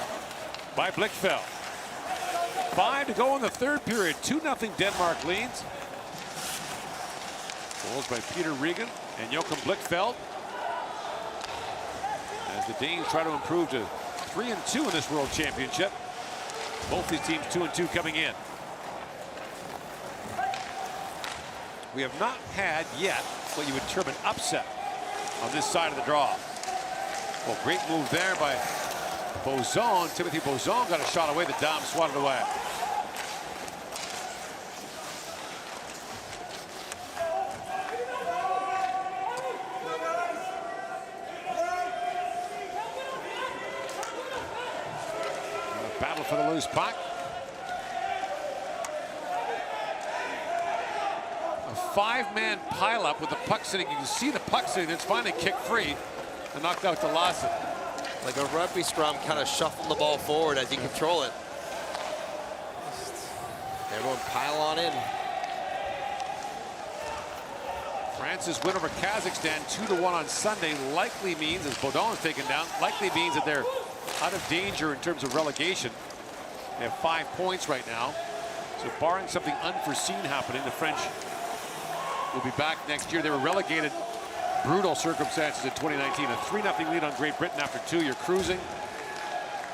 by Blichfeld. 5 to go in the third period. 2-0 Denmark leads. Goals by Peter Regan and Joachim Blichfeld. As the Danes try to improve to 3-2 in this World Championship. Both these teams 2-2 coming in. We have not had yet what you would term an upset on this side of the draw. Well, great move there by Bozon. Timothy Bozon got a shot away. The Dom swatted away. Battle for the loose puck. A 5-man pileup with the puck sitting. You can see the puck sitting. It's finally kicked free and knocked out to Lawson. Like a rugby scrum, kind of shuffle the ball forward as you control it. Everyone pile on in. France's win over Kazakhstan 2-1 on Sunday likely means, as Baudon is taken down, likely means that they're out of danger in terms of relegation. They have 5 points right now. So barring something unforeseen happening, the French will be back next year. They were relegated, brutal circumstances in 2019. A 3-0 lead on Great Britain after 2. You're cruising.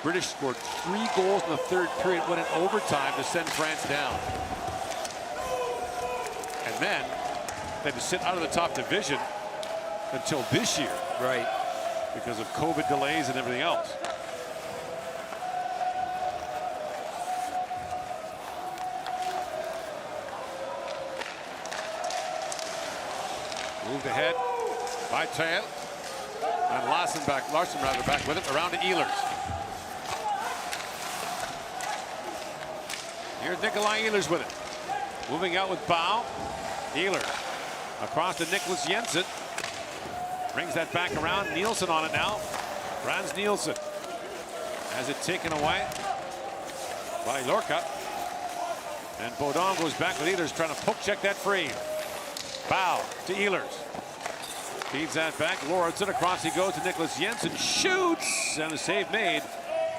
British scored 3 goals in the third period, went in overtime to send France down. And then they had to sit out of the top division until this year. Right. Because of COVID delays and everything else. Moved ahead by Tail. And Larson back with it, around to Ehlers. Here's Nikolai Ehlers with it. Moving out with Bow. Ehlers across to Nicholas Jensen. Brings that back around. Nielsen on it now. Franz Nielsen. Has it taken away by Lorca. And Baudon goes back with Ehlers, trying to poke check that free. Foul to Ehlers. Feeds that back. Lauritsen across he goes to Nicholas Jensen. Shoots! And a save made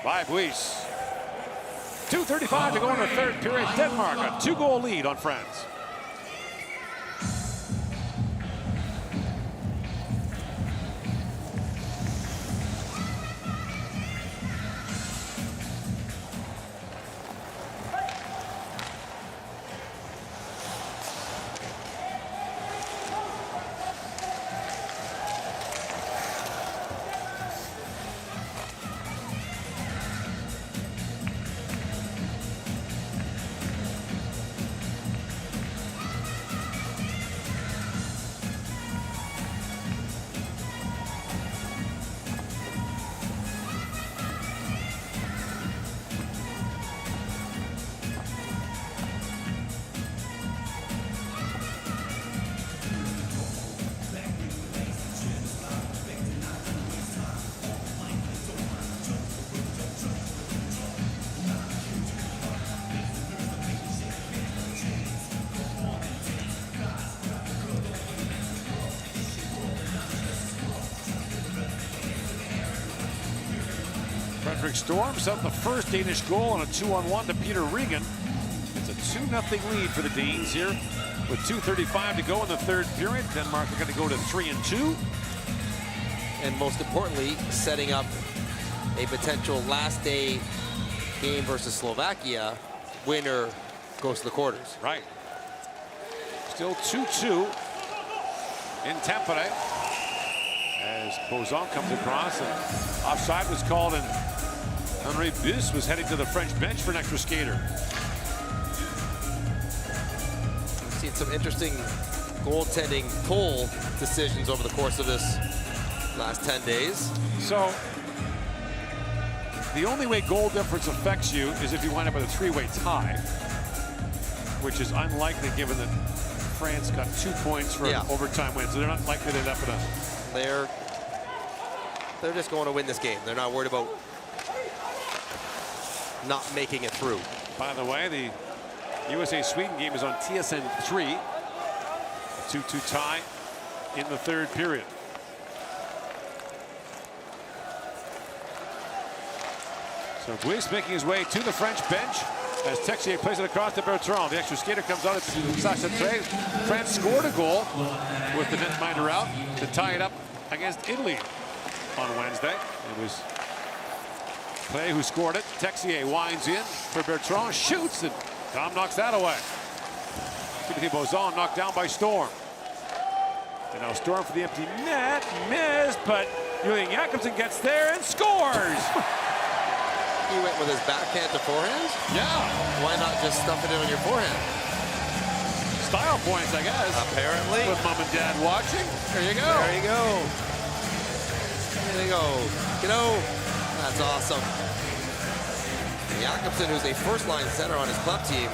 by Buis. 2:35 to go in the third period. Denmark a 2-goal lead on France. Frederick storms up the first Danish goal on a 2-on-1 to Peter Regan. It's a 2-0 lead for the Danes here with 2:35 to go in the third period. Denmark are going to go to 3-2. And most importantly, setting up a potential last day game versus Slovakia. Winner goes to the quarters. Right. Still 2-2 in Tampere as Bozon comes across, and offside was called, and Henri Buis was heading to the French bench for an extra skater. We've seen some interesting goaltending poll decisions over the course of this last 10 days. So the only way goal difference affects you is if you wind up with a three-way tie, which is unlikely given that France got 2 points for an overtime win, so they're not likely to end up in a... They're just going to win this game. They're not worried about not making it through. By the way, the USA-Sweden game is on TSN 3. A 2-2 tie in the third period. So Buis making his way to the French bench as Texier plays it across to Bertrand. The extra skater comes out at Sacha Trey. France scored a goal with the netminder out to tie it up against Italy on Wednesday. It was Clay who scored it. Texier winds in for Bertrand, shoots, and Tom knocks that away. Timothy Bozon knocked down by Storm. And now Storm for the empty net, missed, but Julian Jakobsen gets there and scores. He went with his backhand to forehand? Yeah. Why not just stuff it in on your forehand? Style points, I guess. Apparently. With mom and dad watching. There you go. There you go. There you go. You know, that's awesome. Jakobsen, who's a first-line center on his club team.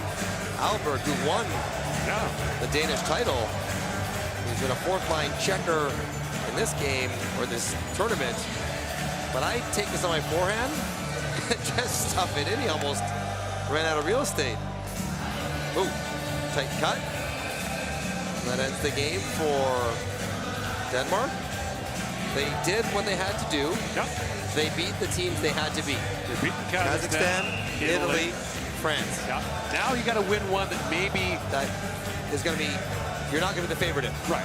Alberg, who won the Danish title. He's been a fourth-line checker in this game, or this tournament. But I take this on my forehand, just stuff it in. He almost ran out of real estate. Ooh, tight cut. That ends the game for Denmark. They did what they had to do. Yep. They beat the teams they had to beat. They beat Kazakhstan, Italy, France. Yep. Now you got to win one that maybe that is going to be, you're not going to be the favorite in. Right.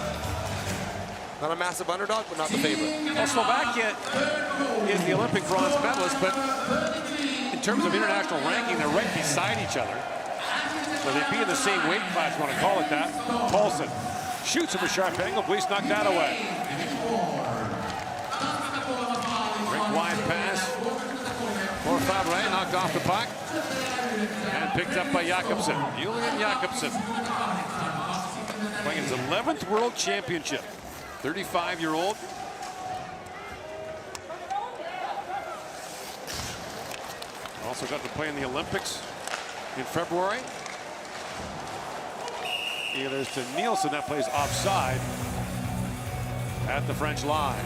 Not a massive underdog, but not the favorite. Well, Slovakia is the Olympic bronze medalist, but in terms of international ranking, they're right beside each other. So they'd be in the same weight class, if you want to call it that. Paulson shoots from a sharp angle. Buis knocked that away. Great wide pass. For Fabre, knocked off the puck. And picked up by Jakobsen. Julian Jakobsen. Playing his 11th World Championship. 35-year-old. Also got to play in the Olympics in February. There's to Nielsen, that plays offside at the French line.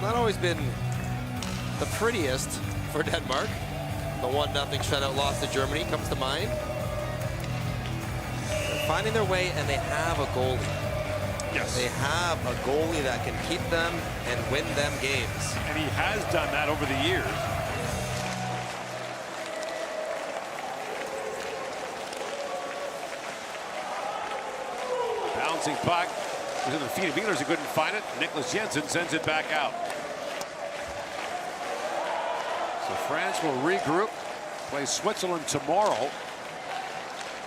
not always been the prettiest for Denmark. The 1-0 shutout loss to Germany comes to mind. They're finding their way, and they have a goalie. Yes. They have a goalie that can keep them and win them games. And he has done that over the years. Bouncing puck was in the feet of Ehlers, who couldn't find it. Nicholas Jensen sends it back out. So France will regroup, play Switzerland tomorrow,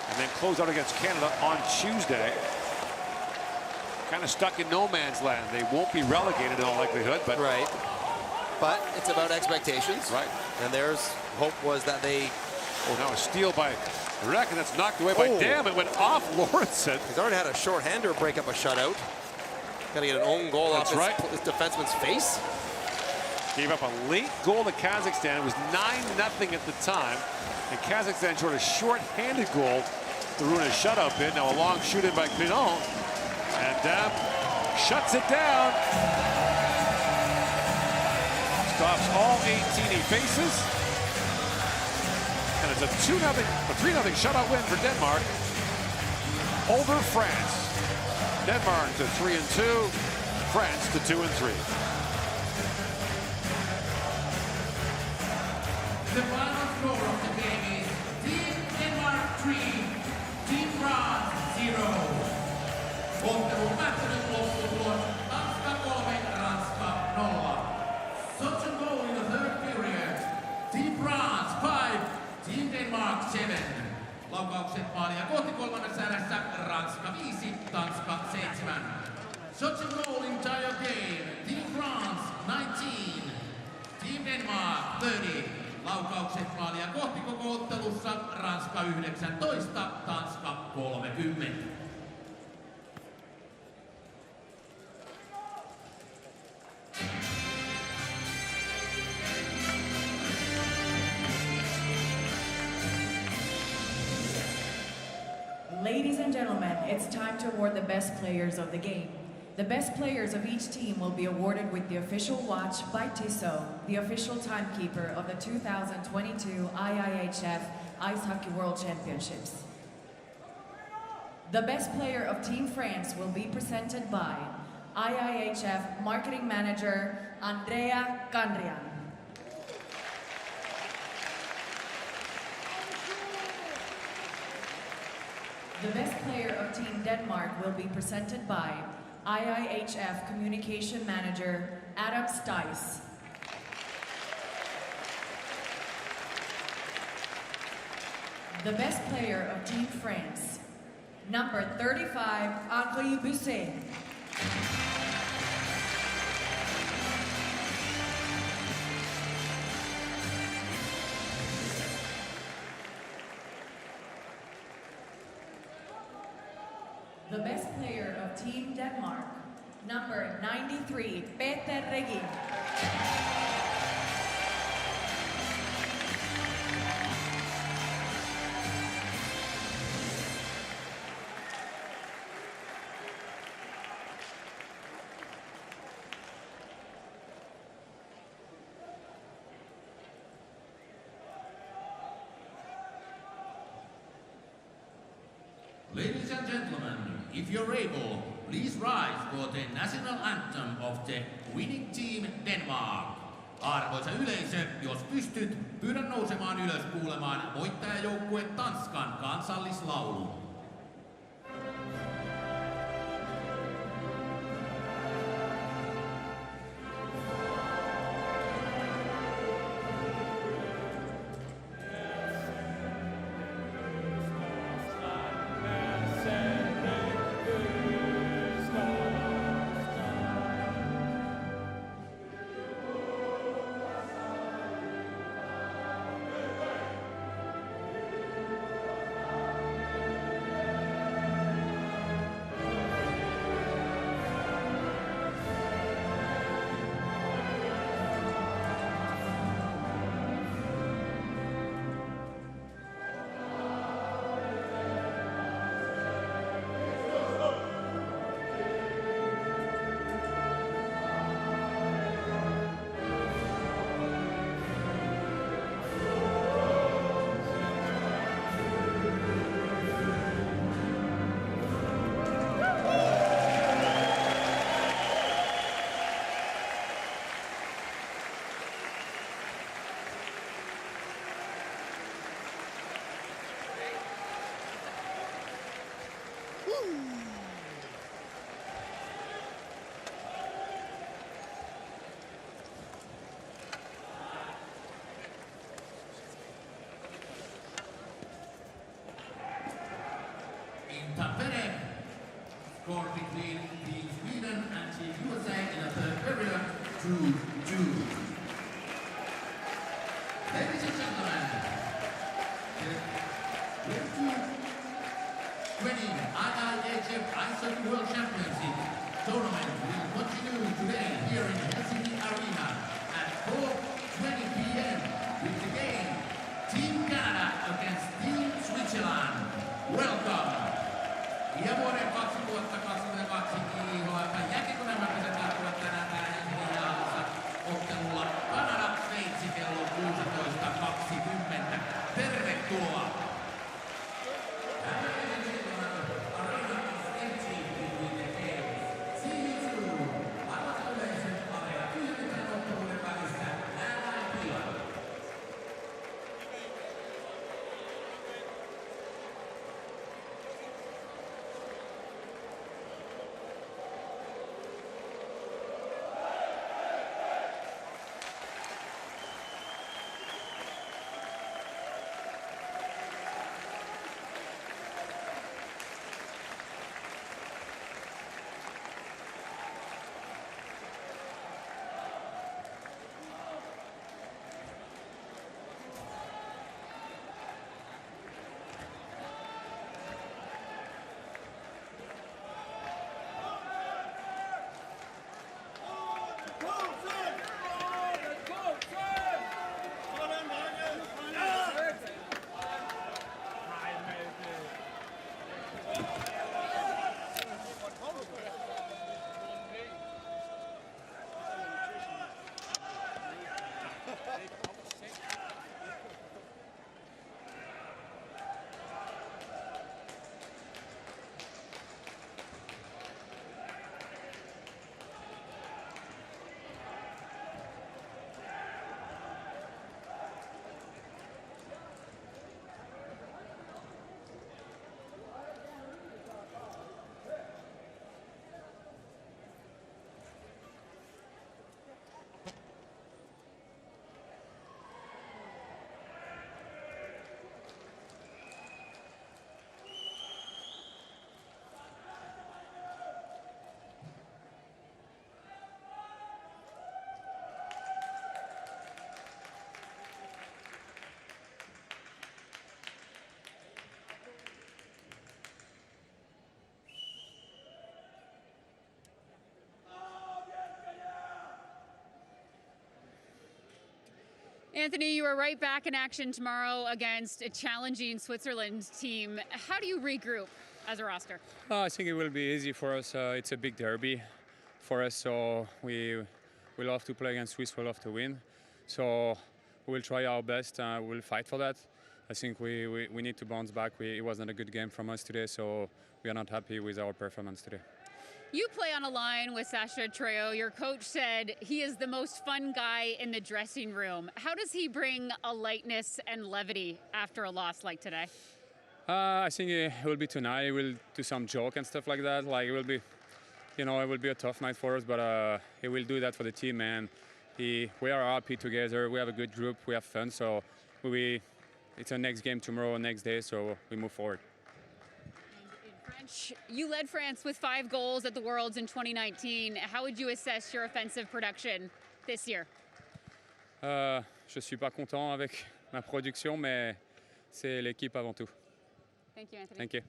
and then close out against Canada on Tuesday. Kind of stuck in no man's land. They won't be relegated in all likelihood, but right. But it's about expectations. Right. And theirs hope was that they. Oh, now a steal by Reck, and that's knocked away by Dam. It went off Lawrenson. He's already had a shorthander break up a shutout. Got to get an own goal off his defenseman's face. Gave up a late goal to Kazakhstan. It was 9-0 at the time. And Kazakhstan scored a short-handed goal to ruin a shutout bid. Now a long shoot in by Clinon. And Dam shuts it down. Stops all 18 he faces. And it's a 3-0 shutout win for Denmark over France. Denmark to 3-2, France to 2-3. The final score of the game is Team Denmark 3, Team France 0. Ottelun päättynyt lopputulos Tanska 3, Ranska 0. Such a goal in the third period. Team France 5, Team Denmark 7. Laukaukset maalia kohti kolmannessa erässä Ranska 5, Tanska 7. Such a goal entire game. Team France 19, Team Denmark 30. Laukaukset maalia kohti koko ottelussa Ranska 19, Tanska 30. Ladies and gentlemen, it's time to award the best players of the game. The best players of each team will be awarded with the official watch by Tissot, the official timekeeper of the 2022 IIHF Ice Hockey World Championships. The best player of Team France will be presented by IIHF Marketing Manager Andrea Canrian. The best player of Team Denmark will be presented by IIHF Communication Manager Adam Stice. The best player of Team France, number 35, Henri Busset. The best player of Team Denmark, number 93, Peter Regin. Ladies and gentlemen, if you're able, please rise for the national anthem of the winning team Denmark. Arvoisa yleisö, jos pystyt, pyydän nousemaan ylös kuulemaan voittajajoukkue Tanskan kansallislaulun. Interfering. Score between Team Sweden and Team USA in the third period, 2-2. Ladies and gentlemen, the 2020 IIHF Ice Hockey World Championship tournament will continue today here in Helsinki Arena at 4:20 p.m. with the game Team Canada against Team Switzerland. Welcome! Ja vuoden 2022 IIHF jälkikoneenmarkkiset jatkuvat tänään täällä Helsingin jäähallussa ottelulla Kanada-Sveitsi kello 16.20. Tervetuloa! Anthony, you are right back in action tomorrow against a challenging Switzerland team. How do you regroup as a roster? I think it will be easy for us. It's a big derby for us, so we love to play against Swiss. We love to win. So we will try our best. We'll fight for that. I think we need to bounce back. It wasn't a good game from us today, so we are not happy with our performance today. You play on a line with Sasha Treo. Your coach said he is the most fun guy in the dressing room. How does he bring a lightness and levity after a loss like today? I think it will be tonight. We'll do some joke and stuff like that. Like it will be, it will be a tough night for us, but he will do that for the team, and we are happy together. We have a good group. We have fun. So it's our next game tomorrow, next day. So we move forward. You led France with 5 goals at the Worlds in 2019. How would you assess your offensive production this year? Je suis pas content avec ma production, mais c'est l'équipe avant tout. Thank you, Anthony. Thank you.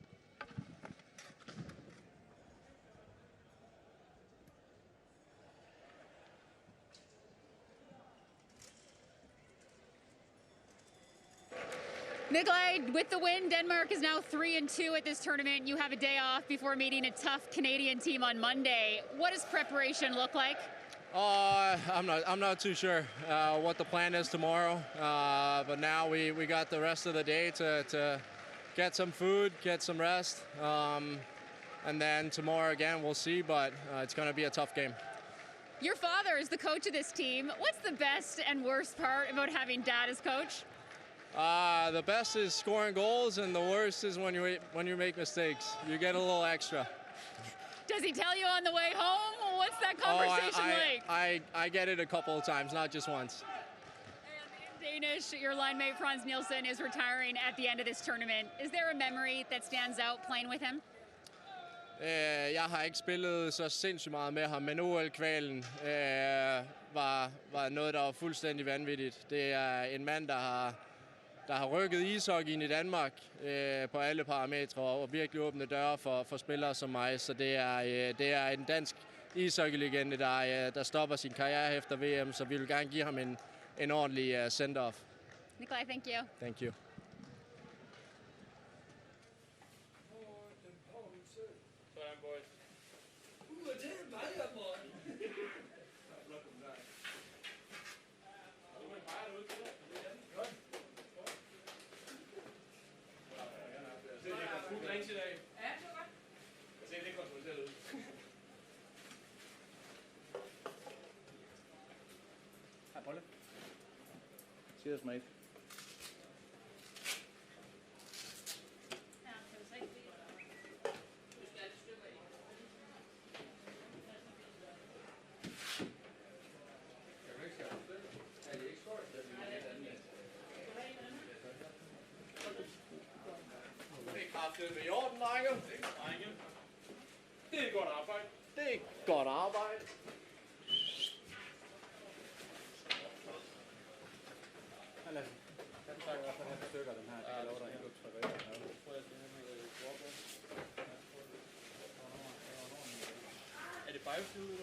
Nikolai, with the win, Denmark is now 3-2 at this tournament. You have a day off before meeting a tough Canadian team on Monday. What does preparation look like? I'm not too sure what the plan is tomorrow, but now we got the rest of the day to get some food, get some rest, and then tomorrow again we'll see, but it's going to be a tough game. Your father is the coach of this team. What's the best and worst part about having dad as coach? The best is scoring goals, and the worst is when you make mistakes. You get a little extra. Does he tell you on the way home? What's that conversation like? I get it a couple of times, not just once. In Danish, your line mate Franz Nielsen is retiring at the end of this tournament. Is there a memory that stands out playing with him? Jeg har ikke spillet så sindssygt meget med ham, men OL-kvalen var noget, der var fuldstændig vanvittigt. Det er en mand, der har rykket ishockeyen i Danmark på alle parametre og virkelig åbnet døre for spillere som mig. Så det er en dansk ishockeylegende, der stopper sin karriere efter VM, så vi vil gerne give ham en ordentlig send-off. Nikolaj, thank you. Thank you. Cheers, mate. Det er kraftedeme i orden, drenge. Det er godt arbejde. Det er godt arbejde. Er det biofilm?